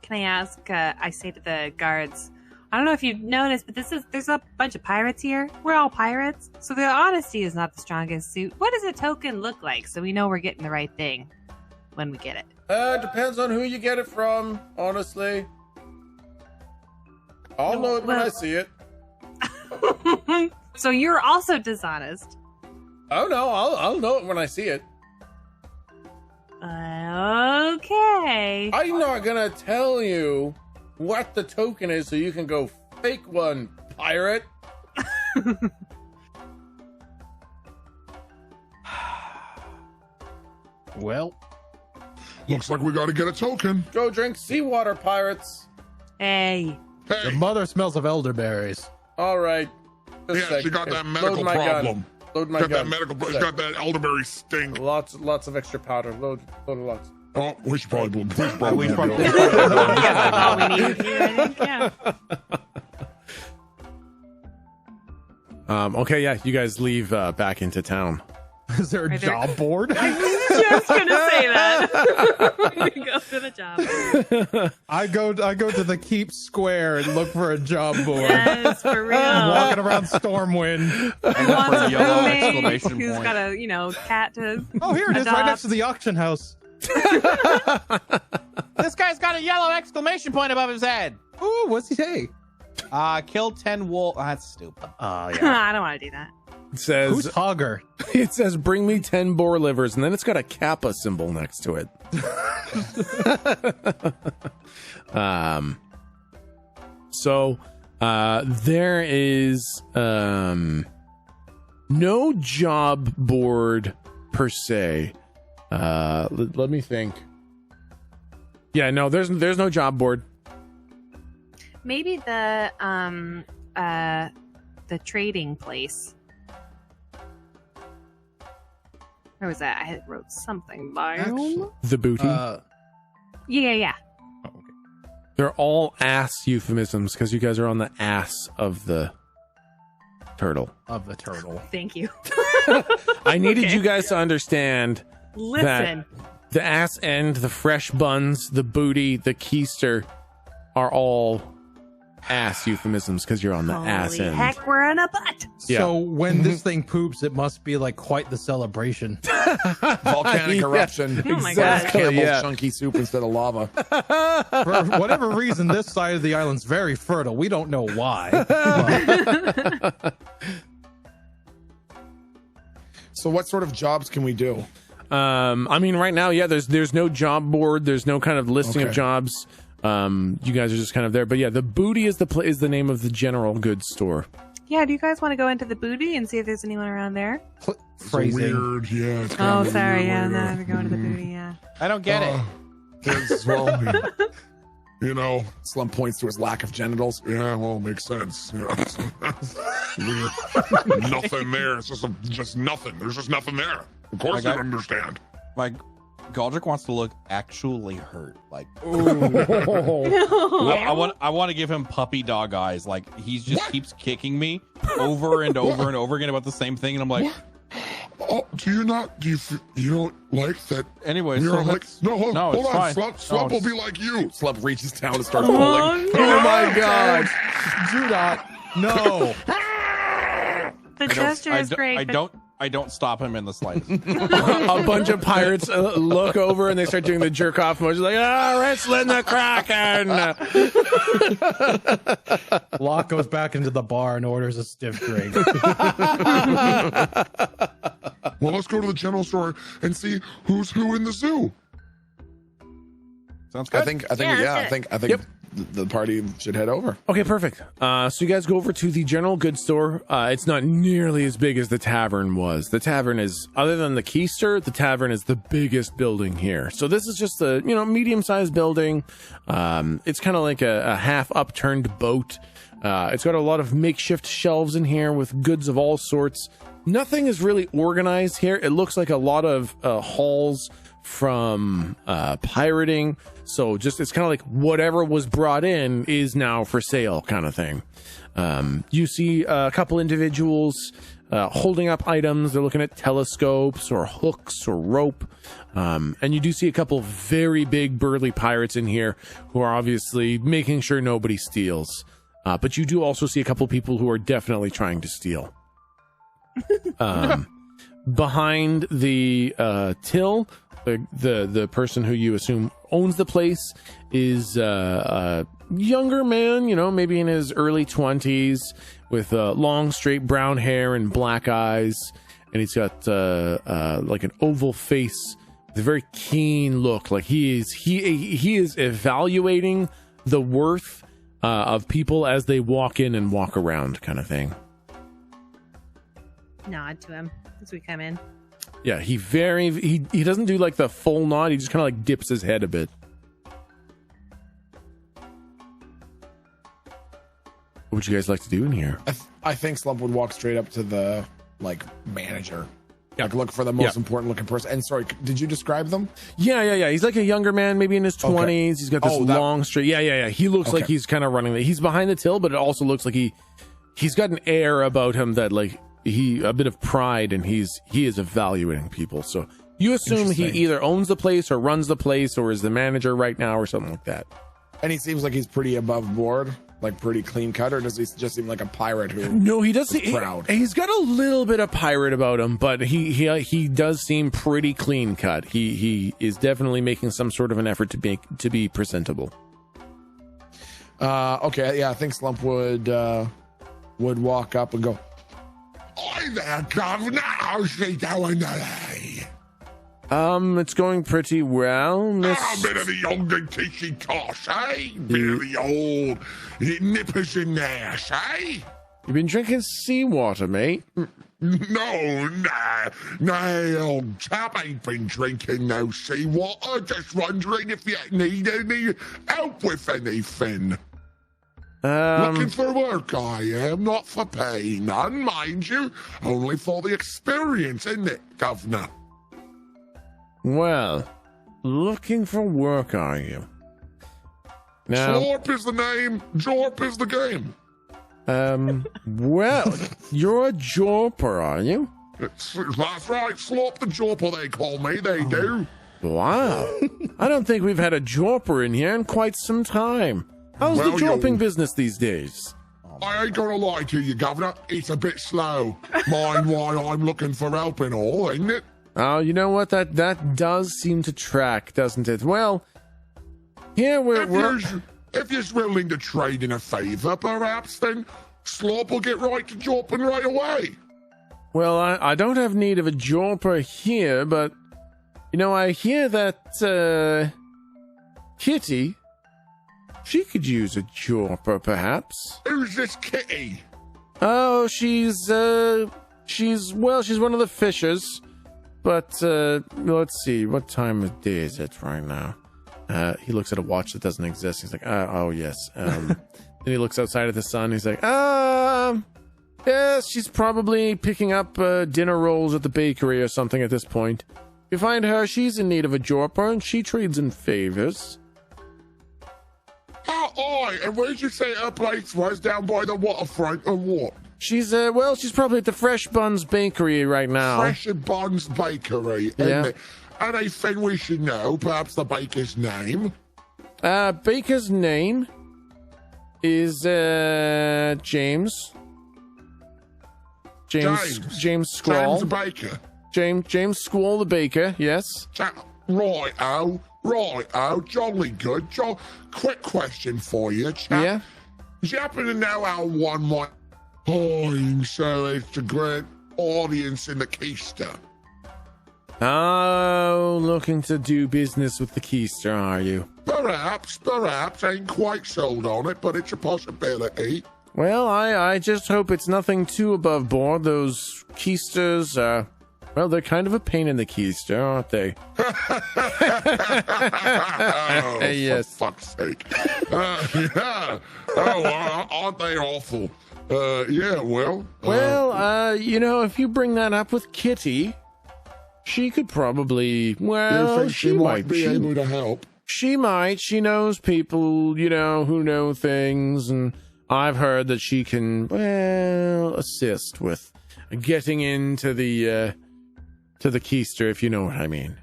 Can I ask, I say to the guards, I don't know if you've noticed, but there's a bunch of pirates here. We're all pirates, so the honesty is not the strongest suit. What does a token look like so we know we're getting the right thing when we get it? Depends on who you get it from, honestly. I'll know it when I see it. So you're also dishonest. Oh no, I'll know it when I see it. Okay. I'm not gonna tell you what the token is so you can go fake one, pirate. Well, Looks like we got to get a token. Go drink seawater, pirates. Hey. the Hey, mother smells of elderberries. All right. Just a yeah, she sec. got that Load medical my gun. problem. Load my Got gun. that medical. Just She's a got that elderberry stink. Lots of extra powder. Load lots. Oh, we should probably. That's all we need here, I think. Yeah. Okay, yeah, you guys leave back into town. Is there a Are there- job board? Just gonna say that. We go to the job. I go to the Keep Square and look for a job board. Yes, for real. Walking around Stormwind. Who wants a yellow roommate exclamation who's point. got a cat to Oh, here it is, right adopt? next to the auction house. This guy's got a yellow exclamation point above his head. Ooh, what's he say? Kill 10 wolves. That's stupid. I don't want to do that. It says, Who's Hogger? It says, bring me 10 boar livers, and then it's got a Kappa symbol next to it. So there is no job board per se. Let me think. Yeah, no, there's no job board. Maybe the trading place. Where was that? I wrote something down. The booty. Yeah. Oh, okay. They're all ass euphemisms because you guys are on the ass of the turtle. Of the turtle. Thank you. I needed you guys to understand Listen. that the ass end, the fresh buns, the booty, the keister are all ass euphemisms because you're on the ass Holy end. heck, we're on a butt. Yeah. So when this thing poops, it must be like quite the celebration. Volcanic eruption. Oh my Exactly, God. Campbell's yeah. chunky soup instead of lava. For whatever reason, this side of the island's very fertile. We don't know why. So what sort of jobs can we do? I mean, right now, yeah, there's no job board. There's no kind of listing of Okay. jobs. You guys are just kind of there. But yeah, the booty is the name of the general goods store. Yeah, do you guys want to go into the booty and see if there's anyone around there? Phrasing. Weird, yeah. It's kind Oh, of a sorry. weird Yeah, way no, to- we're going to the booty. Yeah. I don't get it. It's, well, you know, Slump points to his lack of genitals. yeah, well, makes sense. You know, weird. Nothing there. It's just nothing. There's just nothing there. Of course you Okay. understand. Like, Galdric wants to look actually hurt. Like, I want to give him puppy dog eyes. Like, he just keeps kicking me over and over and over again about the same thing, and I'm like, Oh, you don't like that? anyway. You're So like, let's, no, hold it's on. fine. Slump will it's- be like you. Slump reaches down and starts Oh, pulling. no. Oh my god. Do not. No. The gesture is great. I don't stop him in the slightest. A bunch of pirates look over and they start doing the jerk off motion, like, wrestling the Kraken. Locke goes back into the bar and orders a stiff drink. Well, let's go to the general store and see who's who in the zoo. Sounds good. I think Yeah, that's I think the party should head over. Okay, perfect. So you guys go over to the general goods store. It's not nearly as big as the tavern was. The tavern is, other than the keister, the tavern is the biggest building here. So this is just a medium-sized building. It's kind of like a half upturned boat. It's got a lot of makeshift shelves in here with goods of all sorts. Nothing is really organized here. It looks like a lot of halls from pirating. So it's kind of like whatever was brought in is now for sale kind of thing. You see a couple individuals holding up items. They're looking at telescopes or hooks or rope. And you do see a couple very big burly pirates in here who are obviously making sure nobody steals. But you do also see a couple people who are definitely trying to steal. Behind the till, the person who you assume owns the place is a younger man, maybe in his early 20s, with long straight brown hair and black eyes, and he's got like an oval face with a very keen look. Like he is evaluating the worth of people as they walk in and walk around, kind of thing. Nod to him as we come in. Yeah, he doesn't do like the full nod. He just kind of like dips his head a bit. What would you guys like to do in here? I think Slump would walk straight up to the manager. Like look for the most important looking person. And sorry, did you describe them? Yeah. He's like a younger man, maybe in his 20s. Okay. He's got this long straight. Yeah. He looks like he's kind of running. He's behind the till, but it also looks like he's got an air about him that like a bit of pride, and he is evaluating people. So you assume he either owns the place or runs the place or is the manager right now or something like that. And he seems like he's pretty above board, like pretty clean cut, or does he just seem like a pirate who? No, he does. Proud. He's got a little bit of pirate about him, but he does seem pretty clean cut. He is definitely making some sort of an effort to be presentable. Okay, yeah, I think Slump would walk up and go, Hi there, Governor. How's she doing today? It's going pretty well, Miss. A bit of the young and tishy tosh, eh? Bit of the old nippers in there, eh? You've been drinking seawater, mate. No, old chap ain't been drinking no seawater. Just wondering if you need any help with anything. Looking for work, I am, not for pay. None, mind you. Only for the experience, isn't it, Governor? Well, looking for work, are you? Now, Slorp is the name, Jorp is the game. Well, you're a jorper, are you? That's right, Slorp the Jorper, they call me, they do. Wow. I don't think we've had a jorper in here in quite some time. How's the jorping business these days? I ain't gonna lie to you, Governor. It's a bit slow. Mind why I'm looking for help and all, ain't it? Oh, you know what? That does seem to track, doesn't it? Well, here if you're willing to trade in a favor, perhaps, then Slop will get right to jorping right away. Well, I don't have need of a jorper here, but, you know, I hear that, Kitty, she could use a jorper, perhaps. Who's this Kitty? Oh, she's one of the fishers. But, let's see, what time of day is it right now? He looks at a watch that doesn't exist. He's like, oh, yes. Then he looks outside at the sun. He's like, yes, she's probably picking up dinner rolls at the bakery or something at this point. You find her, she's in need of a jorper, and she trades in favors. And where did you say her place was? Down by the waterfront or what? She's probably at the Fresh Buns Bakery right now. Fresh Buns Bakery, isn't it? Anything we should know? Perhaps the baker's name? Baker's name is, James. James Scrawl. James Baker. James Scrawl the baker, yes. Right-o, jolly good. Quick question for you, chap. Yeah? Do you happen to know how one might so it's a great audience in the keister? Oh, looking to do business with the keister, are you? Perhaps. Ain't quite sold on it, but it's a possibility. Well, I just hope it's nothing too above board. Those keisters, well, they're kind of a pain in the keister, aren't they? Yes. For fuck's sake. Yeah. Oh, aren't they awful? Yeah, well. You know, if you bring that up with Kitty, she could probably, you think she might be able to help? She might. She knows people, you know, who know things, and I've heard that she can, assist with getting into the keister, if you know what I mean.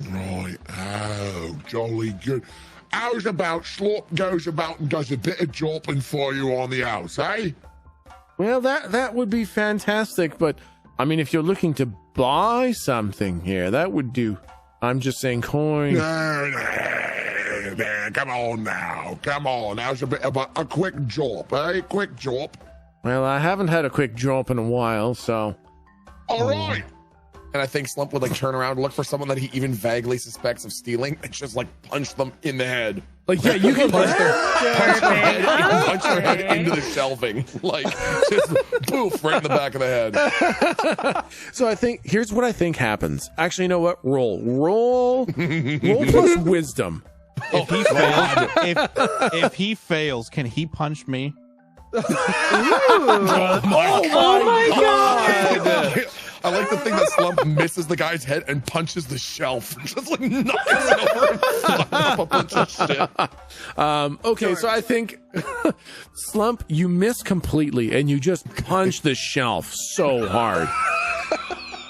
Right. Oh, jolly good. How's about Slop goes about and does a bit of jorping for you on the house, eh? Well, that would be fantastic, but, I mean, if you're looking to buy something here, that would do. I'm just saying coin. No, come on now. Come on. How's a bit of a quick jorp, eh? Quick jorp. Well, I haven't had a quick jorp in a while, so... All right. And I think Slump would like turn around and look for someone that he even vaguely suspects of stealing and just like punch them in the head. Like, yeah, you can punch their head into the shelving. Like, just poof, right in the back of the head. So I think, here's what I think happens. Actually, you know what? Roll plus wisdom. If he fails, can he punch me? Oh my god! I like the thing that Slump misses the guy's head and punches the shelf. Just like knocks it over and flies up a bunch of shit. Okay, so I think Slump, you miss completely and you just punch the shelf so hard.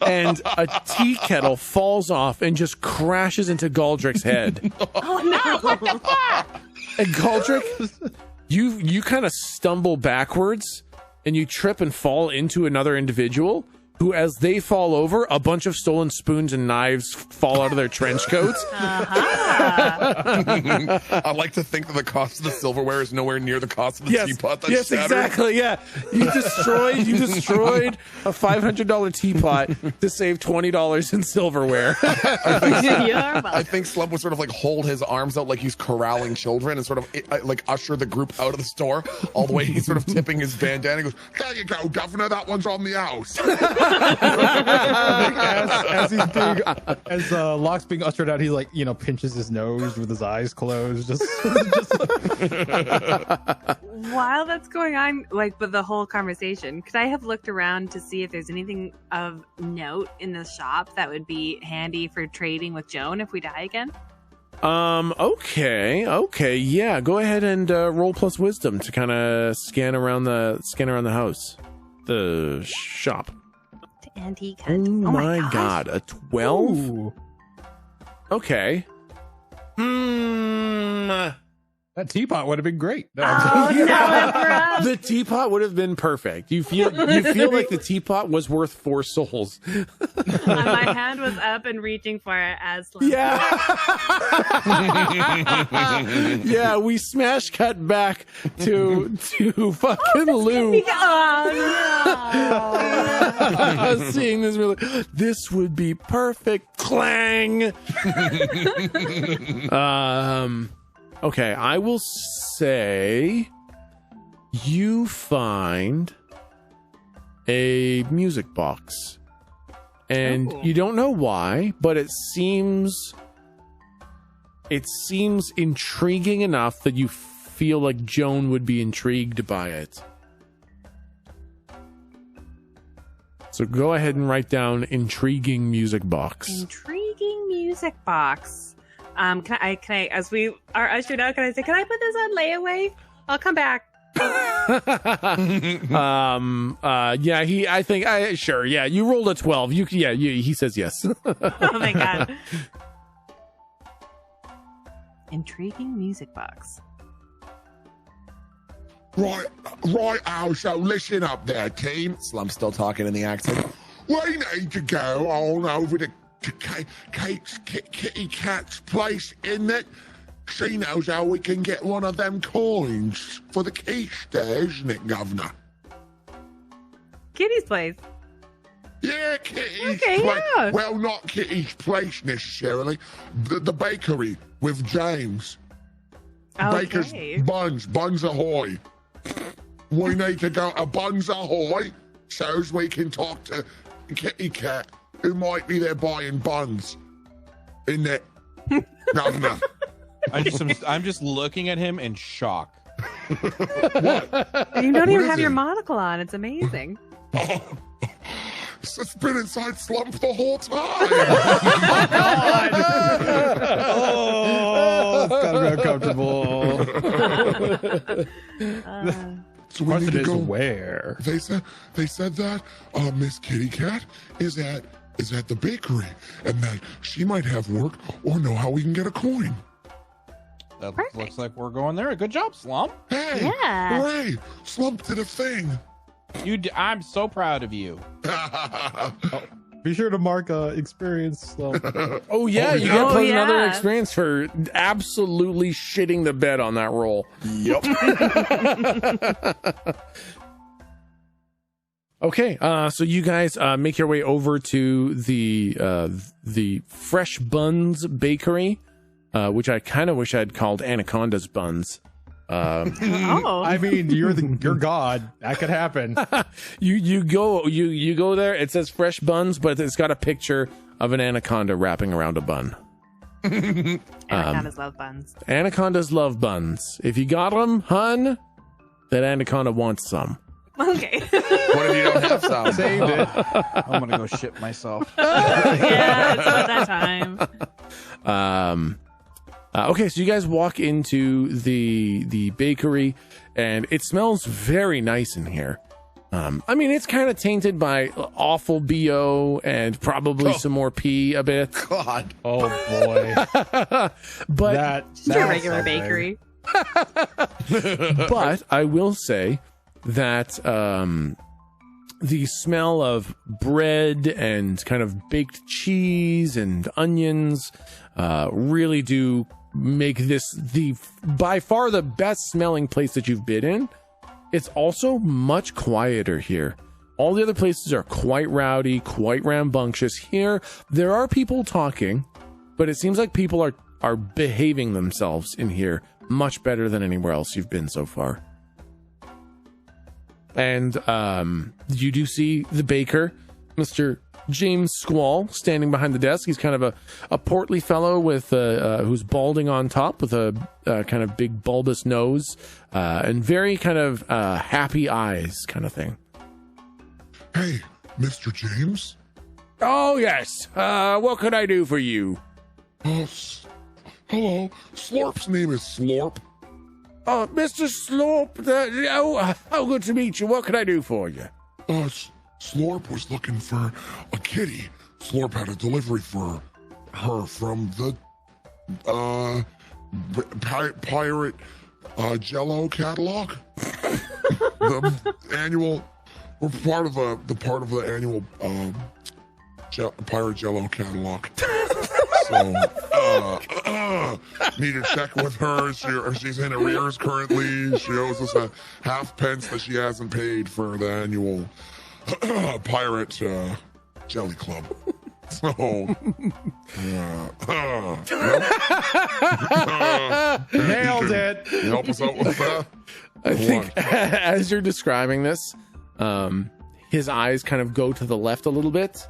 And a tea kettle falls off and just crashes into Galdric's head. Oh no, what the fuck? And Galdric, you kind of stumble backwards and you trip and fall into another individual who, as they fall over, a bunch of stolen spoons and knives fall out of their trench coats. I like to think that the cost of the silverware is nowhere near the cost of the teapot that's yes, shattered. Exactly. Yeah, you destroyed a $500 teapot to save $20 in silverware. I think Slump would sort of like hold his arms out like he's corralling children and sort of like usher the group out of the store all the way. He's sort of tipping his bandana. He goes, "There you go, Governor. That one's on the house." as Locke's being ushered out, he like pinches his nose with his eyes closed. Just While that's going on, like with the whole conversation, could I have looked around to see if there's anything of note in the shop that would be handy for trading with Joan if we die again? Okay, yeah. Go ahead and roll plus wisdom to kind of scan around the house, the shop. Antique. Oh my god, a 12? Ooh. Okay. That teapot would have been great. The teapot would have been perfect. You feel like the teapot was worth 4 souls. My hand was up and reaching for it as Slump. Yeah, we smash cut back to fucking Lou. Seeing this would be perfect. Clang. Okay, I will say you find a music box. And you don't know why, but it seems intriguing enough that you feel like Joan would be intrigued by it. So go ahead and write down intriguing music box. Intriguing music box. Can I, as we are ushered out, can I say, can I put this on layaway? I'll come back. Sure. Yeah, you rolled a 12. He says yes. Oh my god. Intriguing music box. Right, so listen up there, team. Slump's still talking in the accent. We need to go on over to Kitty Cat's place, isn't it? She knows how we can get one of them coins for the quiche there, isn't it, Governor? Kitty's place. Yeah, Kitty's place. Yeah. Well, not Kitty's place necessarily. The bakery with James. Okay. Baker's Buns Ahoy. We need to go to Buns Ahoy so as we can talk to Kitty Cat, who might be there buying buns. Isn't it, Governor? I'm just looking at him in shock. What? You don't even have your monocle on. It's amazing. It's been inside Slump the whole time. Oh, it's gotta be uncomfortable. So we need to go. Where they said that Miss Kitty Cat is at the bakery, and that she might have work or know how we can get a coin. That looks like we're going there. Good job, Slump. Hey, yeah. Hooray! Slump did a thing. I'm so proud of you. Be sure to mark experience. Oh yeah, you get plus another experience for absolutely shitting the bed on that roll. Yep. Okay, so you guys make your way over to the Fresh Buns Bakery, which I kind of wish I'd called Anaconda's Buns. I mean, you're God. That could happen. You go there. It says Fresh Buns, but it's got a picture of an anaconda wrapping around a bun. Anacondas love buns. Anacondas love buns. If you got them, hun, that anaconda wants some. Okay. What if you don't have some? Saved it. I'm gonna go shit myself. Yeah, it's about that time. Okay, so you guys walk into the bakery, and it smells very nice in here. I mean, it's kind of tainted by awful BO and probably some more pee a bit. God. Oh boy. But That's a regular bakery. but I will say that the smell of bread and kind of baked cheese and onions really do make this the by far the best smelling place that you've been in. It's also much quieter here. All the other places are quite rowdy, quite rambunctious. Here, there are people talking, but it seems like people are behaving themselves in here much better than anywhere else you've been so far. And you do see the baker, Mr. James Squall, standing behind the desk. He's kind of a portly fellow with who's balding on top with a kind of big bulbous nose and very kind of happy eyes kind of thing. Hey, Mr. James? Oh, yes. What could I do for you? Hello. Slorp's name is Slorp. Oh, Mr. Slorp, how good to meet you. What can I do for you? Slorp was looking for a kitty. Slorp had a delivery for her from the pirate Jello catalog. The annual, we're part of the annual pirate Jello catalog. So, need to check with her. She's in arrears currently. She owes us a halfpence that she hasn't paid for the annual pirate jelly club. So, nailed it. Help us out with that. I think as you're describing this, his eyes kind of go to the left a little bit,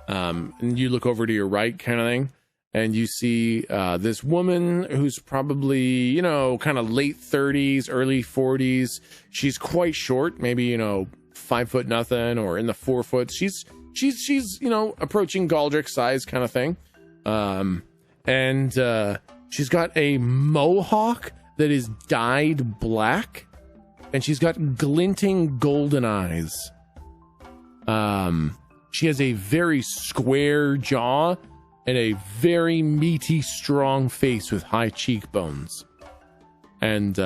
and you look over to your right, kind of thing. And you see this woman who's probably, kind of late 30s, early 40s. She's quite short, maybe, 5 foot nothing or in the 4 foot. She's approaching Galdric size kind of thing. And she's got a mohawk that is dyed black, and she's got glinting golden eyes. She has a very square jaw and a very meaty, strong face with high cheekbones. And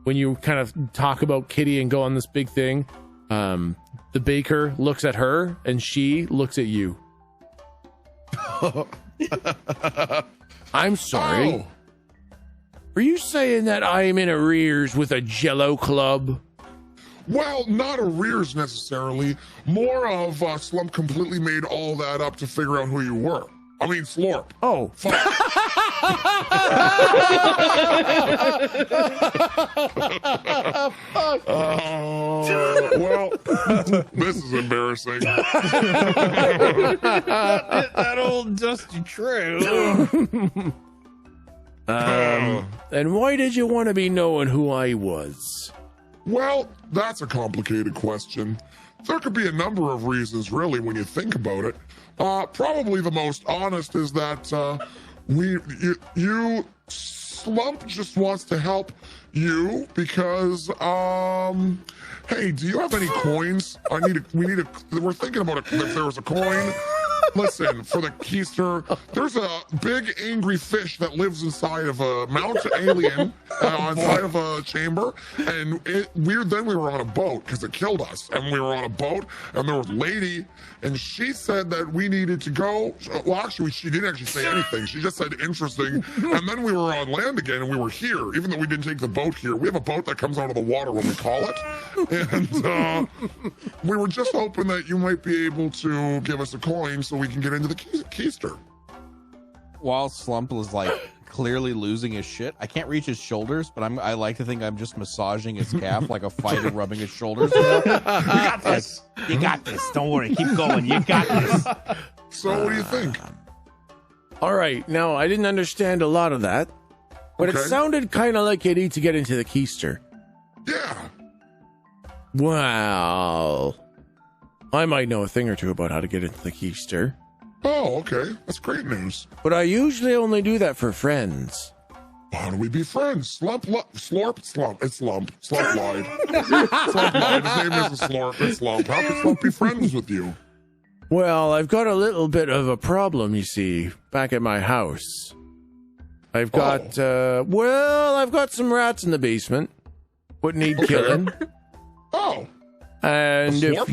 when you kind of talk about Kitty and go on this big thing, the baker looks at her and she looks at you. I'm sorry. Oh. Are you saying that I'm in arrears with a Jello club? Well, not arrears necessarily. More of Slump completely made all that up to figure out who you were. I mean, Slorp. Oh. Well, this is embarrassing. That old dusty trail. And why did you want to be knowing who I was? Well, that's a complicated question. There could be a number of reasons, really, when you think about it. Probably the most honest is that Slump just wants to help you because, hey, do you have any coins? We're thinking about it. If there was a coin. Listen, for the keister, there's a big angry fish that lives inside of a mountain alien inside of a chamber, and we were on a boat because it killed us, and we were on a boat, and there was a lady, and she said that we needed to go. Well, actually, she didn't actually say anything. She just said interesting, and then we were on land again, and we were here, even though we didn't take the boat here. We have a boat that comes out of the water when we call it, and we were just hoping that you might be able to give us a coin so we can get into the keister. While Slump was clearly losing his shit, I can't reach his shoulders, but I like to think I'm just massaging his calf like a fighter rubbing his shoulders. You got this. You got this. Don't worry. Keep going. You got this. So what do you think? All right. Now, I didn't understand a lot of that, but Okay. it sounded kind of like you need to get into the keister. Yeah. Wow. I might know a thing or two about how to get into the keister, Oh, okay. That's great news. but I usually only do that for friends. How do we be friends? Slump. It's Slump. Slump lied. Slump lied. His name isn't Slorp. It's Slump. How can Slump be friends with you? Well, I've got a little bit of a problem, you see, back at my house. I've got, I've got some rats in the basement. What need killing? Oh. And if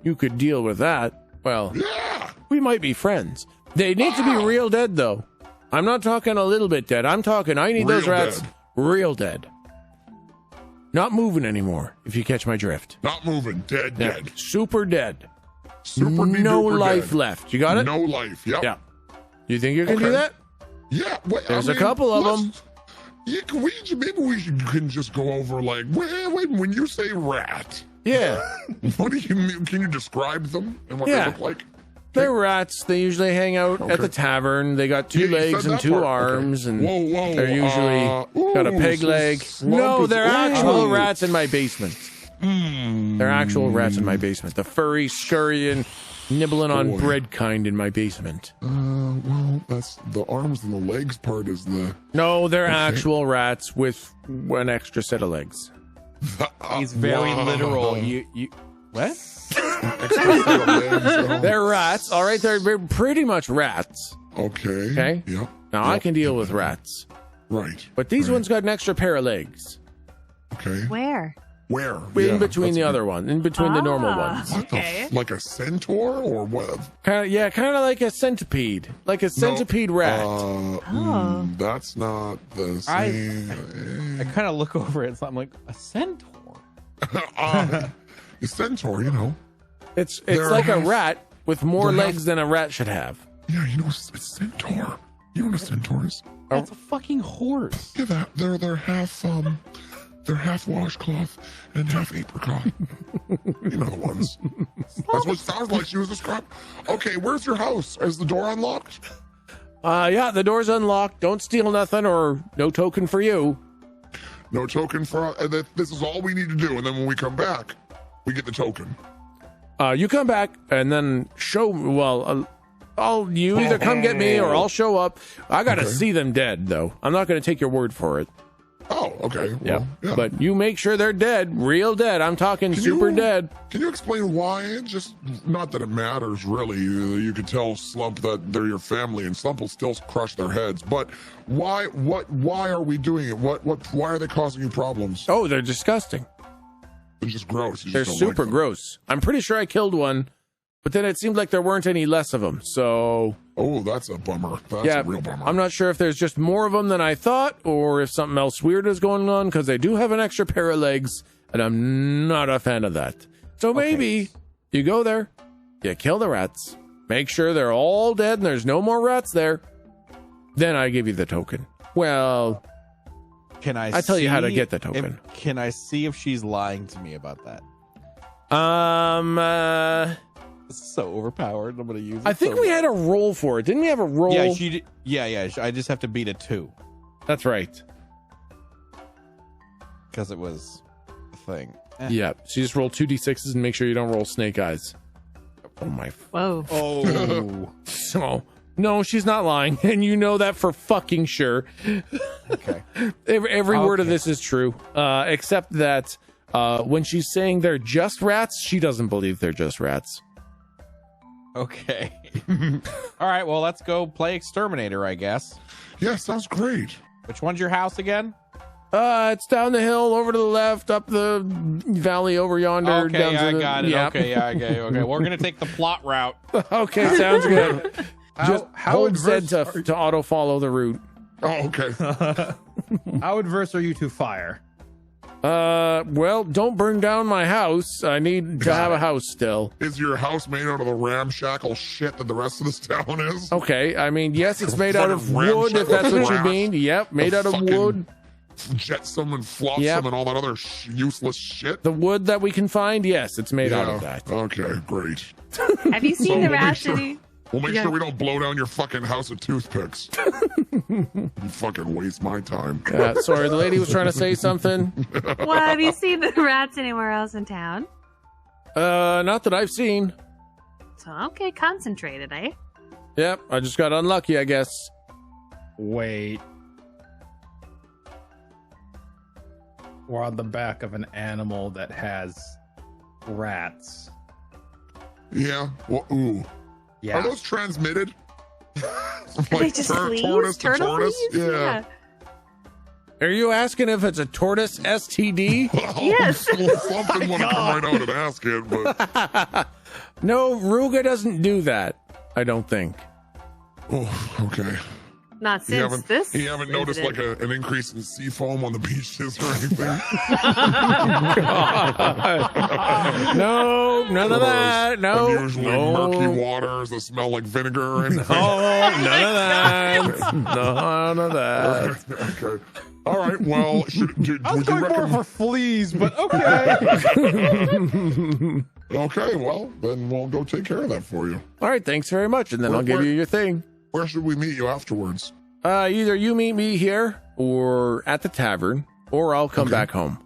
you could deal with that, well, Yeah. we might be friends. They need to be real dead, though. I'm not talking a little bit dead. I'm talking, I need those Real rats dead. real dead. Not moving anymore, if you catch my drift. Not moving. Dead. Yeah, Dead. super dead. Super no duper life dead. left. You got it? No life. Yep. Yeah. You think you can do Okay. that? Yeah. Wait, There's a couple of them. Yeah, maybe we can just go over like, wait, when you say rat, Yeah. what do you mean? Can you describe them and what Yeah. they look like? They're rats. They usually hang out at the tavern. They got 2 Yeah, you legs said and that 2 part. arms, Okay. and Whoa, they're usually got a peg leg. Slump No, is- they're actual Ooh. rats in my basement. They're actual rats in my basement. The furry, scurrying, nibbling on Boy. bread kind in my basement. Well, that's the arms and the legs part is the. No, they're actual rats with an extra set of legs. He's very Wow. literal. You what? They're rats. All right, they're pretty much rats. Okay. Okay. Yep. Now I can deal with rats, Right. but these Right. ones got an extra pair of legs Okay. Where? Where? in Yeah, between that's the good. other one, in between the normal ones. What the Okay. like a centaur or what? Kind of like a centipede, rat. That's not the same. I kind of look over it. So I'm like a centaur. The centaur, you know. It's they're like a half- rat with more they're legs than a rat should have. Yeah, you know, it's centaur. You know what a centaur is? That's a fucking horse. Yeah, they're half washcloth and half apricot. You know the ones. That's what it sounds like she was describing. Okay, where's your house? Is the door unlocked? Yeah, the door's unlocked. Don't steal nothing, or no token for you. No token for this is all we need to do, and then when we come back, we get the token. You come back and then show. Well, you either come get me or I'll show up. I gotta see them dead, though. I'm not gonna take your word for it. Oh, okay. Well, yeah. But you make sure they're dead, real dead. I'm talking super dead. Can you explain why? Just not that it matters, really. You could tell Slump that they're your family, and Slump will still crush their heads. But why? Why are we doing it? Why are they causing you problems? Oh, they're disgusting. They're just gross. You They're just don't like super them. gross. I'm pretty sure I killed one, but then it seemed like there weren't any less of them. So Oh, that's a bummer. That's yeah, a real bummer. I'm not sure if there's just more of them than I thought, or if something else weird is going on, because they do have an extra pair of legs, and I'm not a fan of that. So maybe you go there, you kill the rats, make sure they're all dead and there's no more rats there, then I give you the token. Well, Can I tell you how to see get the token. Can I see if she's lying to me about that? This is so overpowered. I'm gonna use it. I think we had a roll for it. Didn't we have a roll? Yeah, yeah. I just have to beat a 2 That's right. because it was a thing. Yeah, so you just roll 2d6s and make sure you don't roll snake eyes. Oh my. Whoa. Oh. So, no, she's not lying, and you know that for fucking sure. Okay. Every word of this is true, except that when she's saying they're just rats, she doesn't believe they're just rats. Okay. All right. Well, let's go play Exterminator, I guess. Yeah, sounds great. Which one's your house again? It's down the hill, over to the left, up the valley over yonder. Okay, down I to the, got it. Yep. Okay, yeah, okay. We're gonna take the plot route. Okay, sounds good. Just How hold Z adverse to auto follow the route. Oh, okay. How adverse are you to fire? Well, don't burn down my house. I need to have a house still. Is your house made out of the ramshackle shit that the rest of this town is? Okay, I mean, yes, it's made out of Fucking wood, if that's what you ramshackle mean. Yep, made The out of fucking wood. Jetsam and flotsam Yep. and all that other useless shit. The wood that we can find, yes, it's made out of that. Okay, great. Have you seen So the we'll make rats? sure- Any? We'll make Yeah. sure we don't blow down your fucking house with toothpicks. You fucking waste my time. Sorry, the lady was trying to say something. Well, have you seen the rats anywhere else in town? Not that I've seen. So okay, concentrated, eh? Yep, I just got unlucky, I guess. Wait. We're on the back of an animal that has rats. Yeah. Well, ooh. Yeah. Are those transmitted? Are they just fleas? tortoise to Turtle tortoise? fleas? Yeah. Are you asking if it's a tortoise STD? Yes. Something want to come right out and ask it, but No, Ruga doesn't do that. I don't think. oh, okay. Not since this. You haven't noticed like an increase in sea foam on the beaches or anything? No, none of that. No, Unusually murky waters that smell like vinegar or anything. Oh, none of that. None of that. Okay. All right. Well, I was going more for fleas, but okay. Okay. Well, then we'll go take care of that for you. All right, thanks very much, and then I'll give you your thing. Where should we meet you afterwards? Either you meet me here or at the tavern, or I'll come back home.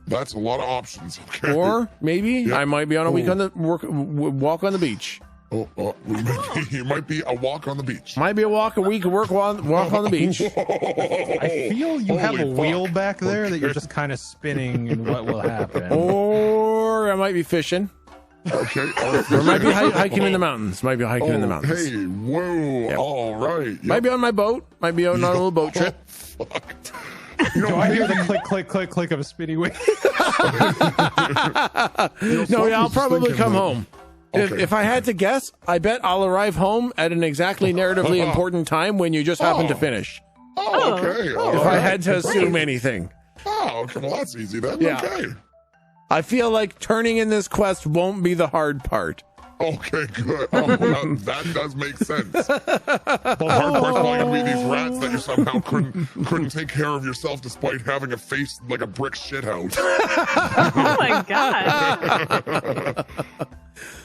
That's a lot of options. Okay. Or maybe I might be on a week on the walk on the beach. You might be a walk on the beach. Might be a week walk on the beach. I feel you have a wheel back there that you're just kind of spinning, and what will happen? Or I might be fishing. Okay. Or might be hiking in the mountains. Might be hiking in the mountains. Hey, whoa. Yep. All right. Yep. Might be on my boat. Might be on a little boat trip. Fuck. Do I hear the click, click, click, click of a spinning wheel? No, I'll probably come home. Okay. If I had to guess, I bet I'll arrive home at an exactly narratively important time when you just happen to finish. Oh, okay. If I had to assume anything. Oh, okay. Well, that's easy then. Yeah. Okay. I feel like turning in this quest won't be the hard part. Okay, good. Oh, well, that does make sense. The hard part's probably gonna be these rats that you somehow couldn't take care of yourself despite having a face like a brick shithouse. Oh my god.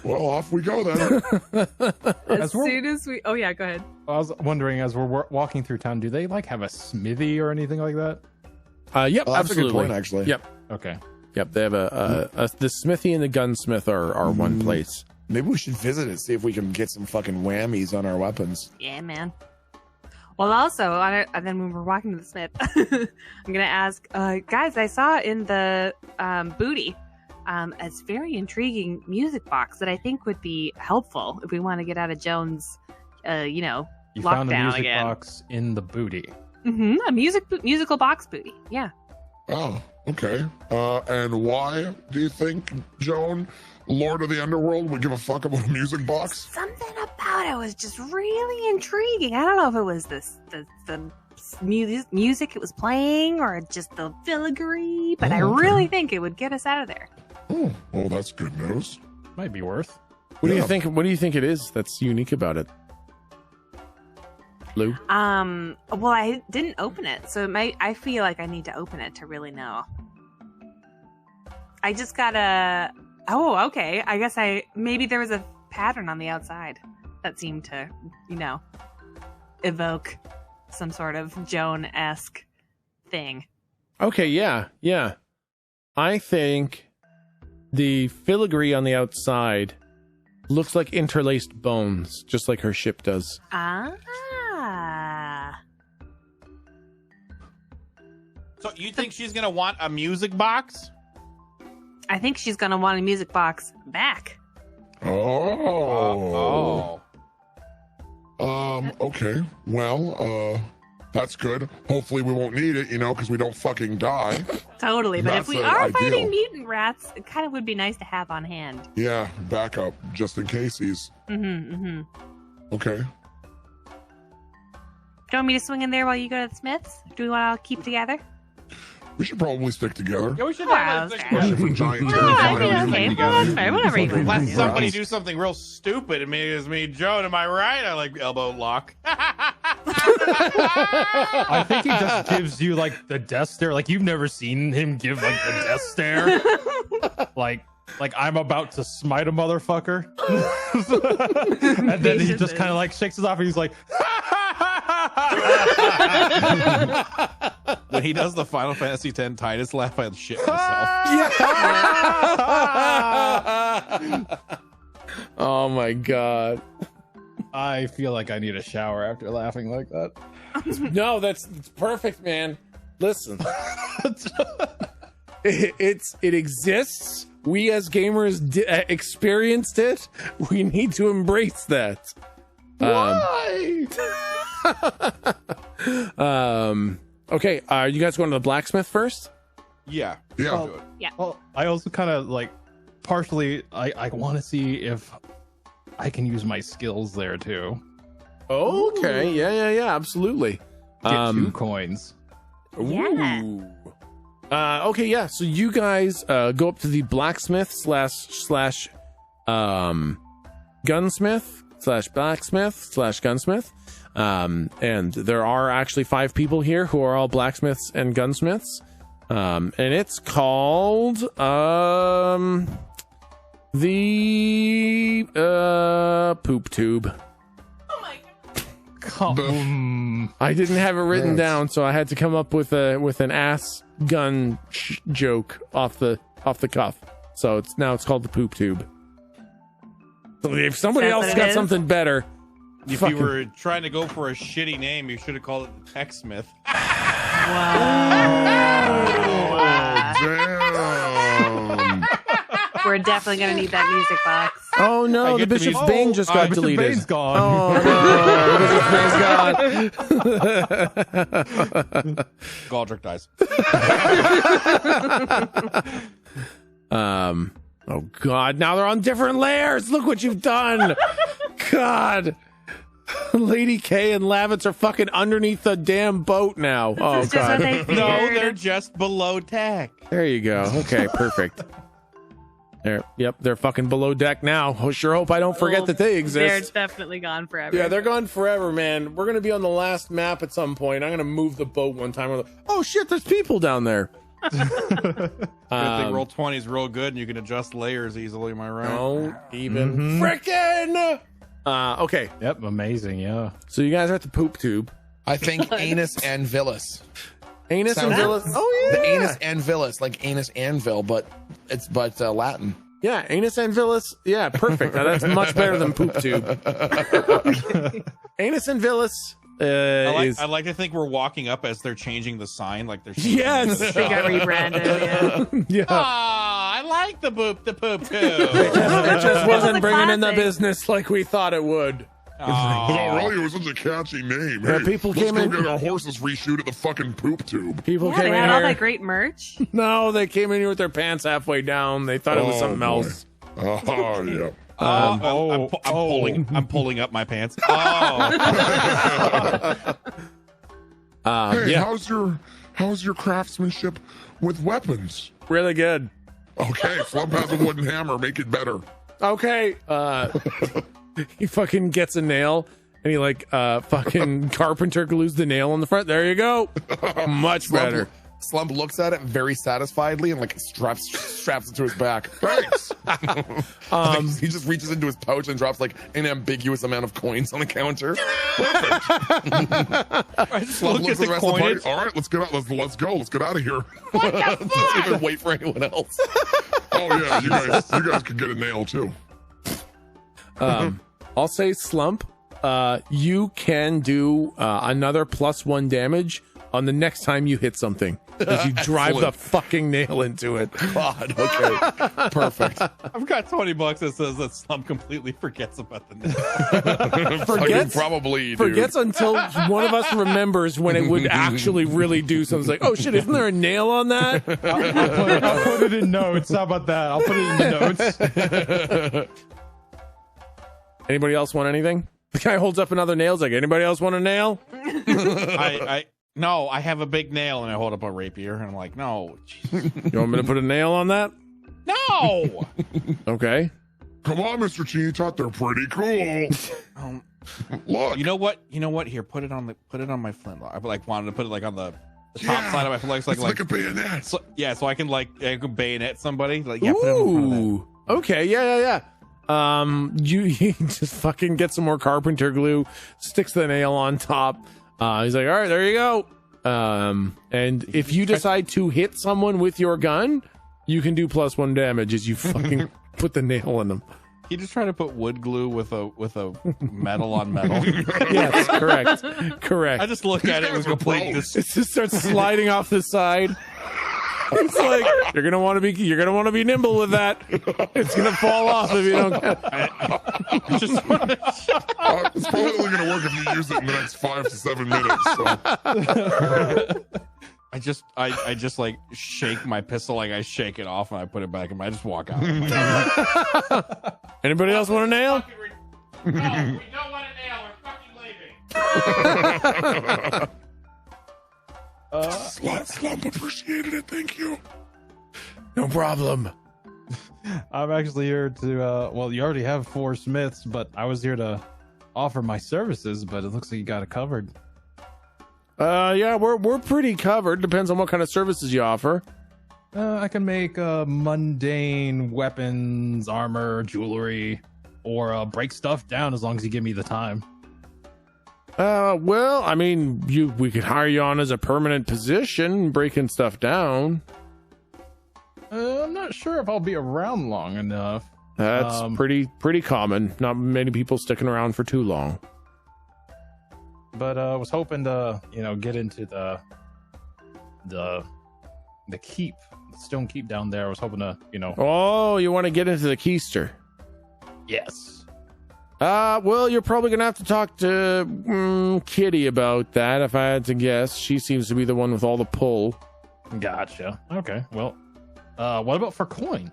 Well, off we go then. As soon as we... Oh yeah, go ahead. I was wondering, as we're walking through town, do they like have a smithy or anything like that? Yep, Oh, that's a good absolutely. point, actually. Yep. Okay. Yep, they have the smithy and the gunsmith are one place. Maybe we should visit it, see if we can get some fucking whammies on our weapons. Yeah, man. Well, also, then when we're walking to the smith, I'm gonna ask, guys, I saw in the booty a very intriguing music box that I think would be helpful if we want to get out of Joan's, You lockdown found a music again. box in the booty. Mm-hmm. A musical box booty. Yeah. Oh, okay. And why do you think Joan, Lord of the Underworld, would give a fuck about a music box? Something about it was just really intriguing. I don't know if it was the music it was playing or just the filigree, but I really think it would get us out of there. Oh, well, that's good news. Might be worth. What do you think? What do you think it is that's unique about it, Lou? Well, I didn't open it, so I feel like I need to open it to really know. I just gotta... Oh, okay. I guess maybe there was a pattern on the outside that seemed to, evoke some sort of Joan-esque thing. Okay, yeah. I think the filigree on the outside looks like interlaced bones, just like her ship does. Ah. So you think she's gonna want a music box? I think she's gonna want a music box back. Oh. Okay. Well, that's good. Hopefully we won't need it, because we don't fucking die. Totally, but That's if we ideal. are fighting mutant rats, it kind of would be nice to have on hand. Yeah, backup, just in case he's... Mm-hmm. Okay. Do you want me to swing in there while you go to the Smiths? Do we want to keep together? We should probably stick together. Yeah, we should Well, Especially for giant I terrifying mean, people okay, well, together. that's fine. Whatever you want to Unless do. somebody do something real stupid and maybe it's me, Joan, am I right? I like elbow Locke. I think he just gives you like the death stare. Like you've never seen him give like the death stare. like I'm about to smite a motherfucker. And then he just kind of like shakes it off and he's like, When he does the Final Fantasy X Titus laugh, I shit myself. Oh my god. I feel like I need a shower after laughing like that. No, it's perfect, man. Listen. It exists. We as gamers experienced it. We need to embrace that. Why? Okay, are you guys going to the blacksmith first? Yeah. Well, I also kind of like partially. I want to see if I can use my skills there too. Okay, yeah, absolutely. Get 2 coins. Yeah. Ooh. Okay, yeah. So you guys go up to the blacksmith slash gunsmith slash blacksmith slash gunsmith. And there are actually 5 people here who are all blacksmiths and gunsmiths. And it's called the poop tube. I didn't have it written down, so I had to come up with an ass gun joke off the cuff. So it's called the poop tube. So if somebody else got something better, if you were trying to go for a shitty name, you should have called it the Techsmith. Wow. Damn. We're definitely gonna need that music box. oh no, the Bishop's Bane just got Bishop deleted. Bane's gone. Oh no, Bishop's Bane's gone. Galdric dies. Oh god, now they're on different layers. Look what you've done. God. Lady K and Lavitz are fucking underneath the damn boat now. Oh It's just what god. they No, figured. they're just below deck. There you go. Okay, perfect. There, yep, they're fucking below deck now. Oh, sure hope I don't forget that they exist. They're definitely gone forever. Yeah, they're gone forever, man. We're gonna be on the last map at some point. I'm gonna move the boat one time. Oh shit, there's people down there. Good thing roll 20 is real good and you can adjust layers easily, am I right? Don't even frickin'. Okay, Yep, amazing. Yeah. so you guys are at the poop tube. I think anus and Villas. Anus and Sounds- Villas. Oh yeah, The anus and Villas, like anus anvil, but it's Latin. yeah, Anus and Villas. Yeah, perfect. That's much better than poop tube. Anus and Villas is I like to think we're walking up as they're changing the sign, like they're yes. They got rebranded. Yeah. Yeah. I like the poop too. It just wasn't a bringing in the classic. business like we thought it would. Oh, really? It was such a catchy name. Yeah, Hey, people let's came go in- get our horses reshoot at the fucking poop tube. People Yeah, came they in had all here. that great merch. No, they came in here with their pants halfway down. They thought it was Oh, something boy. else. Oh, yeah. I'm pulling up my pants. Oh, Hey, Yeah, how's your craftsmanship with weapons? really good. Okay, Slump has a wooden hammer. Make it better. Okay, he fucking gets a nail and he fucking carpenter glues the nail on the front. There you go. Much better. Slump looks at it very satisfiedly and straps it to his back. Thanks. He just reaches into his pouch and drops like an ambiguous amount of coins on the counter. I just Slump look looks at the rest of the party. coinage. All right, let's get out. Let's go. Let's get out of here. Doesn't even wait for anyone else. Oh yeah, you guys could get a nail too. I'll say Slump. You can do another +1 damage on the next time you hit something. As you drive the fucking nail into it. God, okay. Perfect. I've got $20 that says that Slump completely forgets about the name. Forgets, Probably, dude. forgets until one of us remembers when it would actually really do something. It's like, oh shit, isn't there a nail on that? I'll put it in notes. How about that? I'll put it in the notes. Anybody else want anything? The guy holds up another nail. He's like, anybody else want a nail? No, I have a big nail, and I hold up a rapier, and I'm like, no, You want me to put a nail on that? no. Okay. Come on, Mr. Cheetah, they're pretty cool. Look. You know what? Here, put it on my flintlock. I wanted to put it on the top side of my flintlock, It's like a bayonet. so I can I can bayonet somebody. Put it in front of that. Ooh. Okay. Yeah. You just fucking get some more carpenter glue, sticks the nail on top. He's like, all right, there you go. And if you decide to hit someone with your gun, you can do +1 damage as you fucking put the nail in them. You just try to put wood glue with a metal on metal. Yes, correct. I just look at it with complete It just starts sliding off the side. It's like you're gonna want to be nimble with that. It's gonna fall off if you don't. It's probably only gonna work if you use it in the next 5 to 7 minutes. So. I just like shake my pistol, like I shake it off and I put it back and I just walk out. Anybody else want a nail? No, we don't want a nail. We're fucking leaving. Slump appreciated it. Thank you. No problem. I'm actually here to, well, you already have 4 smiths, but I was here to offer my services, but it looks like you got it covered. Yeah, we're pretty covered. Depends on what kind of services you offer. I can make mundane weapons, armor, jewelry, or break stuff down as long as you give me the time. Well, I mean, we could hire you on as a permanent position, breaking stuff down. I'm not sure if I'll be around long enough. That's pretty common. Not many people sticking around for too long. But I was hoping to, get into the keep, the stone keep down there. I was hoping to, Oh, you want to get into the keister? Yes. Well, you're probably gonna have to talk to Kitty about that. If I had to guess, she seems to be the one with all the pull. Gotcha. Okay. Well, what about for coin?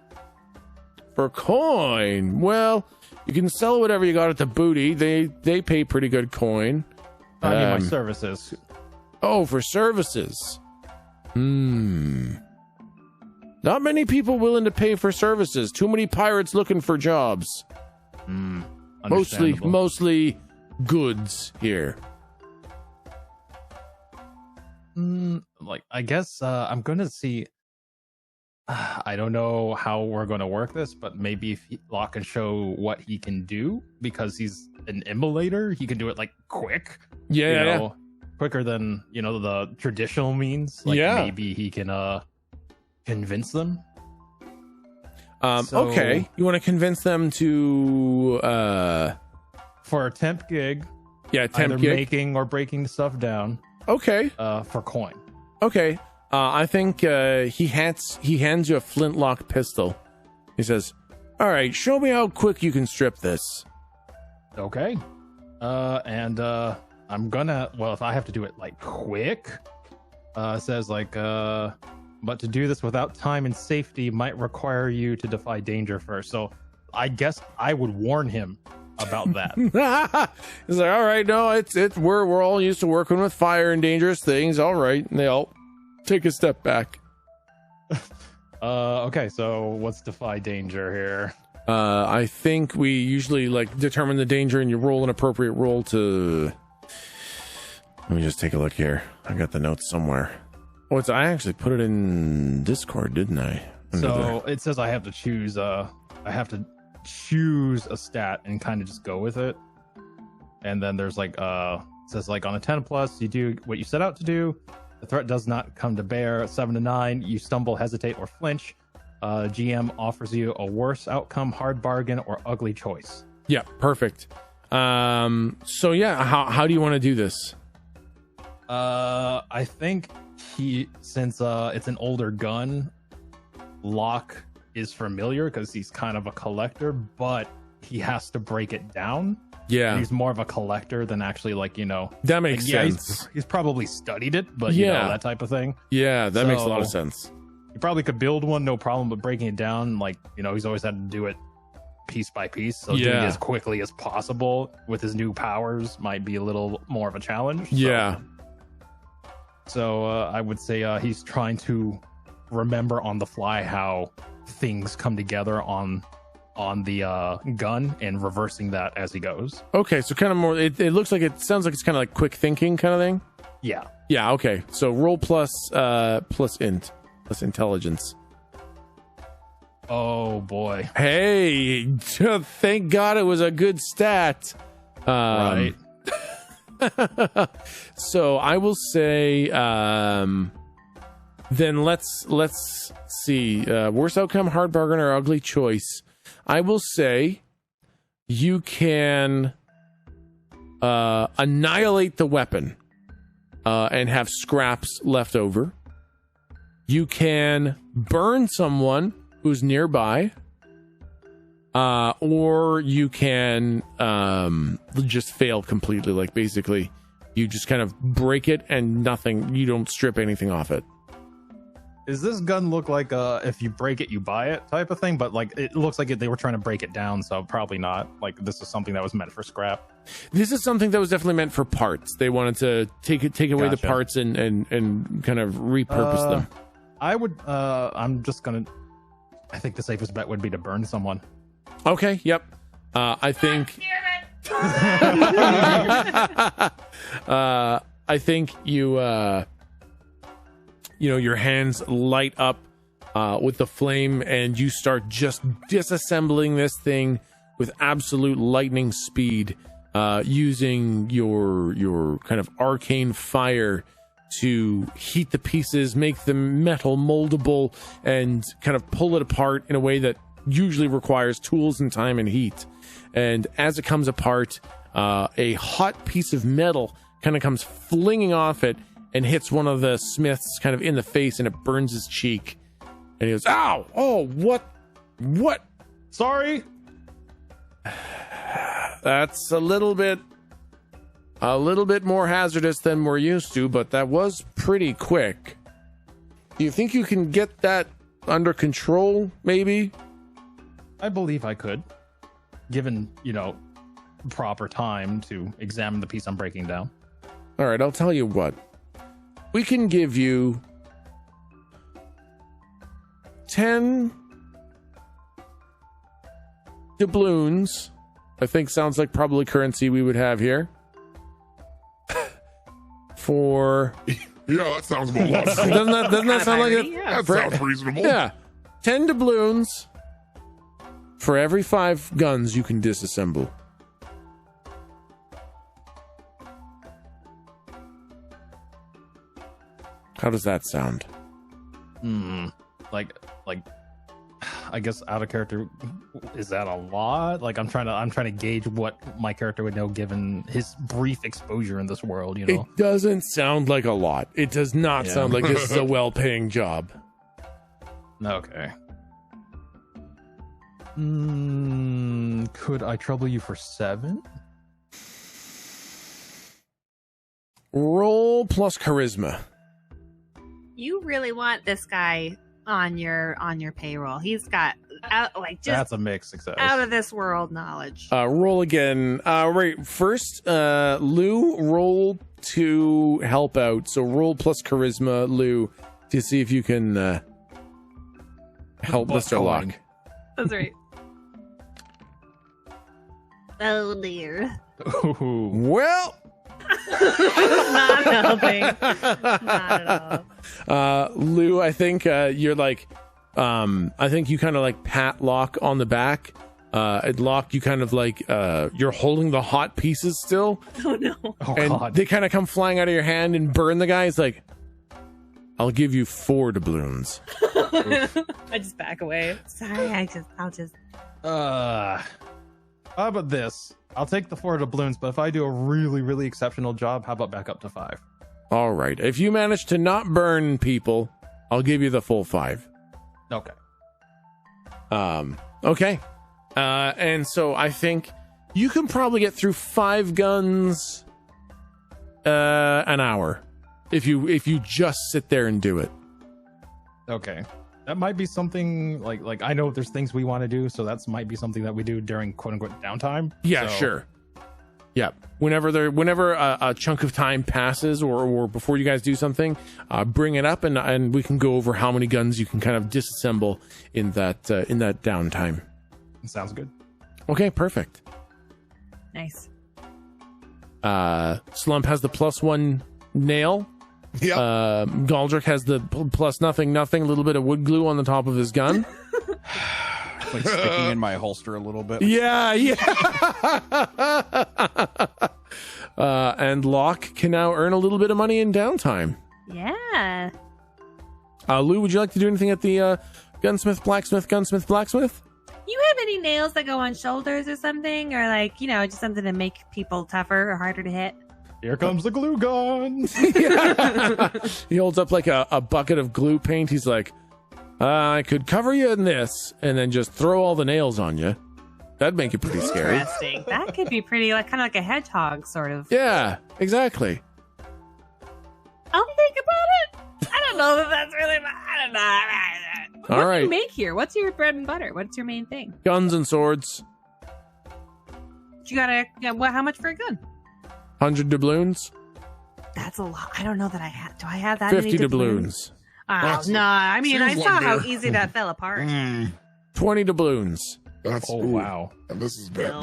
For coin, well, you can sell whatever you got at the booty. They pay pretty good coin. I mean, my services. Oh, for services. Not many people willing to pay for services. Too many pirates looking for jobs. Mostly goods here. I guess I'm gonna see. I don't know how we're gonna work this, but maybe if Locke can show what he can do, because he's an immolator, he can do it like quick. Yeah. Quicker than the traditional means. Maybe he can convince them. Okay, you want to convince them to for a temp gig. Yeah, temp either gig. Making or breaking stuff down. Okay. For coin. Okay. I think he hands you a flintlock pistol. He says, "All right, show me how quick you can strip this." Okay. And I'm gonna, if I have to do it like quick, it says but to do this without time and safety might require you to defy danger first. So I guess I would warn him about that. He's like, all right, no, we're all used to working with fire and dangerous things. All right. And they all take a step back. Okay. So what's defy danger here? I think we usually determine the danger and you roll an appropriate roll to. Let me just take a look here. I got the notes somewhere. Oh, I actually put it in Discord, didn't I? It says I have to choose. I have to choose a stat and kind of just go with it. And then there's it says on a 10+, you do what you set out to do. The threat does not come to bear. 7 to 9, you stumble, hesitate, or flinch. GM offers you a worse outcome, hard bargain, or ugly choice. Yeah, perfect. So yeah, how do you want to do this? I think since it's an older gun, Locke is familiar because he's kind of a collector, but he has to break it down. Yeah, he's more of a collector than actually that makes sense. He's probably studied it, but that type of thing. Yeah, that makes a lot of sense. You probably could build one, no problem, but breaking it down, he's always had to do it piece by piece. So doing it as quickly as possible with his new powers might be a little more of a challenge. Yeah. So I would say he's trying to remember on the fly how things come together on the gun and reversing that as he goes. Okay, so kind of more. It looks like it sounds like it's kind of like quick thinking kind of thing. Yeah. Yeah. Okay. So roll plus intelligence. Oh boy. Hey, thank God it was a good stat. Right. So I will say, then let's see. Worst outcome, hard bargain, or ugly choice. I will say you can annihilate the weapon and have scraps left over. You can burn someone who's nearby, or you can just fail completely. Like basically, you just kind of break it and nothing. You don't strip anything off it. Does this gun look like if you break it, you buy it type of thing? But like it looks like they were trying to break it down, so probably not. Like this is something that was meant for scrap. This is something that was definitely meant for parts. They wanted to take away the parts and kind of repurpose them. I would. I'm just gonna. I think the safest bet would be to burn someone. Okay. Yep. I think. I think you. Your hands light up with the flame, and you start just disassembling this thing with absolute lightning speed, using your kind of arcane fire to heat the pieces, make the metal moldable, and kind of pull it apart in a way that usually requires tools and time and heat. And as it comes apart, a hot piece of metal kind of comes flinging off it and hits one of the smiths kind of in the face, and it burns his cheek. And he goes, "Ow! Oh, what? Sorry." That's a little bit more hazardous than we're used to, but that was pretty quick. Do you think you can get that under control, maybe? I believe I could, given, proper time to examine the piece I'm breaking down. All right, I'll tell you what. We can give you 10 doubloons. I think sounds like probably currency we would have here. For yeah, that sounds about logical. Doesn't that sound like it? Yeah. That sounds reasonable. Yeah, 10 doubloons for every 5 guns you can disassemble. How does that sound? Like, I guess out of character, is that a lot? Like, I'm trying to gauge what my character would know given his brief exposure in this world. It doesn't sound like a lot. It does not sound like this is a well-paying job. Okay. Could I trouble you for 7? Roll plus charisma. You really want this guy on your payroll. He's got that's a mixed success. Out of this world knowledge. Roll again. Right. First, Lou, roll to help out. So roll plus charisma, Lou, to see if you can help Mr. Locke. That's right. Oh dear. Ooh. Well. Not helping. Not at all. Lou, I think you're like, I think you kind of like pat Locke on the back. Locke, you kind of like, you're holding the hot pieces still. Oh no. And God. They kind of come flying out of your hand and burn the guy. It's like, I'll give you 4 doubloons. I just back away. Sorry, I'll just. How about this? I'll take the 4 doubloons, but if I do a really, really exceptional job, how about back up to 5? All right. If you manage to not burn people, I'll give you the full 5. Okay. Okay. And so I think you can probably get through 5 guns an hour if you just sit there and do it. Okay. That might be something like I know there's things we want to do, so that's might be something that we do during quote unquote downtime. Yeah, sure. Yeah. Whenever a chunk of time passes or before you guys do something, bring it up and we can go over how many guns you can kind of disassemble in that downtime. Sounds good. Okay, perfect. Nice. Slump has the +1 nail. Yep. Galdric has the plus nothing, a little bit of wood glue on the top of his gun. It's like sticking in my holster a little bit. Yeah. And Locke can now earn a little bit of money in downtime. Yeah. Lou, would you like to do anything at the gunsmith, blacksmith? You have any nails that go on shoulders or something? Or just something to make people tougher or harder to hit? Here comes the glue gun. He holds up like a bucket of glue paint. He's like, I could cover you in this and then just throw all the nails on you. That'd make it pretty scary. Interesting. That could be pretty, like kind of like a hedgehog sort of. Yeah, exactly. I'll think about it. I don't know if that's really. I don't know. What do you make here? What's your bread and butter? What's your main thing? Guns and swords. You gotta. Yeah. Well, how much for a gun? 100 doubloons. That's a lot. I don't know that I have. Do I have that? 50 doubloons. Oh no! I mean, I saw how easy that fell apart. 20 doubloons. That's wow. And this is bad.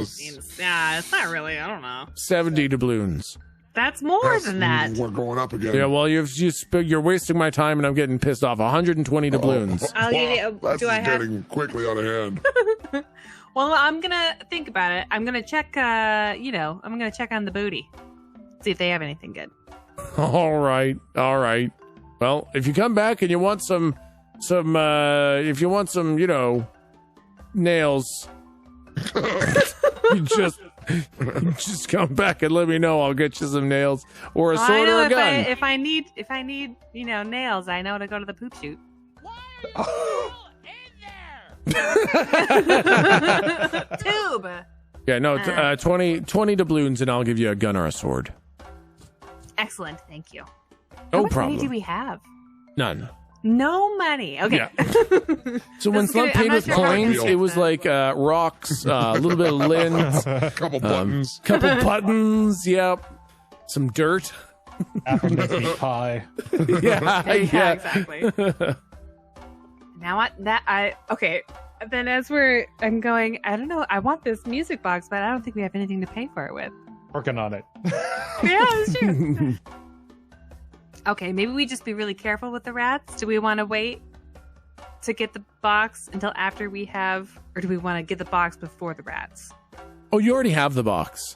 Yeah, it's not really. I don't know. 70 doubloons. That's more than that. We're going up again. Yeah, well, you're wasting my time, and I'm getting pissed off. 120 doubloons. I'll give you. That's Do I have? getting quickly out of hand. Well, I'm gonna think about it. I'm gonna check. I'm gonna check on the booty, see if they have anything good. All right. Well, if you come back and you want some, nails, you just come back and let me know. I'll get you some nails or a sword or a gun. If I need, nails, I know to go to the poop shoot. Tube. Yeah, no, 20 doubloons, and I'll give you a gun or a sword. Excellent, thank you. No How much problem. money do we have? None. No money. Okay. Yeah. So when Slump paid with coins, it was like rocks, a little bit of lint, a couple buttons. Yep. Some dirt. Apple pie. Yeah, exactly. Now okay. Then I'm going, I don't know, I want this music box, but I don't think we have anything to pay for it with. Working on it. Yeah, that's true. Okay, maybe we just be really careful with the rats. Do we want to wait to get the box until after we have, or do we want to get the box before the rats? Oh, you already have the box.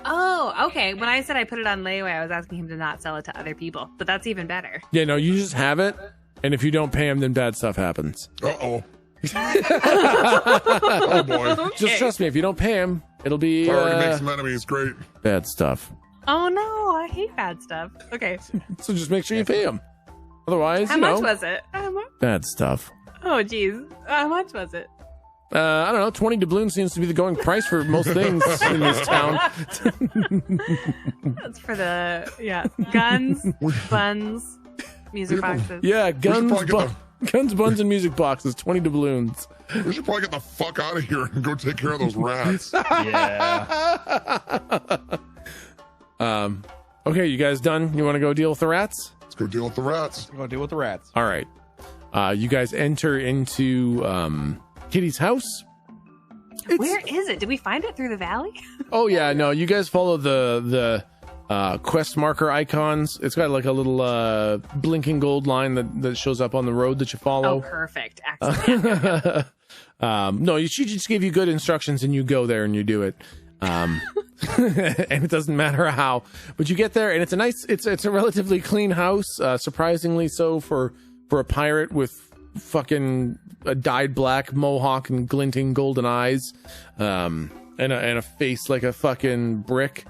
Oh, okay. When I said I put it on layaway, I was asking him to not sell it to other people, but that's even better. Yeah, no, you just have it, and if you don't pay him, then bad stuff happens. Uh-oh. Oh, boy. Okay. Just trust me, if you don't pay him, it'll be Already make some enemies, great. bad stuff. Oh, no, I hate bad stuff. Okay. So just make sure you pay him. Otherwise, How much was it? bad stuff. Oh, geez. How much was it? I don't know. 20 doubloons seems to be the going price for most things in this town. That's for the, guns, buns, music boxes. Yeah, guns, buns, and music boxes. 20 doubloons. We should probably get the fuck out of here and go take care of those rats. Yeah. Okay, you guys done? You want to go deal with the rats? Let's go deal with the rats. Go deal with the rats. All right. You guys enter into Kitty's house. Where is it? Did we find it through the valley? Oh yeah, no. You guys follow the quest marker icons. It's got like a little blinking gold line that shows up on the road that you follow. Oh, perfect. Excellent. No, she just gave you good instructions, and you go there and you do it. And it doesn't matter how, but you get there, and it's a relatively clean house, surprisingly so for a pirate with fucking a dyed black mohawk and glinting golden eyes, and a face like a fucking brick.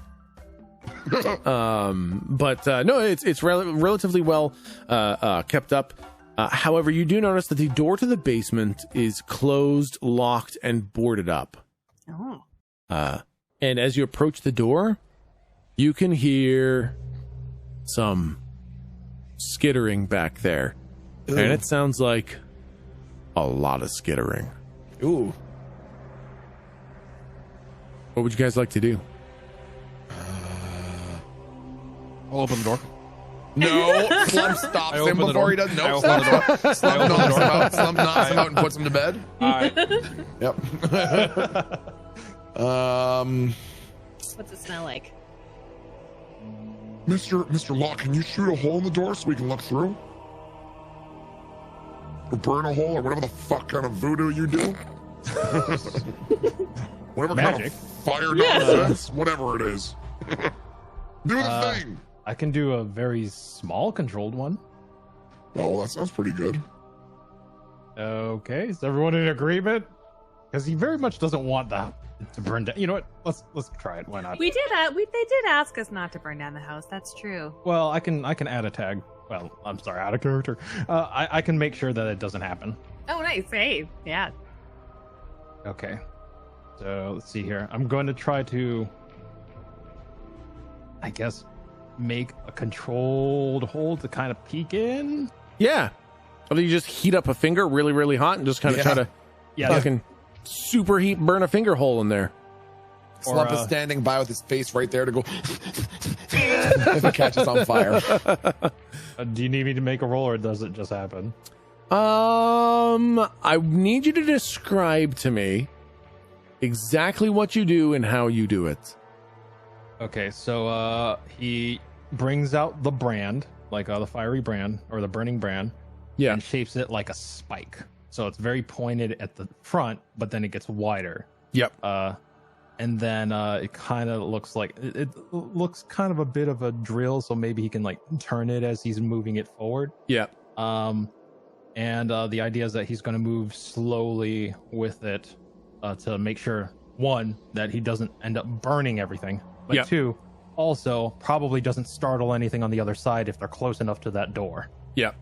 But no, it's relatively well kept up. However, you do notice that the door to the basement is closed, locked, and boarded up. Oh. And as you approach the door, you can hear some skittering back there. Ooh. And it sounds like a lot of skittering. Ooh. What would you guys like to do? I'll open the door. No, Slump stops him before he does. No, Slump knocks him out and puts him to bed. All right. Yep. What's it smell like? Mr. Locke, can you shoot a hole in the door so we can look through? Or burn a hole, or whatever the fuck kind of voodoo you do? Whatever Magic. kind of fire nonsense, whatever it is. Do the thing. I can do a very small controlled one. Oh, that sounds pretty good. Okay, is everyone in agreement? because he very much doesn't want that to burn down. You know what? Let's try it. Why not? We did that. They did ask us not to burn down the house. That's true. Well, I can add a tag. Well, I'm sorry, add a character. I can make sure that it doesn't happen. Oh, nice. Hey, yeah. Okay. So let's see here. I'm going to try to, I guess, make a controlled hold to kind of peek in. Yeah. Or you just heat up a finger really, really hot and just kind of try to fucking superheat burn a finger hole in there. Slump is standing by with his face right there to go if it catches on fire. Do you need me to make a roll, or does it just happen? I need you to describe to me exactly what you do and how you do it. Okay, so he brings out the brand, like the fiery brand or the burning brand, and shapes it like a spike. So it's very pointed at the front, but then it gets wider. Yep. And then it kind of looks like it looks kind of a bit of a drill, so maybe he can like turn it as he's moving it forward. Yeah. And the idea is that he's going to move slowly with it to make sure, one, that he doesn't end up burning everything, but two, also probably doesn't startle anything on the other side if they're close enough to that door. Yep.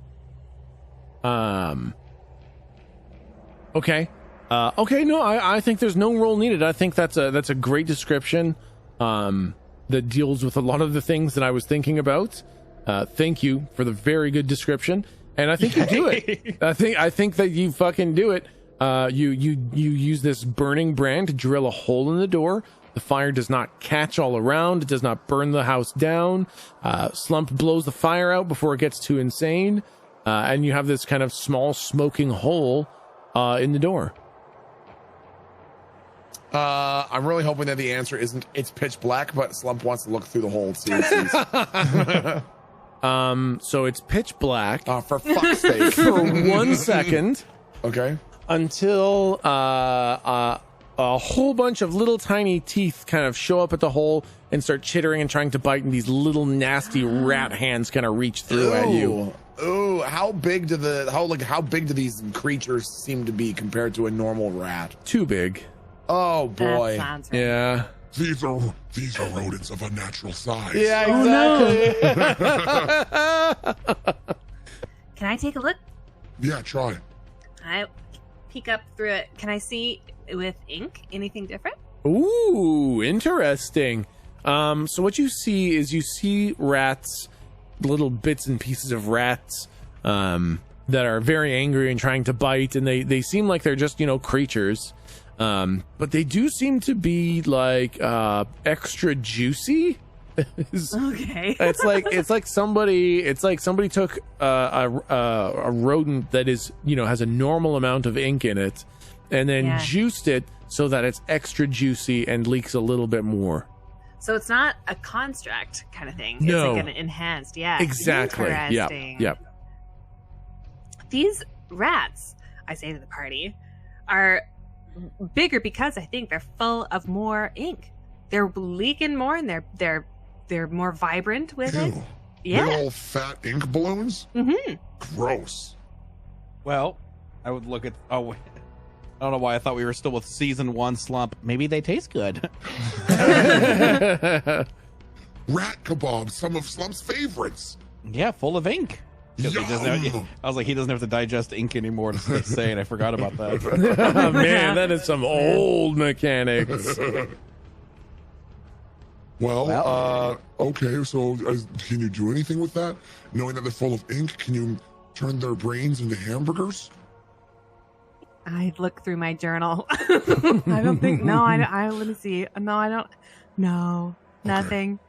Okay. Okay, no, I think there's no roll needed. I think that's a great description that deals with a lot of the things that I was thinking about. Thank you for the very good description. And I think you do it. I think that you fucking do it. You use this burning brand to drill a hole in the door. The fire does not catch all around. It does not burn the house down. Slump blows the fire out before it gets too insane. And you have this kind of small smoking hole in the door. I'm really hoping that the answer isn't it's pitch black, but Slump wants to look through the hole and see what he sees. So it's pitch black. For fuck's sake. For 1 second. Okay. Until a whole bunch of little tiny teeth kind of show up at the hole and start chittering and trying to bite, and these little nasty rat hands kind of reach through at you. Ooh, how big do these creatures seem to be compared to a normal rat? Too big. Oh boy. Right. Yeah. These are rodents of unnatural size. Yeah, exactly. Can I take a look? Yeah, try. I peek up through it. Can I see with ink anything different? Ooh, interesting. So what you see rats, little bits and pieces of rats that are very angry and trying to bite, and they seem like they're just, creatures. But they do seem to be like extra juicy. Okay. it's like somebody took a rodent that is, has a normal amount of ink in it, and then juiced it so that it's extra juicy and leaks a little bit more. So it's not a construct kind of thing. No. It's like an enhanced. Yeah. Exactly. Interesting. Yep. These rats, I say to the party, are bigger because I think they're full of more ink. They're leaking more, and they're more vibrant with it. Yeah. Big old fat ink balloons? Mm-hmm. Gross. Well, I would look at... Oh, I don't know why I thought we were still with season 1 Slump. Maybe they taste good. Rat kebab, some of Slump's favorites. Yeah, full of ink. I was like, he doesn't have to digest ink anymore to stay sane. I forgot about that. Oh, man, that is some old mechanics. Well, okay, so can you do anything with that? Knowing that they're full of ink, can you turn their brains into hamburgers? I look through my journal. I don't think. No, I let me see. No, I don't. No, nothing. Okay.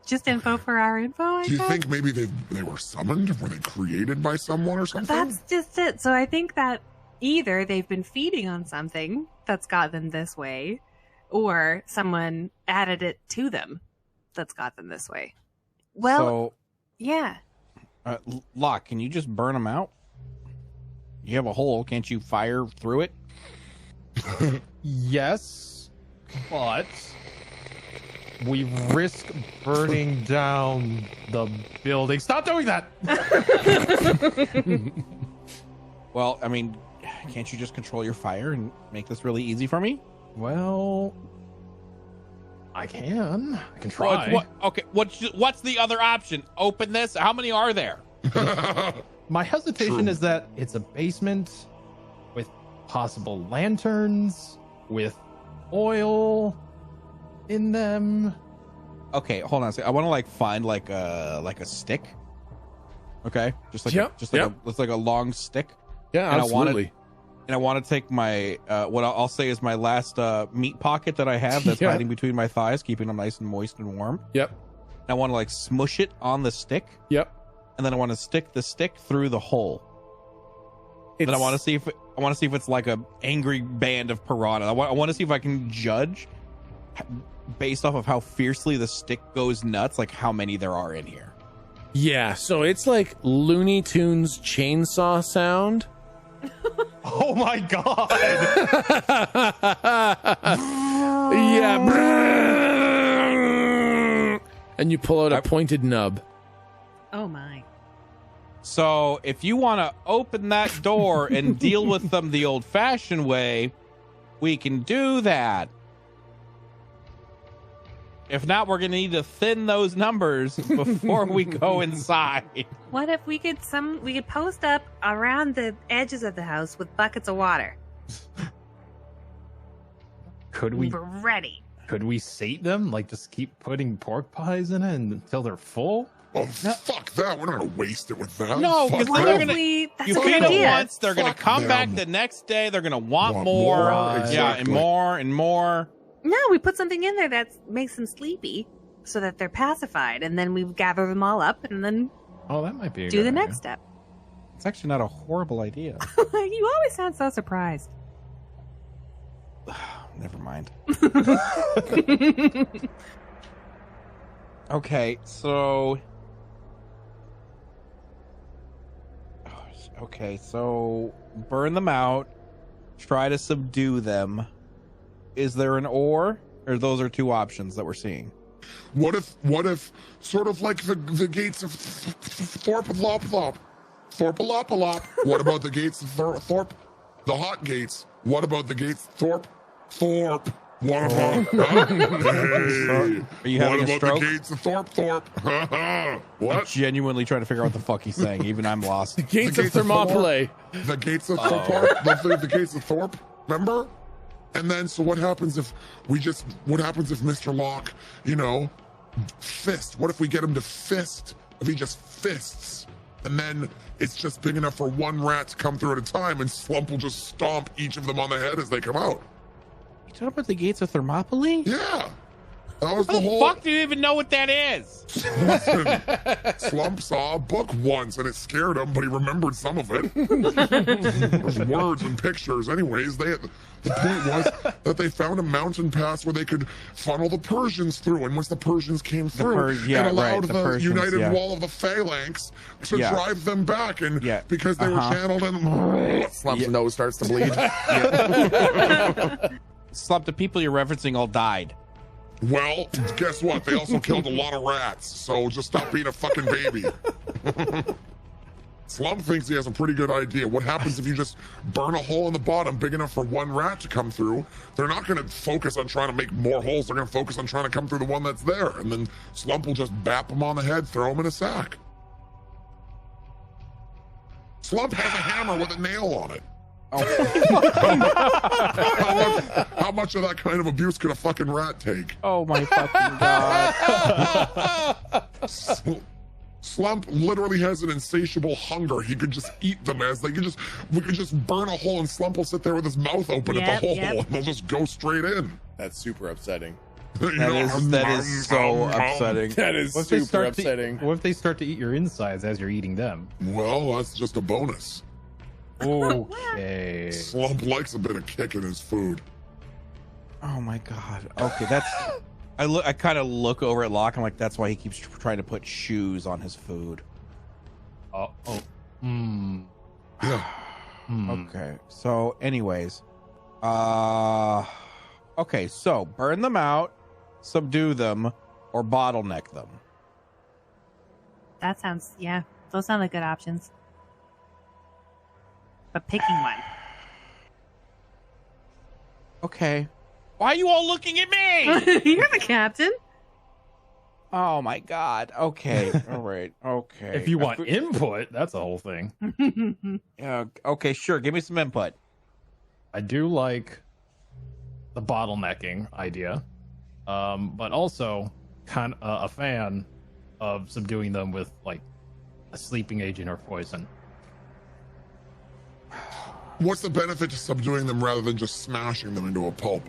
Just info for our info. Do you think maybe they were summoned? Were they created by someone or something? That's just it. So I think that either they've been feeding on something that's got them this way, or someone added it to them that's got them this way. Well, so, yeah. Locke, can you just burn them out? You have a hole. Can't you fire through it? Yes, but we risk burning down the building. Stop doing that! Well, I mean, Can't you just control your fire and make this really easy for me? Well, I can try. Okay, what's the other option? Open this? How many are there? My hesitation is that it's a basement with possible lanterns, with oil in them. Okay, hold on a second. I want to find like a stick. Okay, just like a long stick. Yeah, and absolutely. I want to take my what I'll say is my last meat pocket that I have that's hiding between my thighs, keeping them nice and moist and warm. Yep. And I want to smush it on the stick. Yep. And then I want to stick the stick through the hole. Then I want to see if it's like a angry band of piranha. I want to see if I can judge based off of how fiercely the stick goes nuts, like how many there are in here. Yeah, so it's like Looney Tunes chainsaw sound. Oh my god! Yeah. And you pull out a pointed nub. Oh my. So if you want to open that door and deal with them the old-fashioned way, we can do that. If not, we're going to need to thin those numbers before we go inside. What if we could post up around the edges of the house with buckets of water? Could we? We're ready. Could we sate them? Just keep putting pork pies in it until they're full? Oh, fuck that. We're not going to waste it with that. No, because they're going to... You feed them once, they're going to come back the next day, they're going to want more. Exactly. Yeah, and more and more. No, we put something in there that makes them sleepy so that they're pacified, and then we gather them all up and then that might be do the next step. It's actually not a horrible idea. You always sound so surprised. Never mind. Okay, so burn them out, try to subdue them. Is there an or those are two options that we're seeing? What if sort of like the gates of Thorpe-a-lop-lop? Thorpe-a-lop-a-lop. What about the gates of Thorpe? The hot gates. What about the gates Thorpe? What about Are you having a stroke? The gates of Thorpe? What? I'm genuinely trying to figure out what the fuck he's saying. Even I'm lost. The gates of Thermopylae. The gates of Thorpe. The gates of Thorpe. Remember? And then, so what happens if Mr. Locke, fist? What if we get him to fist? If he just fists, and then it's just big enough for one rat to come through at a time, and Slump will just stomp each of them on the head as they come out. You talking about the gates of Thermopylae? Yeah. That was the whole... fuck do you even know what that is? Listen, Slump saw a book once and it scared him, but he remembered some of it. There's words and pictures. Anyways, the point was that they found a mountain pass where they could funnel the Persians through, and once the Persians came through, it allowed the united wall of the phalanx to drive them back, and because they were channeled and Slump's nose starts to bleed. Slump, the people you're referencing all died. Well, guess what? They also killed a lot of rats, so just stop being a fucking baby. Slump thinks he has a pretty good idea. What happens if you just burn a hole in the bottom big enough for one rat to come through? They're not going to focus on trying to make more holes. They're going to focus on trying to come through the one that's there. And then Slump will just bap them on the head, throw them in a sack. Slump has a hammer with a nail on it. Oh. How much of that kind of abuse could a fucking rat take? Oh my fucking god. Slump literally has an insatiable hunger. He could just eat them we could just burn a hole and Slump will sit there with his mouth open at the hole and they'll just go straight in. That's super upsetting. That is so upsetting. That is super upsetting. What if they start to eat your insides as you're eating them? Well, that's just a bonus. Okay. Slump likes a bit of kick in his food. Oh my god. Okay, that's... I kind of look over at Locke. I'm like, that's why he keeps trying to put shoes on his food. Yeah. Okay. So, anyways, okay. So, burn them out, subdue them, or bottleneck them. That sounds, those sound like good options. But picking one. Okay. Why are you all looking at me? You're the captain. Oh my God. Okay. All right. Okay. If you want input, that's the whole thing. Okay, sure. Give me some input. I do like the bottlenecking idea, but also kind of a fan of subduing them with like a sleeping agent or poison. What's the benefit to subduing them rather than just smashing them into a pulp?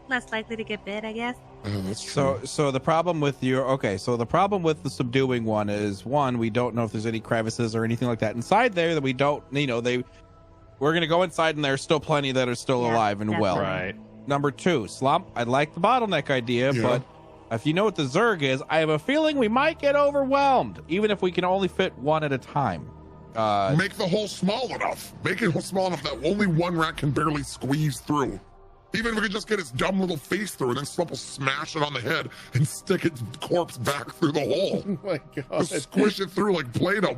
Less likely to get bit, I guess. That's true. So the problem with the problem with the subduing one is, one, we don't know if there's any crevices or anything like that inside there that we don't, we're going to go inside and there's still plenty that are still alive and well. Right. Number two, Slump, I like the bottleneck idea, but if you know what the Zerg is, I have a feeling we might get overwhelmed, even if we can only fit one at a time. Make the hole small enough. Make it small enough that only one rat can barely squeeze through. Even if we could just get its dumb little face through, and then Slump will smash it on the head and stick its corpse back through the hole. Oh my God. Just squish it through like Play-Doh,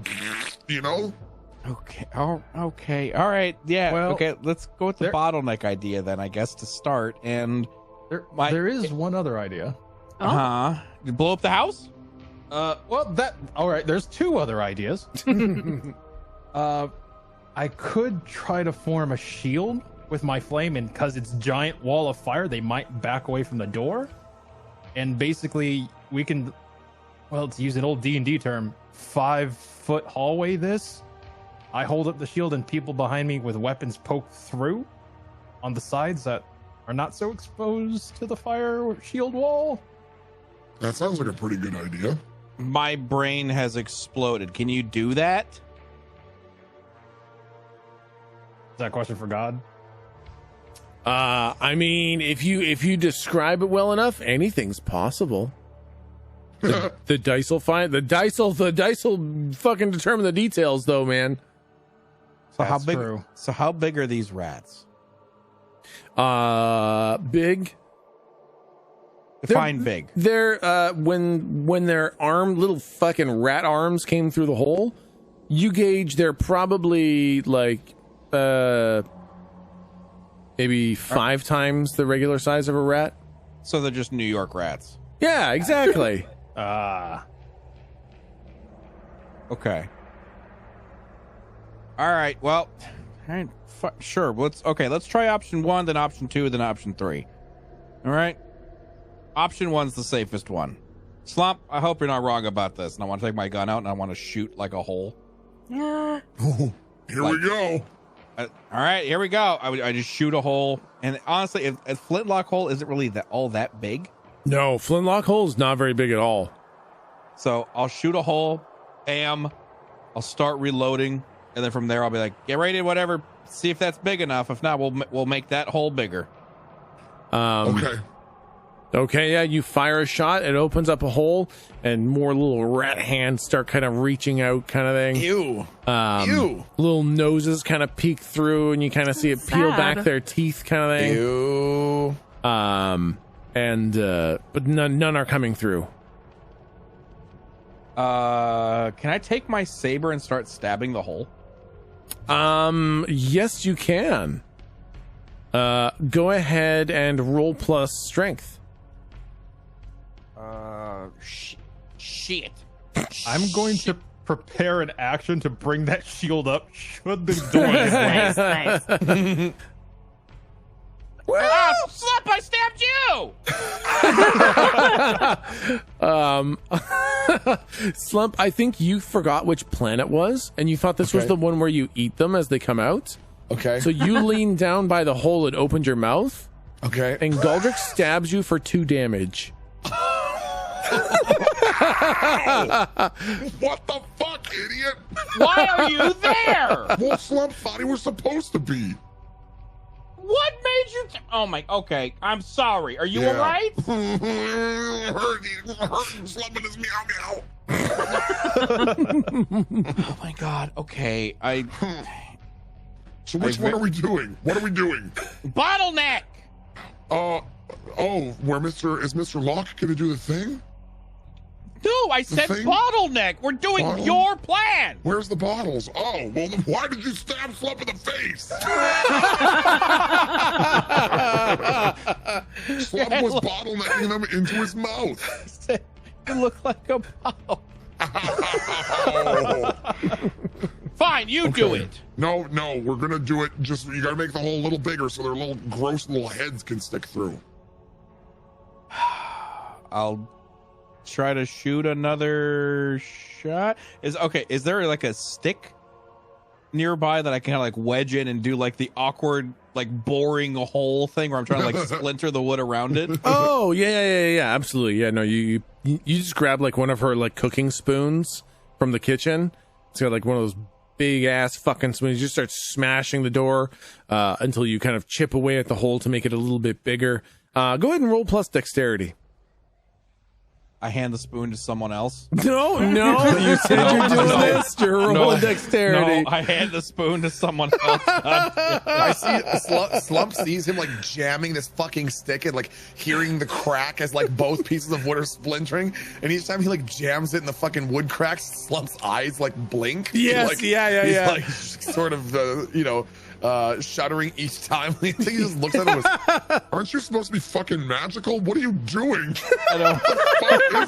Okay. Oh, okay. All right. Yeah. Well, okay. Let's go with the bottleneck idea then, I guess, to start. And there is one other idea. You blow up the house? All right. There's two other ideas. I could try to form a shield with my flame, and because it's giant wall of fire, they might back away from the door. And basically, we can, to use an old D&D term, 5-foot hallway this. I hold up the shield and people behind me with weapons poke through on the sides that are not so exposed to the fire shield wall. That sounds like a pretty good idea. My brain has exploded. Can you do that? Is that a question for God? I mean, if you describe it well enough, anything's possible. The dice will find the dice will fucking determine the details, though, man. So how big? True. So how big are these rats? Big. Define big. They're when their little fucking rat arms came through the hole, you gauge they're probably like maybe 5 times the regular size of a rat. So they're just New York rats. Yeah, exactly. Okay. All right. Well, sure. Let's try option 1, then option 2, then option 3. All right. Option 1's the safest one. Slump, I hope you're not wrong about this. And I want to take my gun out and I want to shoot like a hole. Yeah. Here we go. All right, here we go. I just shoot a hole, and honestly, if flintlock hole isn't really all that big. No, flintlock hole is not very big at all. So I'll shoot a hole, I'll start reloading, and then from there I'll be like, get ready, whatever. See if that's big enough. If not, we'll make that hole bigger. Okay, yeah, you fire a shot, it opens up a hole, and more little rat hands start kind of reaching out, kind of thing. Ew. Ew. Little noses kind of peek through, and you kind of see it peel back their teeth, kind of thing. Ew. But none are coming through. Can I take my saber and start stabbing the hole? Yes, you can. Go ahead and roll plus strength. Shit. I'm going to prepare an action to bring that shield up should the door get Nice. Oh, Slump, I stabbed you! Slump, I think you forgot which planet was, and you thought this was the one where you eat them as they come out. Okay. So you leaned down by the hole and opened your mouth. Okay. And Galdric stabs you for 2 damage. What the fuck, idiot? Why are you there? Well, Slump thought he was supposed to be. What made you? Oh my. Okay, I'm sorry. Are you all right? Hurting, slumping his meow meow. Oh my God. Okay, So which one are we doing? What are we doing? Bottleneck. Where is Mr. Locke gonna do the thing? No, I said thing? bottleneck. We're doing Bottle? your plan. Where's the bottles? Oh, well, then why did you stab Slump in the face? Slump was bottlenecking them into his mouth. You look like a bottle. Fine, you do it. No, we're gonna do it. Just you gotta make the hole a little bigger so their little gross little heads can stick through. I'll try to shoot another shot. Is there like a stick nearby that I can kind of like wedge in and do like the awkward like boring a hole thing where I'm trying to like splinter the wood around it? Oh yeah, absolutely. Yeah, no, you just grab like one of her like cooking spoons from the kitchen. It's got like one of those big ass fucking spoons. You just start smashing the door until you kind of chip away at the hole to make it a little bit bigger. Go ahead and roll plus dexterity. I hand the spoon to someone else. No, you said you're doing this. You're rolling dexterity. No, I hand the spoon to someone else. I see Slump sees him like jamming this fucking stick and like hearing the crack as like both pieces of wood are splintering. And each time he like jams it in the fucking wood cracks, Slump's eyes like blink. Yes, like, yeah. He's like sort of shuddering each time. I think he just looks at him as, aren't you supposed to be fucking magical? What are you doing? I know. What the fuck is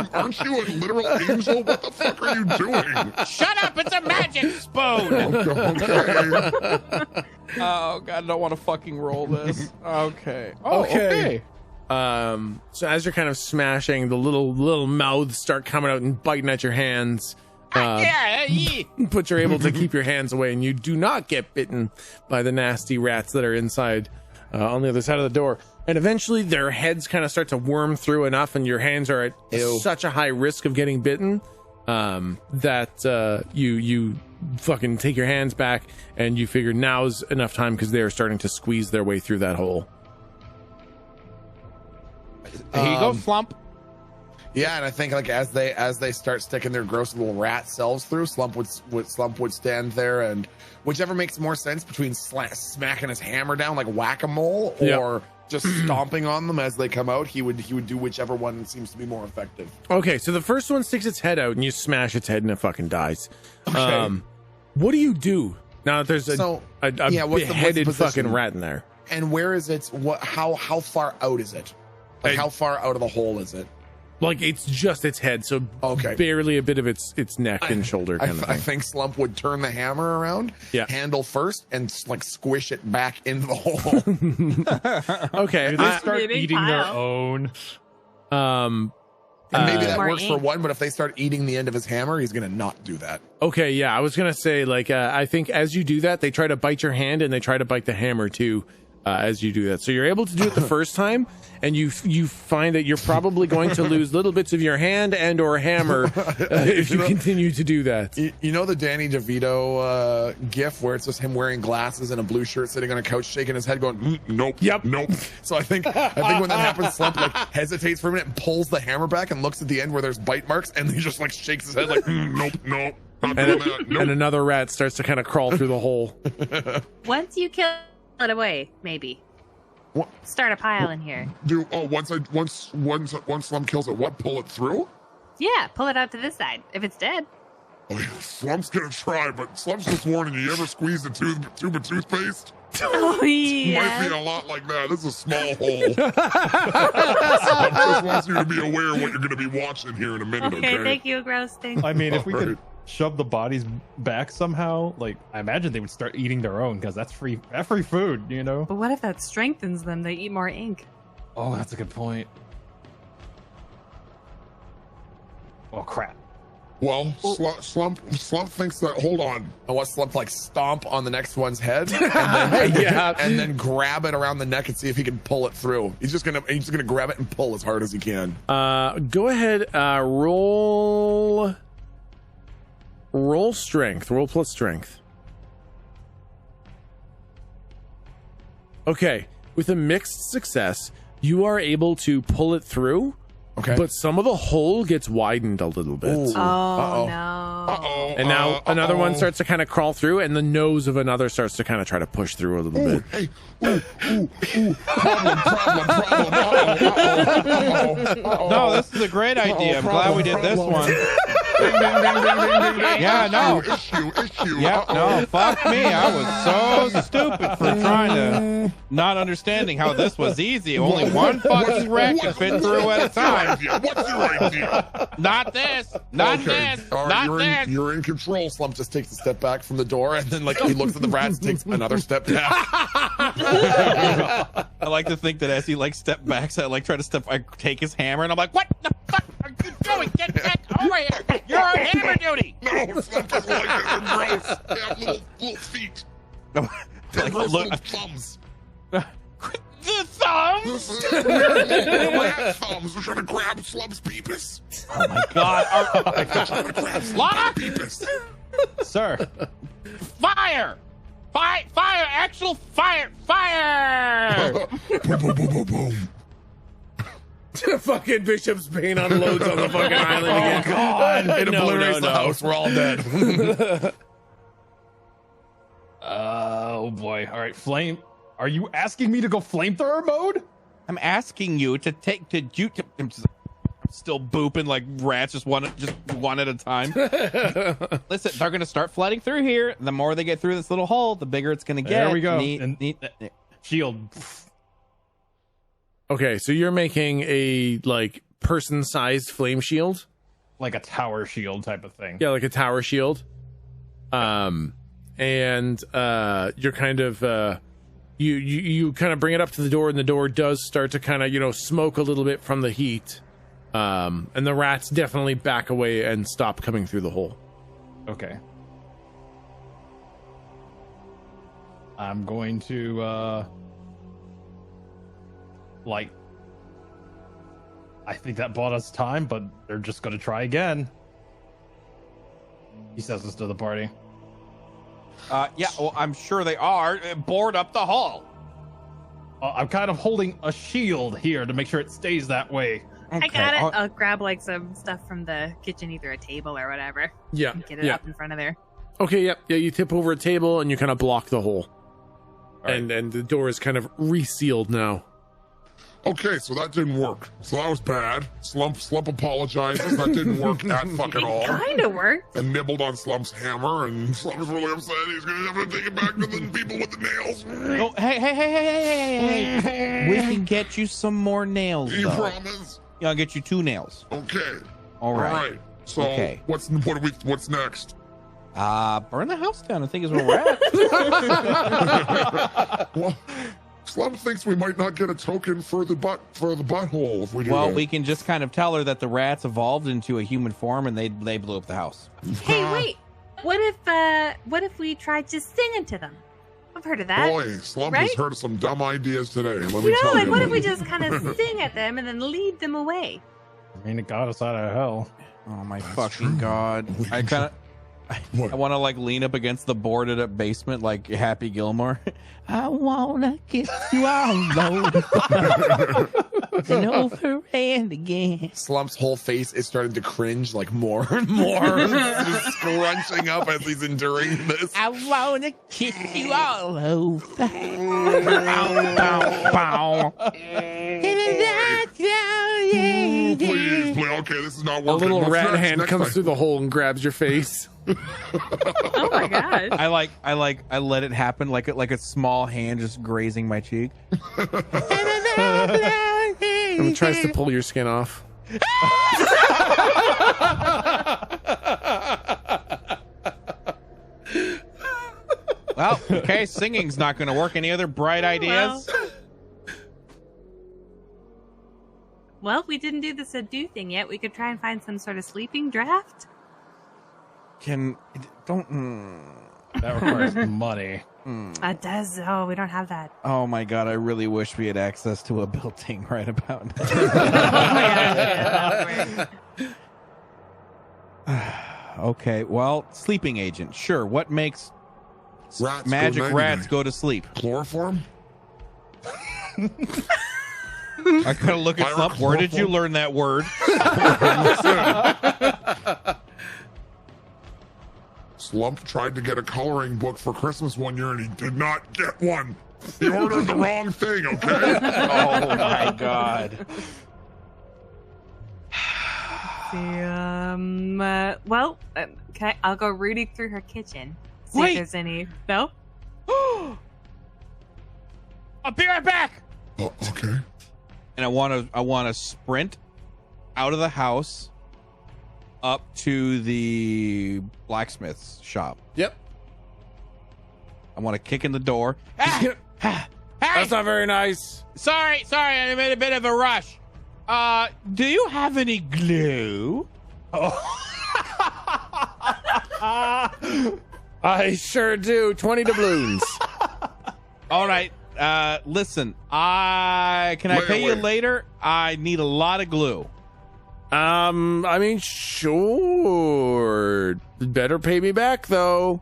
this? Aren't you a literal angel? What the fuck are you doing? Shut up! It's a magic spoon. Okay. Oh god, I don't want to fucking roll this. Okay. Okay. So as you're kind of smashing, the little mouths start coming out and biting at your hands. But you're able to keep your hands away, and you do not get bitten by the nasty rats that are inside on the other side of the door. And eventually their heads kind of start to worm through enough, and your hands are at such a high risk of getting bitten that you fucking take your hands back, and you figure now's enough time because they are starting to squeeze their way through that hole. Here you go, Slump. yeah, and I think like as they start sticking their gross little rat selves through, Slump would stand there, and whichever makes more sense between smacking his hammer down like whack-a-mole or just stomping on them as they come out, he would do whichever one seems to be more effective. Okay, so the first one sticks its head out, and you smash its head, and it fucking dies. Okay. What do you do now that there's a beheaded fucking rat in there? And where is it? How far out is it? Like how far out of the hole is it? Like it's just its head, so barely a bit of its neck and shoulder kind of thing. I think Slump would turn the hammer around, handle first, and like squish it back into the hole. Okay, do they start eating their own? And maybe that works for one, but if they start eating the end of his hammer, he's gonna not do that. Okay, yeah, I was gonna say like I think as you do that, they try to bite your hand and they try to bite the hammer too. As you do that, so you're able to do it the first time, and you find that you're probably going to lose little bits of your hand and or hammer if you continue to do that. You know the Danny DeVito gif where it's just him wearing glasses and a blue shirt sitting on a couch shaking his head going Nope. So I think when that happens, Slump like hesitates for a minute and pulls the hammer back and looks at the end where there's bite marks, and he just like shakes his head like Nope. Not And, doing that. Nope. and another rat starts to kind of crawl through the hole. Once you kill it away, maybe. What? Start a pile in here. Once Slump kills it, what? Pull it through? Yeah, pull it out to this side. If it's dead. Oh, yeah, Slump's gonna try, but Slump's just warning you. You ever squeeze a tube of toothpaste? Oh, yeah. Might be a lot like that. This is a small hole. Slump just wants you to be aware of what you're going to be watching here in a minute. Okay, thank you, gross thing. I mean, if we could shove the bodies back somehow, like I imagine they would start eating their own because that's free food, you know. But what if that strengthens them? They eat more ink. Oh, that's a good point. Oh crap. Well, Slump thinks that. Hold on. I want Slump like stomp on the next one's head, and then grab it around the neck and see if he can pull it through. He's just gonna grab it and pull as hard as he can. Go ahead, roll strength. Roll plus strength. Okay, with a mixed success, you are able to pull it through. Okay. But some of the hole gets widened a little bit. Oh, no. Uh-oh. And now another one starts to kind of crawl through, and the nose of another starts to kind of try to push through a little bit. Hey, problem. Uh-oh. No, this is a great idea. I'm glad we did this one. Yeah, no. Issue. Yeah, no, fuck me. I was so stupid for trying to not understanding how this was easy. Only one fucking rat can fit through at a time. What's your idea? Not this. Not this. All right, Not this. you're in control. Slump just takes a step back from the door, and then like he looks at the rats, takes another step back. I like to think that as he like step backs, I like try to step. I take his hammer, and I'm like, "What the fuck are you doing? Get back over here! You're on hammer duty!" No, Slump doesn't like this. They're gross. They have little feet. Like, Gross look, little thumbs. the thumbs. Rat thumbs. We're trying to grab Slump's peepus. Oh my god! We're trying to grab Slump's Locke? peepus. Sir. Fire! Fire! Fire! Actual fire! Fire! Boom, boom, boom, boom, boom. Fucking Bishop's Bane unloads on the fucking island again. God, it No, obliterates no, the no. house. We're all dead. Oh boy. All right, flame. Are you asking me to go flamethrower mode? I'm asking you to take to you. I'm still booping like rats, just one at a time. Listen, they're gonna start flooding through here. The more they get through this little hole, the bigger it's gonna get. There we go. Neat. Shield. Okay, so you're making a like person-sized flame shield. Like a tower shield type of thing. Yeah, like a tower shield. And you're kind of you kind of bring it up to the door, and the door does start to kind of smoke a little bit from the heat. And the rats definitely back away and stop coming through the hole. Okay. I'm going to I think that bought us time, but they're just going to try again. He says this to the party. Yeah, well, I'm sure they are. Board up the hole. I'm kind of holding a shield here to make sure it stays that way. I got it. I'll grab like some stuff from the kitchen, either a table or whatever. Yeah. And get it up in front of there. Okay, yeah. You tip over a table and you kind of block the hole. Right. And the door is kind of resealed now. Okay, so that didn't work. So that was bad. Slump apologizes. That didn't work at fucking all. Kind of worked. And nibbled on Slump's hammer, and Slump's really upset. He's gonna have to take it back to the people with the nails. Oh, hey! We can get you some more nails. You though. promise? Yeah, I'll get you 2 nails. Okay. All right. So Okay. what's next? Burn the house down. I think is where we're at. Well, Slump thinks we might not get a token for the butthole if we do Well, that. we can just kind of tell her that the rats evolved into a human form and they blew up the house. Hey, wait. What if we tried just singing to them? I've heard of that. Boy, Slump right? has heard of some dumb ideas today. Let me tell like you. what if we just kind of sing at them and then lead them away? I mean, it got us out of hell. Oh my fucking god! I kind of. I want to like lean up against the boarded up basement like Happy Gilmore. I wanna kiss you all over and over and again. Slump's whole face is starting to cringe like more and more. Just scrunching up as he's enduring this. I wanna kiss you all over. Bow, bow, bow. Please. Okay, this is not A working. little What's rat next? hand Next comes time. through the hole and grabs your face. Oh my gosh. I let it happen like a small hand just grazing my cheek. And tries to pull your skin off. Well, okay, singing's not going to work. Any other bright ideas? Well, we didn't do the subdue thing yet. We could try and find some sort of sleeping draft. That requires money. It does. Oh, we don't have that. Oh my god, I really wish we had access to a building right about now. Okay, well, sleeping agent. Sure. What makes Rats magic go rats go to sleep? Chloroform? I gotta look at Slump. Where did you learn that word? Slump tried to get a coloring book for Christmas one year and he did not get one. He ordered the wrong thing, okay? Oh my god. I'll go rooting through her kitchen. See Wait. if there's any. No? I'll be right back. Oh, okay. And I want to sprint out of the house up to the blacksmith's shop. Yep. I want to kick in the door. Hey! That's not very nice. Sorry, I'm in a bit of a rush. Do you have any glue? I sure do. 20 doubloons. All right. Listen, can I pay you later? I need a lot of glue. I mean, sure. Better pay me back, though.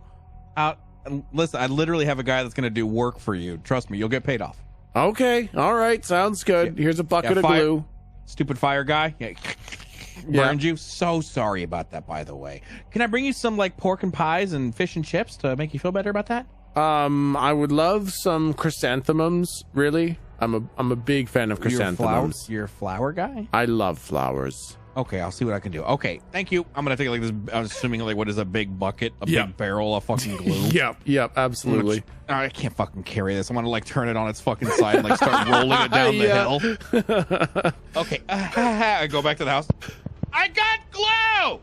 Listen, I literally have a guy that's going to do work for you. Trust me, you'll get paid off. Okay. All right. Sounds good. Here's a bucket of glue. Stupid fire guy. Yeah. Burned you. So sorry about that, by the way. Can I bring you some like pork and pies and fish and chips to make you feel better about that? I would love some chrysanthemums, really. I'm a big fan of chrysanthemums. You're a flower guy? I love flowers. Okay, I'll see what I can do. Okay, thank you. I'm gonna take like this. I'm assuming like what is a big bucket, big barrel of fucking glue. Yep, absolutely. I can't fucking carry this. I want to like turn it on its fucking side and like start rolling it down the hill. Okay, I go back to the house. I got glue.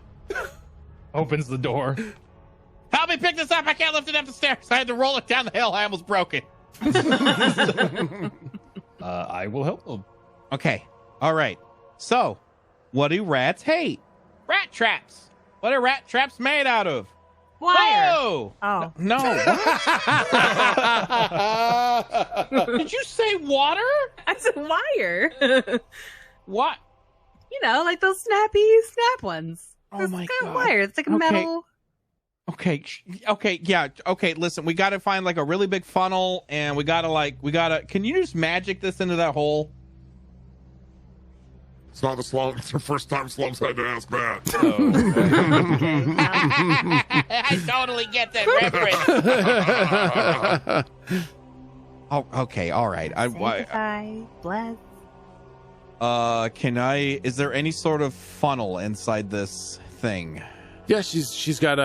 Opens the door. Help me pick this up. I can't lift it up the stairs. I had to roll it down the hill. I almost broke it. I will help them. Okay. All right. So, what do rats hate? Rat traps. What are rat traps made out of? Wire. Whoa! Oh. No. What? Did you say water? I said wire. What? You know, like those snappy snap ones. Oh It's my got God. wire. It's like a Okay. metal. Okay, yeah, okay, listen, we gotta find like a really big funnel and we gotta, can you just magic this into that hole? It's not it's the first time Slump's had to ask that. I totally get that reference. Oh, okay, all right. Sanctify, bless. Is there any sort of funnel inside this thing? Yeah, she's got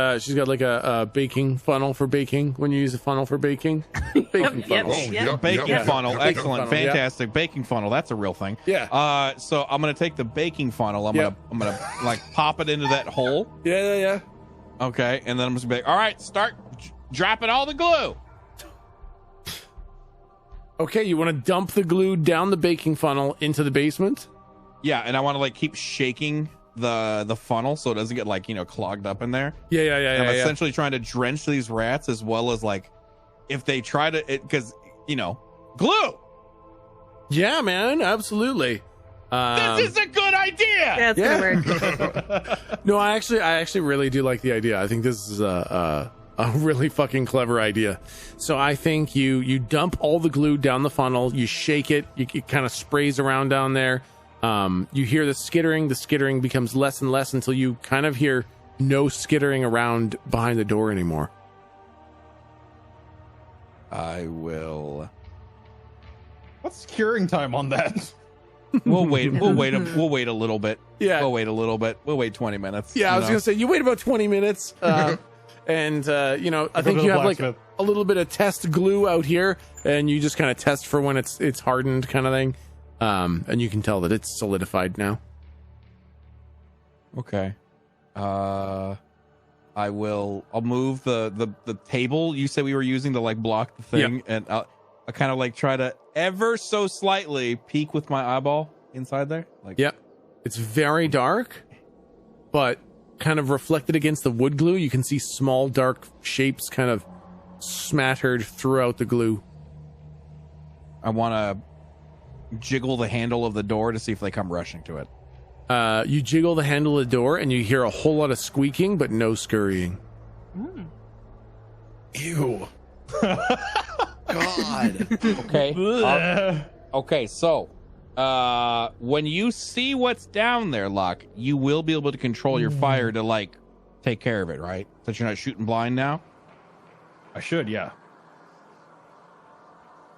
like a baking funnel for baking. When you use a funnel for baking, baking funnel. Baking funnel, excellent, funnel, fantastic. Baking funnel, that's a real thing. Yeah. So I'm gonna take the baking funnel. I'm gonna like pop it into that hole. Yeah. Okay, and then I'm just gonna be like, all right, start dropping all the glue. Okay, you want to dump the glue down the baking funnel into the basement? Yeah, and I want to like keep shaking the funnel so it doesn't get like, you know, clogged up in there. Yeah. I'm essentially trying to drench these rats as well as like if they try to, because you know, glue. Yeah, man, absolutely. This is a good idea. That's gonna work. No, I actually really do like the idea. I think this is a really fucking clever idea. So I think you dump all the glue down the funnel, you shake it, it kind of sprays around down there. You hear the skittering becomes less and less until you kind of hear no skittering around behind the door anymore. I will. What's curing time on that? We'll wait a little bit. Yeah. We'll wait a little bit. We'll wait 20 minutes. Yeah, I was going to say, you wait about 20 minutes. And, you know, I think you have like a little bit of test glue out here, and you just kind of test for when it's hardened kind of thing. And you can tell that it's solidified now. Okay. I'll move the table you said we were using to like block the thing, and I'll kind of like try to ever so slightly peek with my eyeball inside there. Like, yep. It's very dark, but kind of reflected against the wood glue, you can see small dark shapes kind of smattered throughout the glue. I want to jiggle the handle of the door to see if they come rushing to it. You jiggle the handle of the door and you hear a whole lot of squeaking, but no scurrying. Ew. God. Okay. Okay, so when you see what's down there, Locke, you will be able to control your fire to like take care of it, right? Since you're not shooting blind now. I should, yeah.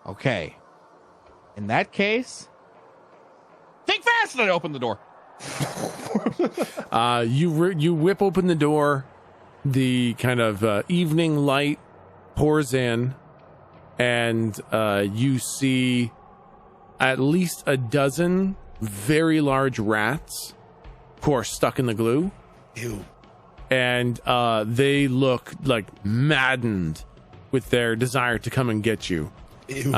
Okay. In that case, think fast, and I open the door. You whip open the door. The kind of evening light pours in, and you see at least a dozen very large rats who are stuck in the glue. Ew. And they look like maddened with their desire to come and get you. Ew.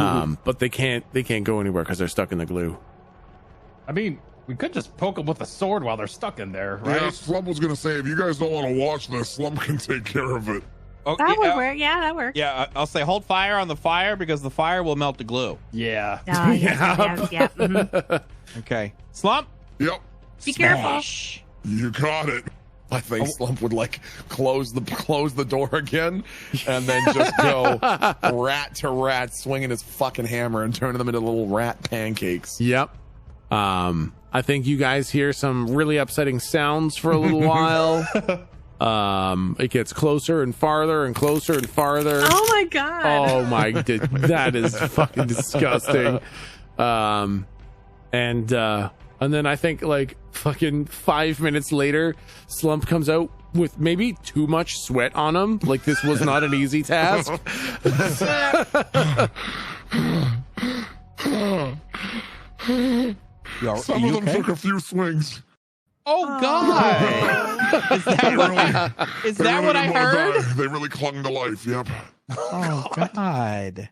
But they can't go anywhere because they're stuck in the glue. I mean, we could just poke them with a sword while they're stuck in there, right? Yeah, Slump was going to say, if you guys don't want to watch this, Slump can take care of it. Okay, That would work. Yeah, that works. Yeah, I'll say hold fire on the fire because the fire will melt the glue. Yeah. Oh, yeah. Mhm. Okay. Slump? Yep, Be careful. you got it. I think Slump would like close the door again, and then just go rat to rat, swinging his fucking hammer and turning them into little rat pancakes. Yep. I think you guys hear some really upsetting sounds for a little while. It gets closer and farther and closer and farther. Oh my god. Oh my, that is fucking disgusting. And then I think like fucking 5 minutes later, Slump comes out with maybe too much sweat on him. Like this was not an easy task. Some of them took a few swings. Oh, God. Is that what I heard? They really clung to life, yep. Oh, God.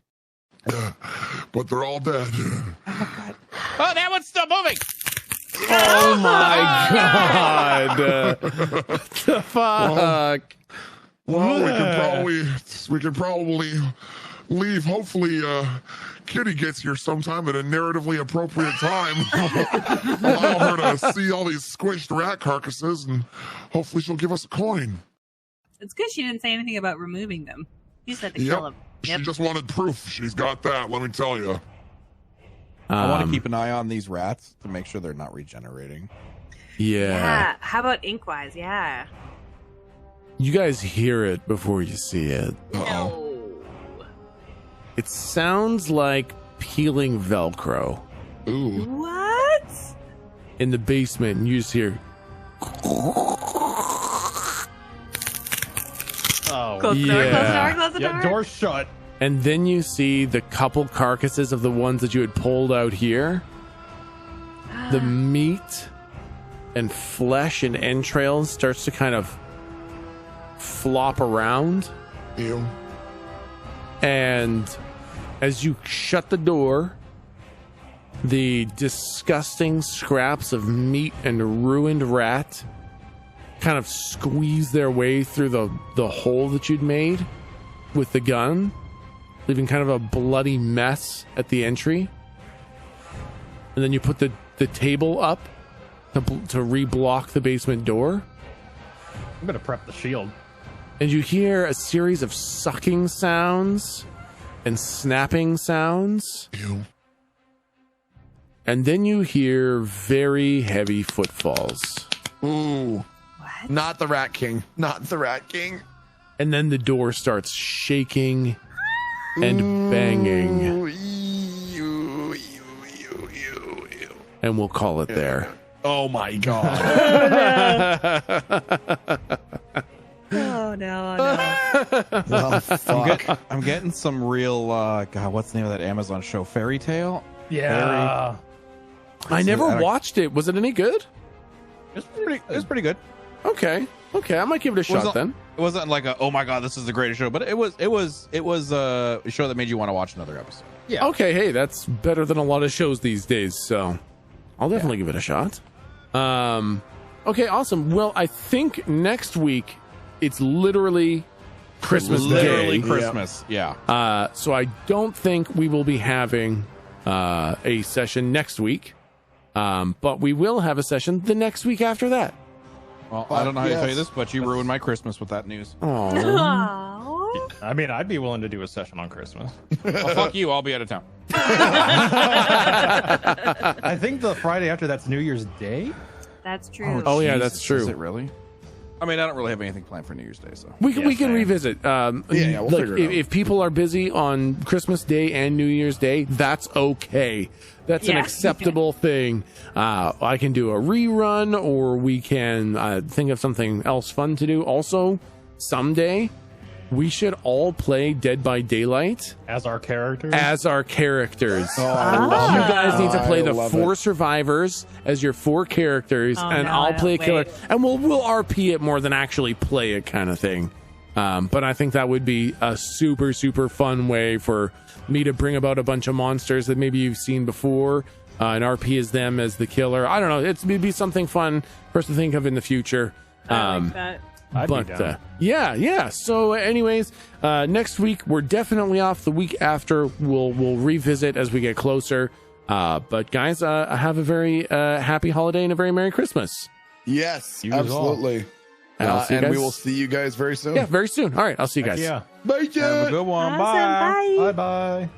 But they're all dead. Oh, that one's still moving. Oh my god! What the fuck? Well, we could probably leave. Hopefully, Kitty gets here sometime at a narratively appropriate time. Allow her to see all these squished rat carcasses, and hopefully she'll give us a coin. It's good she didn't say anything about removing them. You said to kill them. She just wanted proof. She's got that, let me tell you. I want to keep an eye on these rats to make sure they're not regenerating. Yeah. How about Inkwise? Yeah. You guys hear it before you see it. No. It sounds like peeling Velcro. Ooh. What? In the basement, and you just hear. Oh, Close the door, close the door, close the yeah, door. door shut. And then you see the couple carcasses of the ones that you had pulled out here. The meat and flesh and entrails starts to kind of flop around. Ew. And as you shut the door, the disgusting scraps of meat and ruined rat kind of squeeze their way through the hole that you'd made with the gun, leaving kind of a bloody mess at the entry. And then you put the table up to re-block the basement door. I'm gonna prep the shield. And you hear a series of sucking sounds and snapping sounds. Ew. And then you hear very heavy footfalls. Ooh. What? Not the Rat King. Not the Rat King. And then the door starts shaking and banging. Ooh, ew, ew, ew, ew, ew. And we'll call it there. Oh my god. Oh no. Well, fuck. I'm getting some real, God, what's the name of that Amazon show? Fairy Tale? Yeah. I never watched it. Was it any good? It's pretty good. Okay. I might give it a shot then. It wasn't like a, oh my God, this is the greatest show, but it was a show that made you want to watch another episode. Yeah. Okay, hey, that's better than a lot of shows these days, so I'll definitely give it a shot. Okay, awesome. Well, I think next week it's literally Christmas Literally Day. Christmas. Yeah. So I don't think we will be having a session next week, but we will have a session the next week after that. Well, I don't know how to tell you this, but you ruined my Christmas with that news. Oh, Aw. I mean, I'd be willing to do a session on Christmas. Well, fuck you. I'll be out of town. I think the Friday after that's New Year's Day. That's true. Oh, yeah, Jesus, that's true. Is it really? I mean, I don't really have anything planned for New Year's Day, so we can revisit. We'll figure it out. If people are busy on Christmas Day and New Year's Day, that's okay. That's an acceptable thing. I can do a rerun, or we can think of something else fun to do. Also, someday we should all play Dead by Daylight as our characters. Oh, you guys need to play the love 4 survivors as your 4 characters, and I'll play a killer, and we'll RP it more than actually play it, kind of thing. But I think that would be a super fun way for me to bring about a bunch of monsters that maybe you've seen before, and RP as them as the killer. I don't know. It'd be something fun for us to think of in the future. I like that. But yeah. So, anyways, next week we're definitely off. The week after we'll revisit as we get closer. But guys, have a very happy holiday and a very Merry Christmas. Yes, absolutely. And we will see you guys very soon. Yeah, very soon. All right, I'll see you guys. Yeah. Bye. Have a good one. Awesome. Bye. Bye.